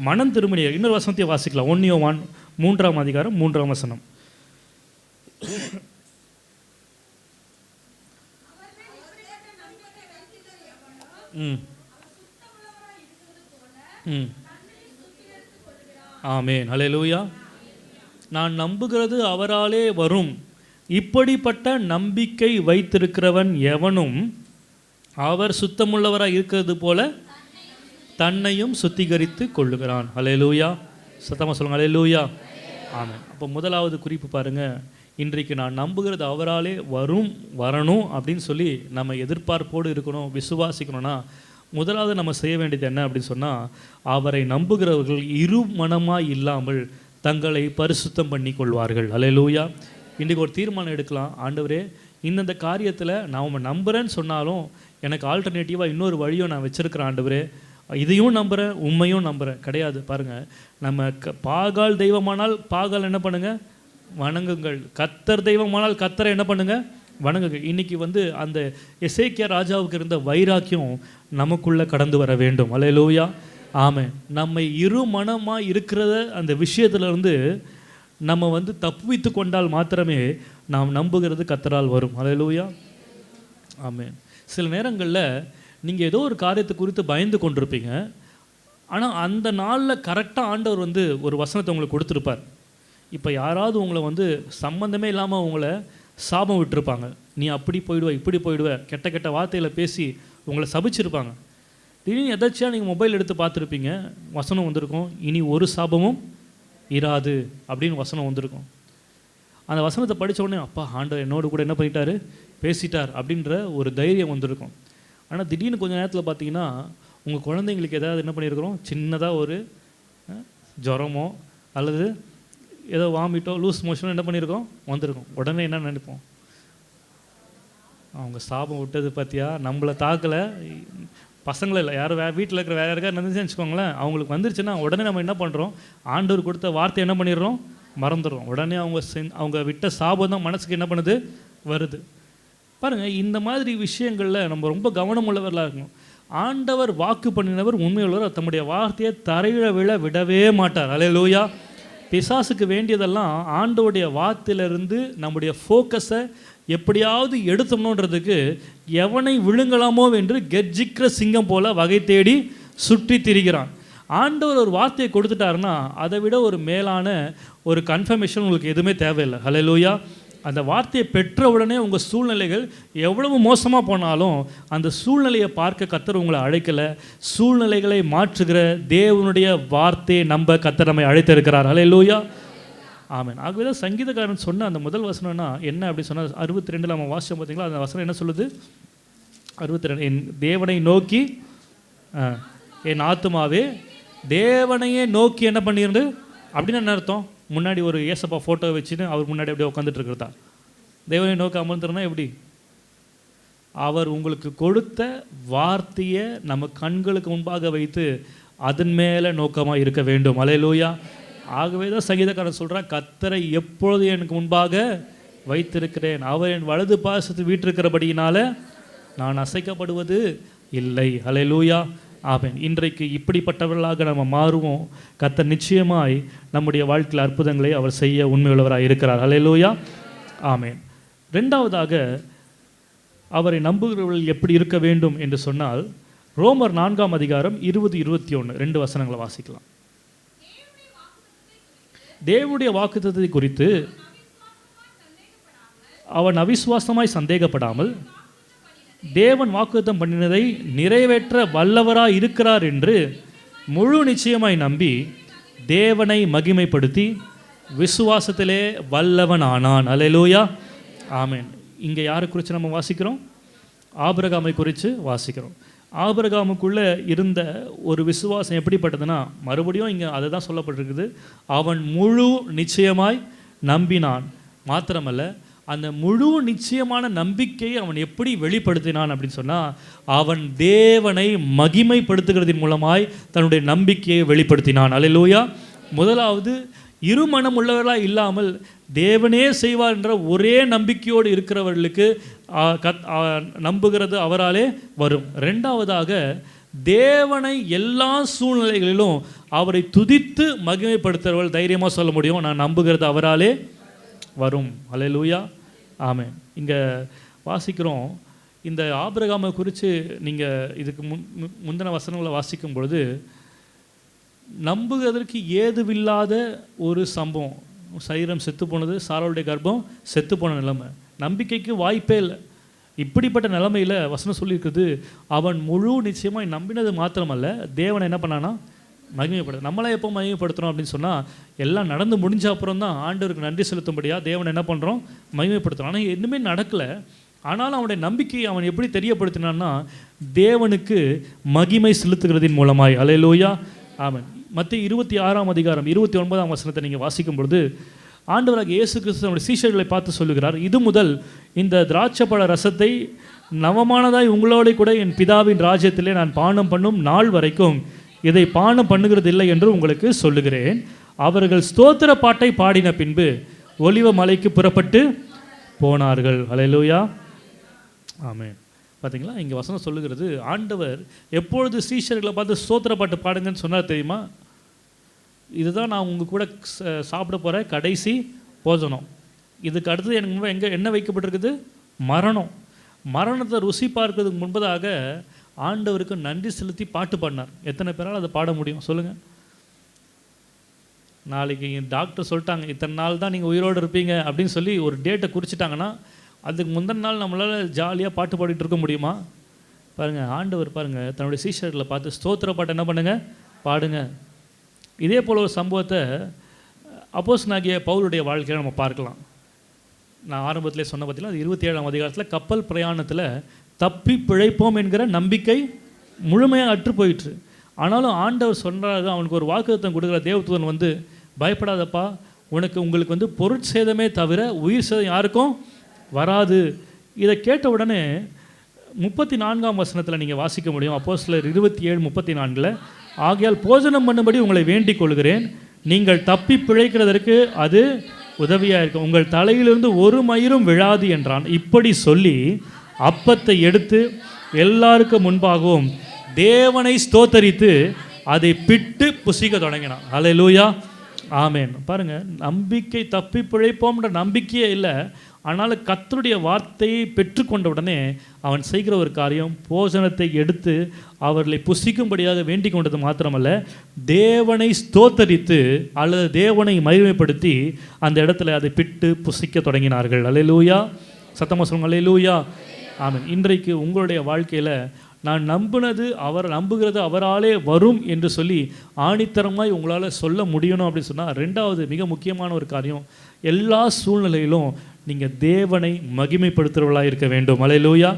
மனம் திரும்பினீர்கள். இன்னொரு வசனத்தை வாசிக்கலாம், 1 யோவான் 3ஆம் அதிகாரம் 3ஆம் வசனம். ஆமென். அல்லேலூயா. நான் நம்புகிறது அவராலே வரும். இப்படிப்பட்ட நம்பிக்கை வைத்திருக்கிறவன் எவனும் அவர் சுத்தமுள்ளவராக இருக்கிறது போல தன்னையும் சுத்திகரித்து கொள்ளுகிறான். அல்லேலூயா. சத்தமாக சொல்லுங்க, அல்லேலூயா. ஆமென். அப்போ முதலாவது குறிப்பு பாருங்கள், இன்றைக்கு நான் நம்புகிறது அவராலே வரணும் அப்படின்னு சொல்லி நம்ம எதிர்பார்ப்போடு இருக்கணும், விசுவாசிக்கணும்னா முதலாவது நம்ம செய்ய வேண்டியது என்ன அப்படின்னு சொன்னால், அவரை நம்புகிறவர்கள் இரு மனமாக இல்லாமல் தங்களை பரிசுத்தம் பண்ணி கொள்வார்கள். அல்லேலூயா. இன்றைக்கி ஒரு தீர்மானம் எடுக்கலாம், ஆண்டவரே இந்தந்த காரியத்தில் நான் நம்புகிறேன்னு சொன்னாலும் எனக்கு ஆல்டர்னேட்டிவாக இன்னொரு வழியும் நான் வச்சுருக்கிறேன். ஆண்டவரே இதையும் நம்புகிறேன், உண்மையும் நம்புகிறேன். கிடையாது. பாருங்கள், நம்ம பாகால் தெய்வமானால் பாகால் என்ன பண்ணுங்கள், வணங்குங்கள். கர்த்தர் தெய்வமானால் கர்த்தரை என்ன பண்ணுங்கள், வணங்குங்க. இன்றைக்கி அந்த எசேக்கியா ராஜாவுக்கு இருந்த வைராக்கியம் நமக்குள்ளே கடந்து வர வேண்டும். அல்லேலூயா, ஆமென். நம்ம இரு மனமாக இருக்கிறத அந்த விஷயத்துலேருந்து நம்ம தப்புவித்து கொண்டால் மாத்திரமே நாம் நம்புகிறது கர்த்தரால் வரும். அல்லேலூயா, ஆமென். சில நேரங்களில் நீங்கள் ஏதோ ஒரு காரியத்தை குறித்து பயந்து கொண்டிருப்பீங்க. ஆனால் அந்த நாளில் கரெக்டாக ஆண்டவர் ஒரு வசனத்தை உங்களுக்கு கொடுத்துருப்பார். இப்போ யாராவது உங்களை சம்பந்தமே இல்லாமல் உங்களை சாபம் விட்டுருப்பாங்க, நீ அப்படி போயிடுவ இப்படி போயிடுவ, கெட்ட கெட்ட வார்த்தையில் பேசி உங்களை சபிச்சிருப்பாங்க. திடீர்னு எதாச்சியாக நீங்கள் மொபைல் எடுத்து பார்த்துருப்பீங்க, வசனம் வந்திருக்கும், இனி ஒரு சாபமும் இராது அப்படின்னு வசனம் வந்திருக்கும். அந்த வசனத்தை படித்த உடனே அப்பா ஆண்டவர் என்னோடு கூட என்ன பண்ணிட்டாரு, பேசிட்டார் அப்படின்ற ஒரு தைரியம் வந்திருக்கும். ஆனால் திடீர்னு கொஞ்சம் நேரத்தில் பார்த்தீங்கன்னா உங்கள் குழந்தைங்களுக்கு ஏதாவது என்ன பண்ணியிருக்கிறோம், சின்னதாக ஒரு ஜுரமோ அல்லது ஏதோ வாமிட்டோ லூஸ் மோஷனோ என்ன பண்ணியிருக்கோம், வந்திருக்கோம். உடனே என்ன நினைப்போம், அவங்க சாபம் விட்டது பார்த்தியா, நம்மளை தாக்கலை, பசங்களை இல்லை, யாரும் வீட்டில் இருக்கிற வேறு யாருக்காவது நடந்துச்சுன்னு வச்சுக்கோங்களேன், அவங்களுக்கு வந்துருச்சுன்னா உடனே நம்ம என்ன பண்ணுறோம், ஆண்டவர் கொடுத்த வார்த்தை என்ன பண்ணிடுறோம், மறந்துடுறோம். உடனே அவங்க விட்ட சாபம் தான் மனசுக்கு என்ன பண்ணுது, வருது. பாருங்கள், இந்த மாதிரி விஷயங்களில் நம்ம ரொம்ப கவனம் உள்ளவர்களாக இருக்கணும். ஆண்டவர் வாக்கு பண்ணினவர் உண்மையுள்ளவர், தம்முடைய வார்த்தையை தரையில விடவே மாட்டார். அல்லேலூயா. பிசாசுக்கு வேண்டியதெல்லாம் ஆண்டவருடைய வார்த்தையிலிருந்து நம்முடைய ஃபோக்கஸை எப்படியாவது எடுத்தோம்ன்றதுக்கு எவனை விழுங்கலாமோ என்று கெர்ஜிக்கிற சிங்கம் போல வகை தேடி சுற்றி திரிகிறான். ஆண்டவர் ஒரு வார்த்தையை கொடுத்துட்டாருன்னா அதை விட ஒரு மேலான ஒரு கன்ஃபர்மேஷன் உங்களுக்கு எதுவுமே தேவையில்லை. ஹல்லேலூயா. அந்த வார்த்தையை பெற்ற உடனே உங்கள் சூழ்நிலைகள் எவ்வளவு மோசமாக போனாலும் அந்த சூழ்நிலையை பார்க்க கர்த்தர் உங்களை அழைக்கலை. சூழ்நிலைகளை மாற்றுகிற தேவனுடைய வார்த்தையை நம்ப கர்த்தர் நம்மை அழைத்திருக்கிறார். ஹல்லேலூயா. ஆமென். ஆகவே தான் சங்கீதக்காரன் சொன்ன அந்த முதல் வசனம்னா என்ன அப்படி சொன்னால் 62 நம்ம வாசிச்சோம் பார்த்தீங்களா, அந்த வசனம் என்ன சொல்லுது, 62, என் தேவனை நோக்கி என் ஆத்துமாவே தேவனையே நோக்கி என்ன பண்ணிருந்து அப்படின்னு என்ன அர்த்தம், முன்னாடி ஒரு ஏசப்பா ஃபோட்டோ வச்சுன்னு அவர் முன்னாடி அப்படியே உட்காந்துட்டு இருக்கிறதா, தேவனை நோக்கி அமர்ந்துருன்னா எப்படி, அவர் உங்களுக்கு கொடுத்த வார்த்தையை நம்ம கண்களுக்கு முன்பாக வைத்து அதன் மேலே நோக்கமாக இருக்க வேண்டும். அல்லேலூயா. ஆகவே தான் சங்கீதக்காரன் சொல்கிறான், கர்த்தரை எப்பொழுது எனக்கு முன்பாக வைத்திருக்கிறேன், அவர் என் வலது பாசத்து வீற்றிருக்கிறபடியினால நான் அசைக்கப்படுவது இல்லை. அல்லேலூயா. ஆமென். இன்றைக்கு இப்படிப்பட்டவர்களாக நம்ம மாறுவோம். கர்த்தர் நிச்சயமாய் நம்முடைய வாழ்க்கையில் அற்புதங்களை அவர் செய்ய உண்மையுள்ளவராக இருக்கிறார். அல்லேலூயா. ஆமென். ரெண்டாவதாக அவரை நம்புகிறவர்கள் எப்படி இருக்க வேண்டும் என்று சொன்னால், ரோமர் 4ஆம் அதிகாரம் 20-21 2 வசனங்களை வாசிக்கலாம். தேவனுடைய வாக்குத்தத்தத்தை குறித்து அவன் அவிசுவாசமாய் சந்தேகப்படாமல் தேவன் வாக்குத்தத்தம் பண்ணினதை நிறைவேற்ற வல்லவராய் இருக்கிறார் என்று முழு நிச்சயமாய் நம்பி தேவனை மகிமைப்படுத்தி விசுவாசத்திலே வல்லவன் ஆனான். அல்லேலூயா. ஆமென். இங்கே யாரை குறித்து நம்ம வாசிக்கிறோம், ஆபிரகாமை குறித்து வாசிக்கிறோம். ஆபிரகாமுக்குள்ளே இருந்த ஒரு விசுவாசம் எப்படிப்பட்டதுன்னா, மறுபடியும் இங்கே அதை தான் சொல்லப்பட்டிருக்குது, அவன் முழு நிச்சயமாய் நம்பினான். மாத்திரமல்ல, அந்த முழு நிச்சயமான நம்பிக்கையை அவன் எப்படி வெளிப்படுத்தினான் அப்படின்னு சொன்னால், அவன் தேவனை மகிமைப்படுத்துகிறதின் மூலமாய் தன்னுடைய நம்பிக்கையை வெளிப்படுத்தினான். அல்லேலூயா. முதலாவது இருமனம் உள்ளவர்களாக இல்லாமல் தேவனே செய்வார் என்ற ஒரே நம்பிக்கையோடு இருக்கிறவர்களுக்கு நம்புகிறது அவராலே வரும். ரெண்டாவதாக தேவனை எல்லா சூழ்நிலைகளிலும் அவரை துதித்து மகிமைப்படுத்துகிறவர்கள் தைரியமாக சொல்ல முடியும், நான் நம்புகிறது அவராலே வரும். அல்லேலூயா. ஆமென். இங்கே வாசிக்கிறோம், இந்த ஆபிரகாமை குறித்து நீங்கள் இதுக்கு முந்தின வசனங்களை வாசிக்கும் பொழுது நம்புவதற்கு ஏதுவில்லாத ஒரு சம்பவம், சரீரம் செத்து போனது, சாராளுடைய கர்ப்பம் செத்து போன நிலைமை, நம்பிக்கைக்கு வாய்ப்பே இல்லை. இப்படிப்பட்ட நிலைமையில் வசனம் சொல்லியிருக்குது, அவன் முழு நிச்சயமாக நம்பினது மாத்திரமல்ல, தேவனை என்ன பண்ணானா மகிமைப்படுத்த. நம்மளாம் எப்போ மகிமைப்படுத்துகிறோம் அப்படின்னு சொன்னால், எல்லாம் நடந்து முடிஞ்ச அப்புறம் தான் ஆண்டவருக்கு நன்றி செலுத்தும்படியாக தேவனை என்ன பண்ணுறோம், மகிமைப்படுத்துகிறோம். ஆனால் எதுவுமே நடக்கலை. ஆனாலும் அவனுடைய நம்பிக்கையை அவன் எப்படி தெரியப்படுத்தினான்னா, தேவனுக்கு மகிமை செலுத்துகிறதின் மூலமாய். அல்லேலூயா. ஆமென். மத்தேயு 26ஆம் அதிகாரம் 29ஆம் வசனத்தை நீங்கள் வாசிக்கும் பொழுது ஆண்டவராகிய இயேசு கிறிஸ்து நம்முடைய சீஷர்களை பார்த்து சொல்லுகிறார், இது முதல் இந்த திராட்சைப்பழ ரசத்தை நவமானதாய் உங்களோட கூட என் பிதாவின் ராஜ்யத்திலே நான் பானம் பண்ணும் நாள் வரைக்கும் இதை பானம் பண்ணுகிறதில்லை என்று உங்களுக்கு சொல்லுகிறேன். அவர்கள் ஸ்தோத்திர பாட்டை பாடின பின்பு ஒலிவ மலைக்கு புறப்பட்டு போனார்கள். அல்லேலூயா. ஆமென். பார்த்தீங்களா, இங்கே வசனம் சொல்லுகிறது, ஆண்டவர் எப்பொழுது சீஷர்களை பார்த்து ஸ்தோத்திர பாட்டு பாடுங்கன்னு சொன்னார் தெரியுமா, இதுதான் நான் உங்கள் கூட சாப்பிட போகிற கடைசி போஜனம், இதுக்கு அடுத்தது எனக்கு என்ன வைக்கப்பட்டிருக்குது, மரணம். மரணத்தை ருசி பார்க்கிறதுக்கு முன்பதாக ஆண்டவருக்கு நன்றி செலுத்தி பாட்டு பாடினார். எத்தனை பேரால் அதை பாட முடியும் சொல்லுங்கள்? நாளைக்கு டாக்டர் சொல்லிட்டாங்க இத்தனை நாள் தான் நீங்கள் உயிரோடு இருப்பீங்க அப்படின்னு சொல்லி ஒரு டேட்டை குறிச்சிட்டாங்கன்னா, அதுக்கு முந்தின நாள் நம்மளால் ஜாலியாக பாட்டு பாடிட்டு இருக்க முடியுமா? பாருங்கள், ஆண்டவர் பாருங்கள் தன்னுடைய சீஷர்களை பார்த்து ஸ்தோத்திர பாட்டு என்ன பண்ணுங்கள், பாடுங்க. இதே போல் ஒரு சம்பவத்தை அப்போஸ்தலனாகிய பவுலுடைய வாழ்க்கையில் நம்ம பார்க்கலாம். நான் ஆரம்பத்திலே சொன்ன பார்த்தீங்கன்னா, அது 27ஆம் அதிகாரத்தில் கப்பல் பிரயாணத்தில் தப்பி பிழைப்போம் என்கிற நம்பிக்கை முழுமையாக அற்று போயிற்று. ஆனாலும் ஆண்டவர் சொன்னார், அவனுக்கு ஒரு வாக்குத்தத்தம் கொடுக்குற தேவதூதன் வந்து, பயப்படாதப்பா, உங்களுக்கு வந்து பொருட்சேதமே தவிர உயிர் சேதம் யாருக்கும் வராது. இதை கேட்ட உடனே 34ஆம் வசனத்தில் நீங்கள் வாசிக்க முடியும். அப்போஸ்தலர் 27:34, ஆகையால் போஜனம் பண்ணும்படி உங்களை வேண்டிக் கொள்கிறேன், நீங்கள் தப்பி பிழைக்கிறதற்கு அது உதவியாக இருக்கும், உங்கள் தலையிலிருந்து ஒரு மயிரும் விழாது என்றான். இப்படி சொல்லி அப்பத்தை எடுத்து எல்லாருக்கும் முன்பாகவும் தேவனை ஸ்தோத்தரித்து அதை பிட்டு புசிக்க தொடங்கினான். அல்லேலூயா, ஆமேன். பாருங்கள், நம்பிக்கை தப்பி பிழைப்போம்ன்ற நம்பிக்கையே இல்லை. ஆனால் கர்த்தருடைய வார்த்தையை பெற்றுக்கொண்ட உடனே அவன் செய்கிற ஒரு காரியம், போஜனத்தை எடுத்து அவர்களை புசிக்கும்படியாக வேண்டிக் கொண்டது மாத்திரமல்ல, தேவனை ஸ்தோத்தரித்து அல்லது தேவனை மகிமைப்படுத்தி அந்த இடத்துல அதை பிட்டு புசிக்க தொடங்கினார்கள். அல்லேலூயா, சத்தமாக சொல்லுங்க அல்லேலூயா, ஆமென். இன்றைக்கு உங்களுடைய வாழ்க்கையில் நான் நம்புகிறது அவராலே வரும் என்று சொல்லி ஆணித்தரமாய் உங்களால் சொல்ல முடியணும் அப்படின்னு சொன்னால், ரெண்டாவது மிக முக்கியமான ஒரு காரியம், எல்லா சூழ்நிலையிலும் நீங்கள் தேவனை மகிமைப்படுத்துகிறவர்களாக இருக்க வேண்டும். அல்லேலூயா.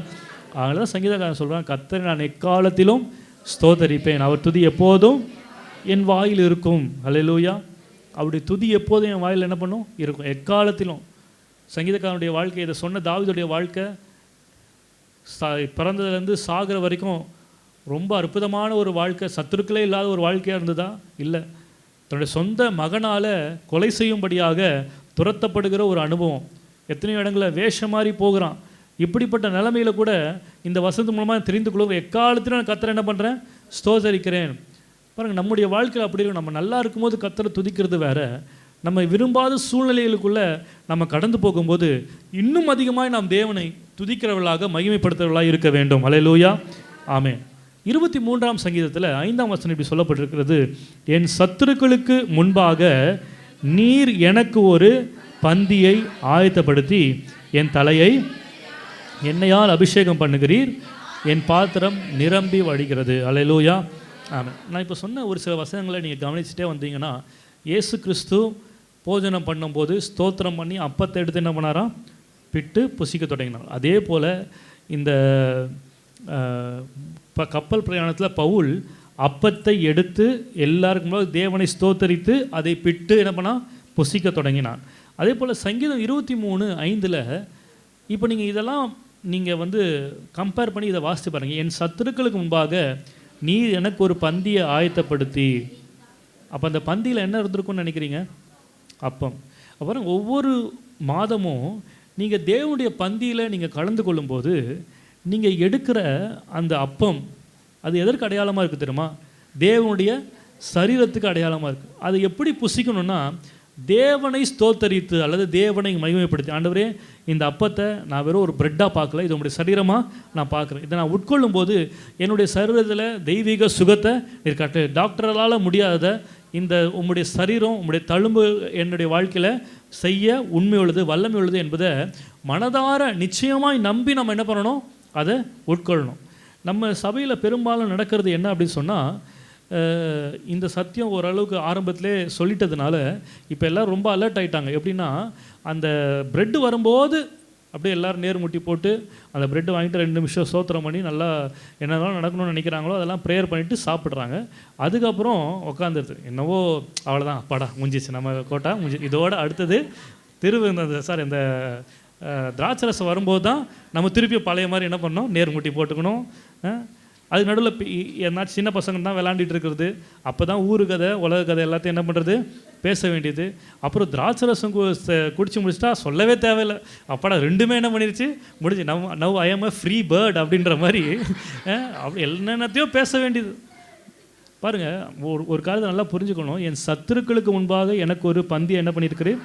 அதனால தான் சங்கீதக்காரன் சொல்கிறான், கர்த்தரை நான் எக்காலத்திலும் ஸ்தோத்தரிப்பேன், அவர் துதி எப்போதும் என் வாயில் இருக்கும். அல்லேலூயா. அவருடைய துதி எப்போதும் என் வாயில் என்ன பண்ணும், இருக்கும், எக்காலத்திலும். சங்கீதக்காரனுடைய வாழ்க்கை, இதை சொன்ன தாவீதுடைய வாழ்க்கை பிறந்ததுலேருந்து சாகிற வரைக்கும் ரொம்ப அற்புதமான ஒரு வாழ்க்கை, சத்துருக்களே இல்லாத ஒரு வாழ்க்கையாக இருந்ததா? இல்லை. தன்னுடைய சொந்த மகனால் கொலை செய்யும்படியாக துரத்தப்படுகிற ஒரு அனுபவம், எத்தனையோ இடங்களில் வேஷம் மாதிரி போகிறான். இப்படிப்பட்ட நிலைமையில் கூட இந்த வசனத்து மூலமாக தெரிந்து கொள்ளும், எக்காலத்தில் நான் கர்த்தரை என்ன பண்ணுறேன், ஸ்தோத்தரிக்கிறேன். பாருங்கள், நம்முடைய வாழ்க்கையில் அப்படி இருக்கும். நம்ம நல்லா இருக்கும்போது கர்த்தரை துதிக்கிறது வேறு, நம்ம விரும்பாத சூழ்நிலைகளுக்குள்ளே நம்ம கடந்து போகும்போது இன்னும் அதிகமாக நாம் தேவனை துதிக்கிறவர்களாக மகிமைப்படுத்துகிறவர்களாக இருக்க வேண்டும். அல்லேலூயா, ஆமென். 23ஆம் சங்கீதத்தில் 5ஆம் வசனம் இப்படி சொல்லப்பட்டிருக்கிறது, என் சத்துருக்களுக்கு முன்பாக நீர் எனக்கு ஒரு பந்தியை ஆயத்தப்படுத்தி என் தலையை எண்ணெயால் அபிஷேகம் பண்ணுகிறீர், என் பாத்திரம் நிரம்பி வழிகிறது. அல்லேலூயா, ஆமென். நான் இப்போ சொன்ன ஒரு சில வசனங்களை நீங்கள் கவனிச்சுட்டே வந்தீங்கன்னா, இயேசு கிறிஸ்து போஜனம் பண்ணும்போது ஸ்தோத்திரம் பண்ணி அப்பத்தை எடுத்து என்ன பண்ணாராம், பிட்டு புசிக்க தொடங்கினார். அதே போல் இந்த கப்பல் பிரயாணத்தில் பவுல் அப்பத்தை எடுத்து எல்லாருக்கும் தேவனை ஸ்தோத்தரித்து அதை பிட்டு என்ன பண்ணால் புசிக்க தொடங்கினான். அதே போல் சங்கீதம் 23:5 இப்போ நீங்கள் இதெல்லாம் நீங்கள் வந்து கம்பேர் பண்ணி இதை வாசித்து பாருங்கள். என் சத்துருக்களுக்கு முன்பாக நீ எனக்கு ஒரு பந்தியை ஆயத்தப்படுத்தி, அப்போ அந்த பந்தியில் என்ன இருந்திருக்கும்னு நினைக்கிறீங்க? அப்பம். அப்புறம் ஒவ்வொரு மாதமும் நீங்கள் தேவனுடைய பந்தியில் நீங்கள் கலந்து கொள்ளும்போது நீங்கள் எடுக்கிற அந்த அப்பம் அது எதற்கு அடையாளமாக இருக்குது தெரியுமா? தேவனுடைய சரீரத்துக்கு அடையாளமாக இருக்குது. அது எப்படி புசிக்கணும்னா, தேவனை ஸ்தோத்தரித்து அல்லது தேவனை மகிமைப்படுத்தி, ஆண்டவரே இந்த அப்பத்தை நான் வெறும் ஒரு பிரெட்டாக பார்க்கல, இது உங்களுடைய சரீரமாக நான் பார்க்குறேன், இதை நான் உட்கொள்ளும் போது என்னுடைய சரீரத்தில் தெய்வீக சுகத்தை இருக்கட்டு, டாக்டரால் முடியாத இந்த உம்முடைய சரீரம் உம்முடைய தழும்பு என்னுடைய வாழ்க்கையில் செய்ய உண்மை உள்ளது வல்லமை உள்ளது என்பதை மனதார நிச்சயமாய் நம்பி நம்ம என்ன பண்ணணும், அதை உட்கொள்ளணும். நம்ம சபையில் பெரும்பாலும் நடக்கிறது என்ன அப்படின்னு சொன்னால், இந்த சத்தியம் ஓரளவுக்கு ஆரம்பத்திலே சொல்லிட்டதுனால இப்போ எல்லோரும் ரொம்ப அலர்ட் ஆகிட்டாங்க. எப்படின்னா, அந்த ப்ரெட்டு வரும்போது அப்படியே எல்லோரும் நேர் முட்டி போட்டு அந்த ப்ரெட்டு வாங்கிட்டு 2 நிமிஷம் சோத்திரம் பண்ணி நல்லா என்னெல்லாம் நடக்கணும்னு நினைக்கிறாங்களோ அதெல்லாம் ப்ரேயர் பண்ணிவிட்டு சாப்பிட்றாங்க. அதுக்கப்புறம் உட்காந்துருது, என்னவோ அவ்வளோதான், அப்பாடா முடிஞ்சிச்சு, நம்ம கோட்டா முடிஞ்சு, இதோட அடுத்தது இந்த திராட்சரசம் வரும்போது தான் நம்ம திருப்பி பழைய மாதிரி என்ன பண்ணோம், நேர் முட்டி போட்டுக்கணும். அது நடுவில் என்னாச்சு, சின்ன பசங்க தான் விளாண்டுட்டு இருக்கிறது, அப்போ தான் ஊரு கதை உலக கதை எல்லாத்தையும் என்ன பண்ணுறது, பேச வேண்டியது. அப்புறம் திராட்சரசம் குடிச்சு முடிச்சிட்டா சொல்லவே தேவையில்லை, அப்பாடா ரெண்டுமே என்ன பண்ணிருச்சு, முடிஞ்சு now I am a free bird அப்படின்ற மாதிரி அப்படி என்னென்னத்தையும் பேச வேண்டியது. பாருங்கள், ஒரு காலத்தை நல்லா புரிஞ்சுக்கணும், என் சத்துருக்களுக்கு முன்பாக எனக்கு ஒரு பந்தியை என்ன பண்ணியிருக்கிறேன்.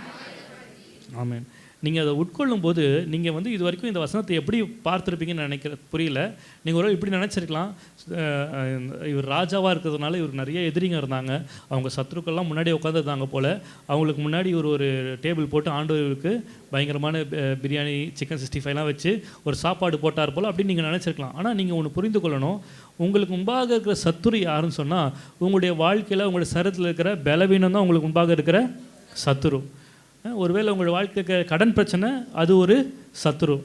ஆமென். நீங்கள் அதை உட்கொள்ளும் போது நீங்கள் வந்து இது வரைக்கும் இந்த வசனத்தை எப்படி பார்த்துருப்பீங்கன்னு புரியல. நீங்கள் ஒரு இப்படி நினச்சிருக்கலாம், இவர் ராஜாவாக இருக்கிறதுனால இவருக்கு நிறைய எதிரிங்க இருந்தாங்க, அவங்க சத்துருக்கள்லாம் முன்னாடி உட்காந்துருந்தாங்க போல், அவங்களுக்கு முன்னாடி ஒரு டேபிள் போட்டு ஆண்டவருக்கு பயங்கரமான பிரியாணி சிக்கன் 65லாம் வச்சு ஒரு சாப்பாடு போட்டார் போல் அப்படின்னு நீங்கள் நினச்சிருக்கலாம். ஆனால் நீங்கள் ஒன்று புரிந்து கொள்ளணும், உங்களுக்கு முன்பாக இருக்கிற சத்துரு யாருன்னு சொன்னால், உங்களுடைய வாழ்க்கையில் உங்களுடைய சரீரத்தில் இருக்கிற பலவீனம் தான் உங்களுக்கு முன்பாக இருக்கிற சத்துரு. ஒருவேளை உங்கள் வாழ்க்கைக்கு கடன் பிரச்சனை, அது ஒரு சத்துரு.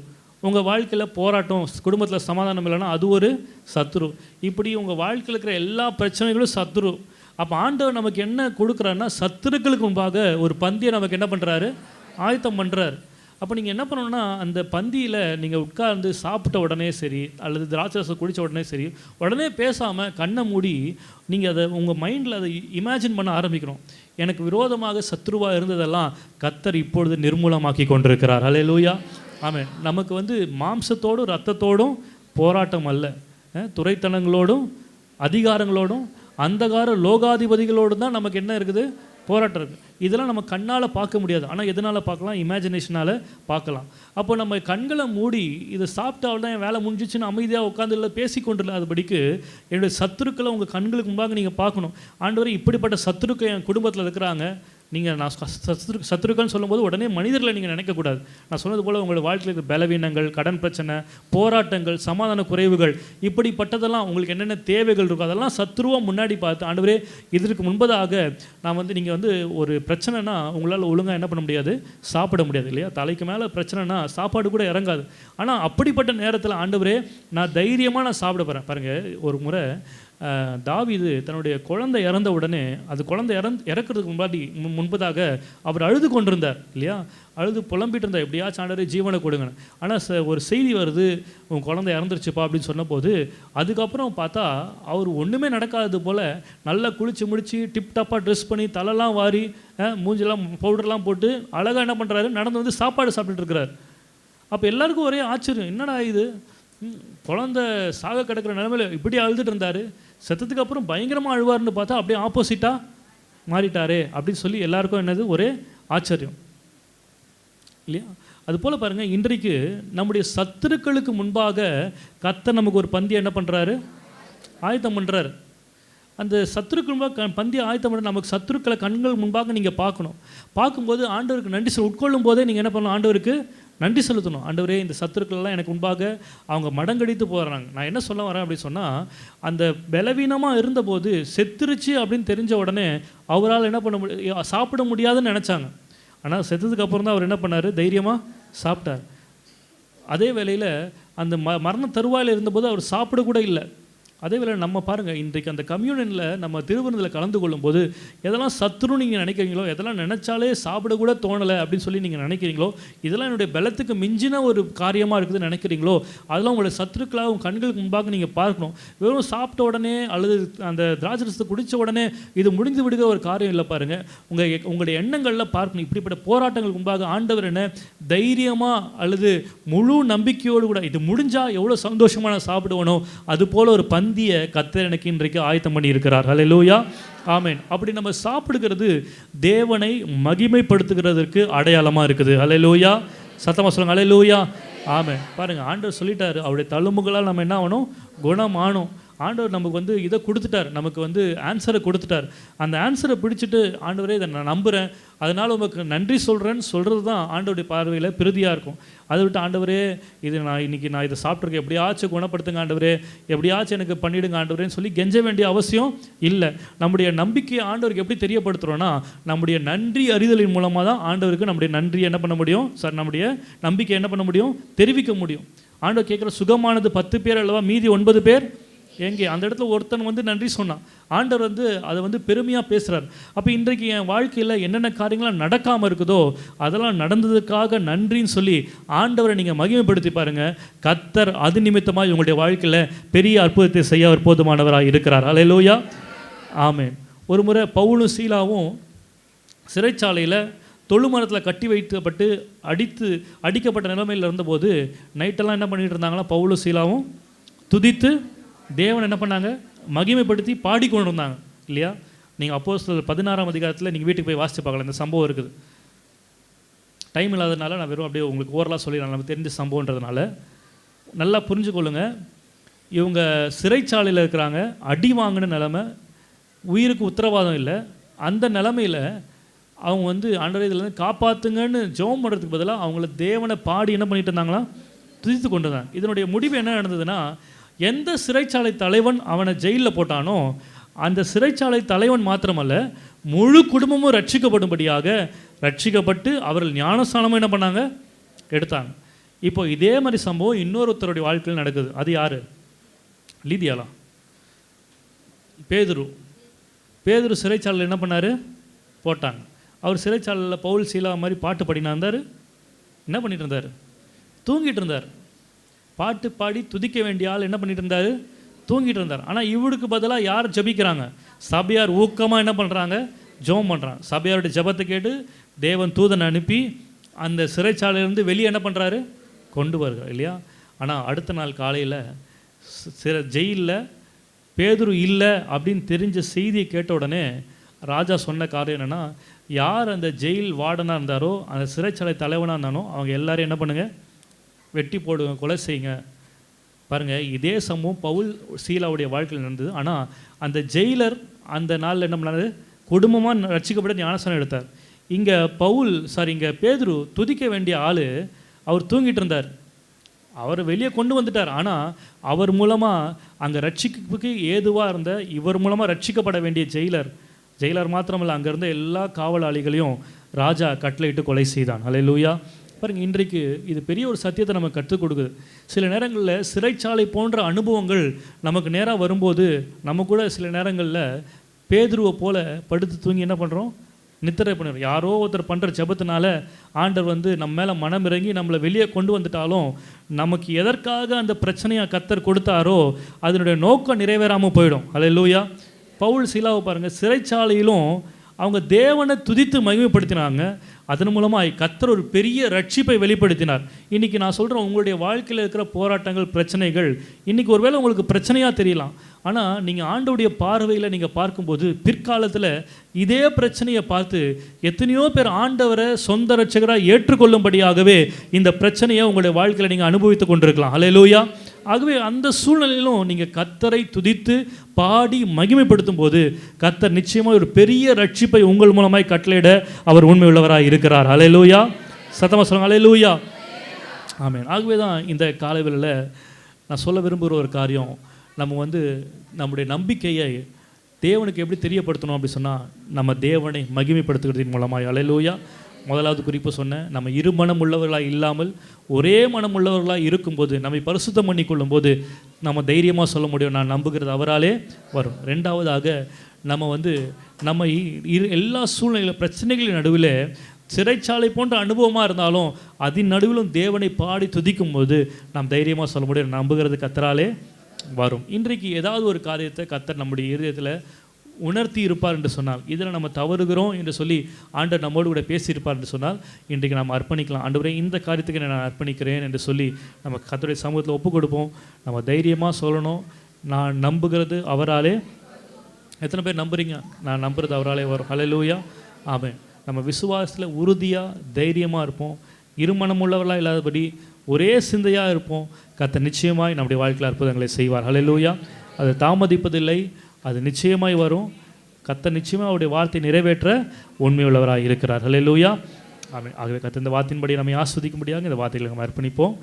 உங்கள் வாழ்க்கையில் போராட்டம், குடும்பத்தில் சமாதானம் இல்லைன்னா அது ஒரு சத்துரு. இப்படி உங்கள் வாழ்க்கையில் இருக்கிற எல்லா பிரச்சனைகளும் சத்துரு. அப்போ ஆண்டவர் நமக்கு என்ன கொடுக்குறாருன்னா, சத்துருக்களுக்கு முன்பாக ஒரு பந்தியை நமக்கு என்ன பண்ணுறாரு, ஆயத்தம் பண்ணுறாரு. அப்போ நீங்கள் என்ன பண்ணணும்னா, அந்த பந்தியில் நீங்கள் உட்கார்ந்து சாப்பிட்ட உடனே சரி, அல்லது திராட்சை ரசம் குடித்த உடனே சரி, உடனே பேசாமல் கண்ணை மூடி நீங்கள் அதை உங்கள் மைண்டில் அதை இமேஜின் பண்ண ஆரம்பிக்கணும். எனக்கு விரோதமாக சத்ருவாக இருந்ததெல்லாம் கர்த்தர் இப்பொழுது நிர்மூலமாக்கி கொண்டிருக்கிறார். ஹல்லேலூயா. ஆமென். நமக்கு மாம்சத்தோடும் இரத்தத்தோடும் போராட்டம் அல்ல, துரைத்தனங்களோடும் அதிகாரங்களோடும் அந்தகார லோகாதிபதிகளோடு தான் நமக்கு என்ன இருக்குது, போராட்டம் இருக்குது. இதெல்லாம் நம்ம கண்ணால் பார்க்க முடியாது, ஆனால் எதனால் பார்க்கலாம், இமேஜினேஷனால் பார்க்கலாம். அப்போ நம்ம கண்களை மூடி இதை சாப்பிட்டால் தான் என் வேலை முடிஞ்சிச்சுன்னு அமைதியாக உட்காந்து இல்லை பேசிக்கொண்டில்ல, அதுபடிக்கு என்னுடைய சத்துருக்களை உங்கள் கண்களுக்கு முன்பாக நீங்கள் பார்க்கணும். ஆண்டவரே, இப்படிப்பட்ட சத்துருக்கள் என் குடும்பத்தில் இருக்கிறாங்க. நீங்கள் நான் சத்துருக்கள்னு சொல்லும்போது உடனே மனிதர்களை நீங்கள் நினைக்கக்கூடாது. நான் சொன்னது போல் உங்களோட வாழ்க்கையில் இருக்கிற பலவீனங்கள், கடன் பிரச்சனை, போராட்டங்கள், சமாதான குறைவுகள், இப்படிப்பட்டதெல்லாம் உங்களுக்கு என்னென்ன தேவைகள் இருக்கோ அதெல்லாம் சத்துருவாக முன்னாடி பார்த்து, ஆண்டவரே இதற்கு முன்பதாக நான் நீங்கள் ஒரு பிரச்சனைனா உங்களால் ஒழுங்காக என்ன பண்ண முடியாது, சாப்பிட முடியாது இல்லையா? தலைக்கு மேலே பிரச்சனைனா சாப்பாடு கூட இறங்காது. ஆனால் அப்படிப்பட்ட நேரத்தில் ஆண்டவரே நான் தைரியமாக நான் சாப்பிட போகிறேன். பாருங்கள், ஒரு முறை தாவீது தன்னுடைய குழந்தை இறந்த உடனே, அது குழந்தை இறக்கிறதுக்கு முன்பதாக அவர் அழுது கொண்டிருந்தார் இல்லையா? அழுது புலம்பிட்டு இருந்தார், எப்படியாச்சும் ஆண்டவரே ஜீவனை கொடுங்க. ஆனால் ஒரு செய்தி வருது, உன் குழந்தை இறந்துருச்சுப்பா அப்படின்னு சொன்னபோது, அதுக்கப்புறம் பார்த்தா அவர் ஒன்றுமே நடக்காதது போல் நல்லா குளித்து முடித்து டிப்டாப்பாக ட்ரெஸ் பண்ணி தலைலாம் வாரி மூஞ்செல்லாம் பவுடர்லாம் போட்டு அழகாக என்ன பண்ணுறாரு, நடந்து சாப்பாடு சாப்பிட்டுட்டு இருக்கிறார். அப்போ எல்லாருக்கும் ஒரே ஆச்சரியம், என்னடா இது, குழந்தை சாக கிடக்கிற நிலைமையில் இப்படி அழுதுட்டு இருந்தார், செத்ததுக்கு அப்புறம் பயங்கரமாக அழுவார்னு பார்த்தா அப்படியே ஆப்போசிட்டாக மாறிட்டாரே அப்படின்னு சொல்லி எல்லாருக்கும் என்னது ஒரே ஆச்சரியம் இல்லையா? அதுபோல் பாருங்கள், இன்றைக்கு நம்முடைய சத்துருக்களுக்கு முன்பாக கர்த்தர் நமக்கு ஒரு பந்தியை என்ன பண்ணுறாரு, ஆயத்தம் பண்ணுறாரு. அந்த சத்துருக்கள் முன்பாக பந்தியை ஆயத்தம் பண்ண நமக்கு சத்துருக்களை கண்கள் முன்பாக நீங்கள் பார்க்கணும். பார்க்கும்போது ஆண்டவருக்கு நன்றி உட்கொள்ளும் போதே நீங்கள் என்ன பண்ணணும், ஆண்டவருக்கு நன்றி செலுத்தணும். ஆண்டவரே, இந்த சத்துருக்கள்லாம் எனக்கு முன்பாக அவங்க மடங்கடித்து போகிறாங்க. நான் என்ன சொல்ல வரேன் அப்படின்னு சொன்னால், அந்த பலவீனமாக இருந்தபோது செத்துருச்சு அப்படின்னு தெரிஞ்ச உடனே அவரால் என்ன பண்ண முடியும், சாப்பிட முடியாதுன்னு நினச்சாங்க. ஆனால் செத்ததுக்கு அப்புறம் தான் அவர் என்ன பண்ணார், தைரியமாக சாப்பிட்டார். அதே வேளையில் அந்த மரண தருவாயில் இருந்தபோது அவர் சாப்பிட கூட இல்லை. அதே வேளை நம்ம பாருங்கள், இன்றைக்கு அந்த கம்யூனியனில் நம்ம திருவிருந்தில் கலந்து கொள்ளும்போது எதெல்லாம் சத்துரு நீங்கள் நினைக்கிறீங்களோ, எதெல்லாம் நினச்சாலே சாப்பிடக்கூட தோணலை அப்படின்னு சொல்லி நீங்கள் நினைக்கிறீங்களோ, இதெல்லாம் என்னுடைய பலத்துக்கு மிஞ்சின ஒரு காரியமாக இருக்குதுன்னு நினைக்கிறீங்களோ, அதெல்லாம் உங்களுடைய சத்துருக்களாக உங்கள் கண்களுக்கு முன்பாக நீங்கள் பார்க்கணும். வெறும் சாப்பிட்ட உடனே அல்லது அந்த திராட்சரசத்தை குடித்த உடனே இது முடிந்து விடுகிற ஒரு காரியம் இல்லை. பாருங்கள், உங்களுடைய எண்ணங்களில் பார்க்கணும். இப்படிப்பட்ட போராட்டங்களுக்கு முன்பாக ஆண்டவர் என்ன தைரியமாக அல்லது முழு நம்பிக்கையோடு கூட இது முடிஞ்சால் எவ்வளோ சந்தோஷமாக நான் சாப்பிடுவனோ அதுபோல் ஒரு பந்தியை கர்த்தர் எனக்கு இன்றைக்கு ஆயத்தம் பண்ணி இருக்கிறார். ஹல்லேலூயா. ஆமென். அப்படி நம்ம சாப்பிடுகிறது தேவனை மகிமைப்படுத்துகிறதற்கு அடையாளமாக இருக்குது. ஹல்லேலூயா. சத்தமாக சொல்லுங்க, ஹல்லேலூயா. ஆமென். பாருங்கள், ஆண்டவர் சொல்லிட்டாரு, அவருடைய தழும்புகளால் நம்ம என்ன ஆகணும், குணமானோம். ஆண்டவர் நமக்கு இதை கொடுத்துட்டார், நமக்கு ஆன்சரை கொடுத்துட்டார். அந்த ஆன்சரை பிடிச்சிட்டு ஆண்டவரே இதை நான் நம்புகிறேன், அதனால் உங்களுக்கு நன்றி சொல்கிறேன்னு சொல்கிறது தான் ஆண்டவருடைய பார்வையில் பிரதியாக இருக்கும். அதை விட்டு ஆண்டவரே இது இன்றைக்கி நான் இதை சாப்பிட்ருக்கேன், எப்படியாச்சும் குணப்படுத்துங்க ஆண்டவரே, எப்படியாச்சும் எனக்கு பண்ணிவிடுங்க ஆண்டவரேன்னு சொல்லி கெஞ்ச வேண்டிய அவசியம் இல்லை. நம்முடைய நம்பிக்கையை ஆண்டவருக்கு எப்படி தெரியப்படுத்துகிறோன்னா, நம்முடைய நன்றி அறிதலின் மூலமாக தான் ஆண்டவருக்கு நம்முடைய நன்றியை என்ன பண்ண முடியும், நம்முடைய நம்பிக்கை என்ன பண்ண முடியும், தெரிவிக்க முடியும். ஆண்டவர் கேட்குற சுகமானது 10 பேர் அல்லவா, மீதி 9 பேர் எங்கே? அந்த இடத்துல ஒருத்தன் நன்றி சொன்னான். ஆண்டவர் அதை பெருமையாக பேசுகிறார். அப்போ இன்றைக்கு என் வாழ்க்கையில் என்னென்ன காரியங்கள்லாம் நடக்காமல் இருக்குதோ அதெல்லாம் நடந்ததுக்காக நன்றின்னு சொல்லி ஆண்டவரை நீங்கள் மகிமைப்படுத்தி பாருங்கள். கர்த்தர் அது நிமித்தமாக உங்களுடைய வாழ்க்கையில் பெரிய அற்புதத்தை செய்ய அவர் போதுமானவராக இருக்கிறார். ஹல்லேலூயா. ஆமென். ஒரு முறை பவுலும் சீலாவும் சிறைச்சாலையில் தொழுமரத்தில் கட்டி வைக்கப்பட்டு அடிக்கப்பட்ட நிலைமையில் இருந்தபோது நைட்டெல்லாம் என்ன பண்ணிட்டு இருந்தாங்களா, பவுலும் சீலாவும் துதித்து தேவன் என்ன பண்ணாங்க, மகிமைப்படுத்தி பாடிக்கொண்டு இருந்தாங்க இல்லையா? நீங்கள் அப்போஸ்தலர் 16ஆம் அதிகாரத்தில் நீங்கள் வீட்டுக்கு போய் வாசித்து பார்க்கலாம், இந்த சம்பவம் இருக்குது. டைம் இல்லாததுனால நான் வெறும் அப்படியே உங்களுக்கு ஓரலாக சொல்லிடுறேன், நமக்கு தெரிஞ்ச சம்பவன்றதுனால நல்லா புரிஞ்சுக்கொள்ளுங்க. இவங்க சிறைச்சாலையில் இருக்கிறாங்க, அடி வாங்கின நிலமை, உயிருக்கு உத்தரவாதம் இல்லை. அந்த நிலமையில் அவங்க ஆண்டவரே இதில் காப்பாற்றுங்கன்னு ஜெபம் பண்ணுறதுக்கு பதிலாக அவங்கள தேவனை பாடி என்ன பண்ணிட்டு இருந்தாங்களா, துதித்து கொண்டு இருந்தாங்க. இதனுடைய முடிவு என்ன நடந்ததுன்னா, எந்த சிறைச்சாலை தலைவன் அவனை ஜெயிலில் போட்டானோ அந்த சிறைச்சாலை தலைவன் மாத்திரமல்ல, முழு குடும்பமும் ரட்சிக்கப்பட்டு அவர்கள் ஞானஸ்நானமும் என்ன பண்ணாங்க, எடுத்தாங்க. இப்போ இதே மாதிரி சம்பவம் இன்னொருத்தருடைய வாழ்க்கையில் நடக்குது. அது யார்? லீதியாளா, பேதுரு. பேதுரு சிறைச்சாலையில் என்ன பண்ணார்? போட்டாங்க. அவர் சிறைச்சாலையில் பவுல் சீலா மாதிரி பாட்டு பாடினா இருந்தார். என்ன பண்ணிட்டு இருந்தார்? தூங்கிட்டு இருந்தார். பாட்டு பாடி துதிக்க வேண்டிய ஆள் என்ன பண்ணிட்டு இருந்தார்? தூங்கிட்டு இருந்தார். ஆனால் இவருக்கு பதிலாக யார் ஜபிக்கிறாங்க? சபையார் ஊக்கமாக என்ன பண்ணுறாங்க? ஜெபம் பண்ணுறாங்க. சபையாருடைய ஜெபத்தை கேட்டு தேவன் தூதனை அனுப்பி அந்த சிறைச்சாலையிலேருந்து வெளியே என்ன பண்ணுறாரு? கொண்டு வருகிறார் இல்லையா? ஆனால் அடுத்த நாள் காலையில் ஜெயிலில் பேதுரு இல்லை அப்படின்னு தெரிஞ்ச செய்தியை கேட்ட உடனே ராஜா சொன்ன காரியம் என்னென்னா, யார் அந்த ஜெயில் வார்டனாக இருந்தாரோ, அந்த சிறைச்சாலை தலைவனாக இருந்தானோ அவங்க எல்லாரையும் என்ன பண்ணுங்கள்? வெட்டி போடுங்க, கொலை செய்யுங்க. பாருங்கள், இதே சம்பவம் பவுல் சீலாவுடைய வாழ்க்கையில் நடந்தது. ஆனால் அந்த ஜெயிலர் அந்த நாளில் என்ன பண்ணாரு? குடும்பமாக ரட்சிக்கப்பட ஞானஸ்நானம் எடுத்தார். இங்கே பேதுரு துதிக்க வேண்டிய ஆள் அவர் தூங்கிட்டு இருந்தார். அவரை வெளியே கொண்டு வந்துட்டார். ஆனால் அவர் மூலமாக அங்கே ரட்சிப்புக்கு ஏதுவாக இருந்த இவர் மூலமாக ரட்சிக்கப்பட வேண்டிய ஜெயிலர் மாத்திரமல்ல, அங்கே இருந்த எல்லா காவலாளிகளையும் ராஜா கட்டளையிட்டு கொலை செய்தான். அல்லேலூயா. பாருங்கள், இன்றைக்கு இது பெரிய ஒரு சத்தியத்தை நமக்கு கற்றுக் கொடுக்குது. சில நேரங்களில் சிறைச்சாலை போன்ற அனுபவங்கள் நமக்கு நேராக வரும்போது நம்ம கூட சில நேரங்களில் பேதுருவை போல படுத்து தூங்கி என்ன பண்ணுறோம்? நித்திரை பண்ணுறோம். யாரோ ஒருத்தர் பண்ணுற ஜெபத்தினால ஆண்டவர் நம்ம மேலே மனம் இறங்கி நம்மளை வெளியே கொண்டு வந்துட்டாலும் நமக்கு எதற்காக அந்த பிரச்சனையை கர்த்தர் கொடுத்தாரோ அதனுடைய நோக்கம் நிறைவேறாமல் போயிடும். அல்லேலூயா. பவுல் சீலாவை பாருங்கள், சிறைச்சாலையிலும் அவங்க தேவனை துதித்து மகிமைப்படுத்தினாங்க. அதன் மூலமாக கர்த்தர் ஒரு பெரிய ரட்சிப்பை வெளிப்படுத்தினார். இன்றைக்கி நான் சொல்கிறேன், உங்களுடைய வாழ்க்கையில் இருக்கிற போராட்டங்கள், பிரச்சனைகள் இன்றைக்கி ஒருவேளை உங்களுக்கு பிரச்சனையாக தெரியலாம். ஆனால் நீங்கள் ஆண்டவருடைய பார்வையில் நீங்கள் பார்க்கும்போது பிற்காலத்தில் இதே பிரச்சனையை பார்த்து எத்தனையோ பேர் ஆண்டவரை சொந்த ரட்சகராக ஏற்றுக்கொள்ளும்படியாகவே இந்த பிரச்சனையை உங்களுடைய வாழ்க்கையில் நீங்கள் அனுபவித்து கொண்டிருக்கலாம். அல்லேலூயா. ஆகவே அந்த சூழ்நிலையிலும் நீங்கள் கர்த்தரை துதித்து பாடி மகிமைப்படுத்தும் போது கர்த்தர் நிச்சயமாக ஒரு பெரிய ரட்சிப்பை உங்கள் மூலமாய் கட்டளையிட அவர் உண்மை உள்ளவராக இருக்கிறார். அல்லேலூயா. சத்தமாக சொல்லுங்க, அல்லேலூயா. ஆமென். ஆகவே தான் இந்த காலைவேளையில் நான் சொல்ல விரும்புகிற ஒரு காரியம், நம்ம நம்முடைய நம்பிக்கையை தேவனுக்கு எப்படி தெரியப்படுத்தணும் அப்படி சொன்னால் நம்ம தேவனை மகிமைப்படுத்துகிறதின் மூலமாக. அல்லேலூயா. முதலாவது குறிப்பு சொன்னேன், நம்ம இரு மனம் உள்ளவர்களாக இல்லாமல் ஒரே மனம் உள்ளவர்களாக இருக்கும்போது, நம்மை பரிசுத்தம் பண்ணி கொள்ளும்போது நம்ம தைரியமாக சொல்ல முடியும், நான் நம்புகிறது அவராலே வரும். ரெண்டாவதாக நம்ம எல்லா சூழ்நிலையில் பிரச்சனைகளின் நடுவில் சிறைச்சாலை போன்ற அனுபவமாக இருந்தாலும் அதன் நடுவிலும் தேவனை பாடி துதிக்கும் போது நாம் தைரியமாக சொல்ல முடியும், நம்புகிறது கர்த்தராலே வரும். இன்றைக்கு ஏதாவது ஒரு காரியத்தை கர்த்தர் நம்முடைய இருதயத்தில் உணர்த்தி இருப்பார் என்று சொன்னால், இதில் நம்ம தவறுகிறோம் என்று சொல்லி ஆண்டவர் நம்மோடு கூட பேசியிருப்பார் என்று சொன்னால் இன்றைக்கு நாம் அர்ப்பணிக்கலாம். ஆண்டவரே, இந்த காரியத்துக்கு நான் அர்ப்பணிக்கிறேன் என்று சொல்லி நம்ம கர்த்தருடைய சமூகத்தில் ஒப்பு கொடுப்போம். நம்ம தைரியமாக சொல்லணும், நான் நம்புகிறது அவராலே. எத்தனை பேர் நம்புறீங்க? நான் நம்புறது அவராலே வரும். அல்லேலூயா. ஆமென். நம்ம விசுவாசத்தில் உறுதியாக தைரியமாக இருப்போம். இருமனம் உள்ளவர்களாக இல்லாதபடி ஒரே சிந்தையாக இருப்போம். கர்த்தர் நிச்சயமாய் நம்முடைய வாழ்க்கையில் அற்புதங்களை செய்வார். அல்லேலூயா. அது தாமதிப்பதில்லை, அது நிச்சயமாய் வரும். கர்த்தர் நிச்சயமாக அவருடைய வார்த்தை நிறைவேற்ற உண்மையுள்ளவராக இருக்கிறார். அல்லேலூயா. ஆமென். ஆகவே கர்த்தர் இந்த வார்த்தையின்படி நம்மை ஆஸ்வதிக்கும்படியாக இந்த வார்த்தைகளை நம்ம அர்ப்பணிப்போம்.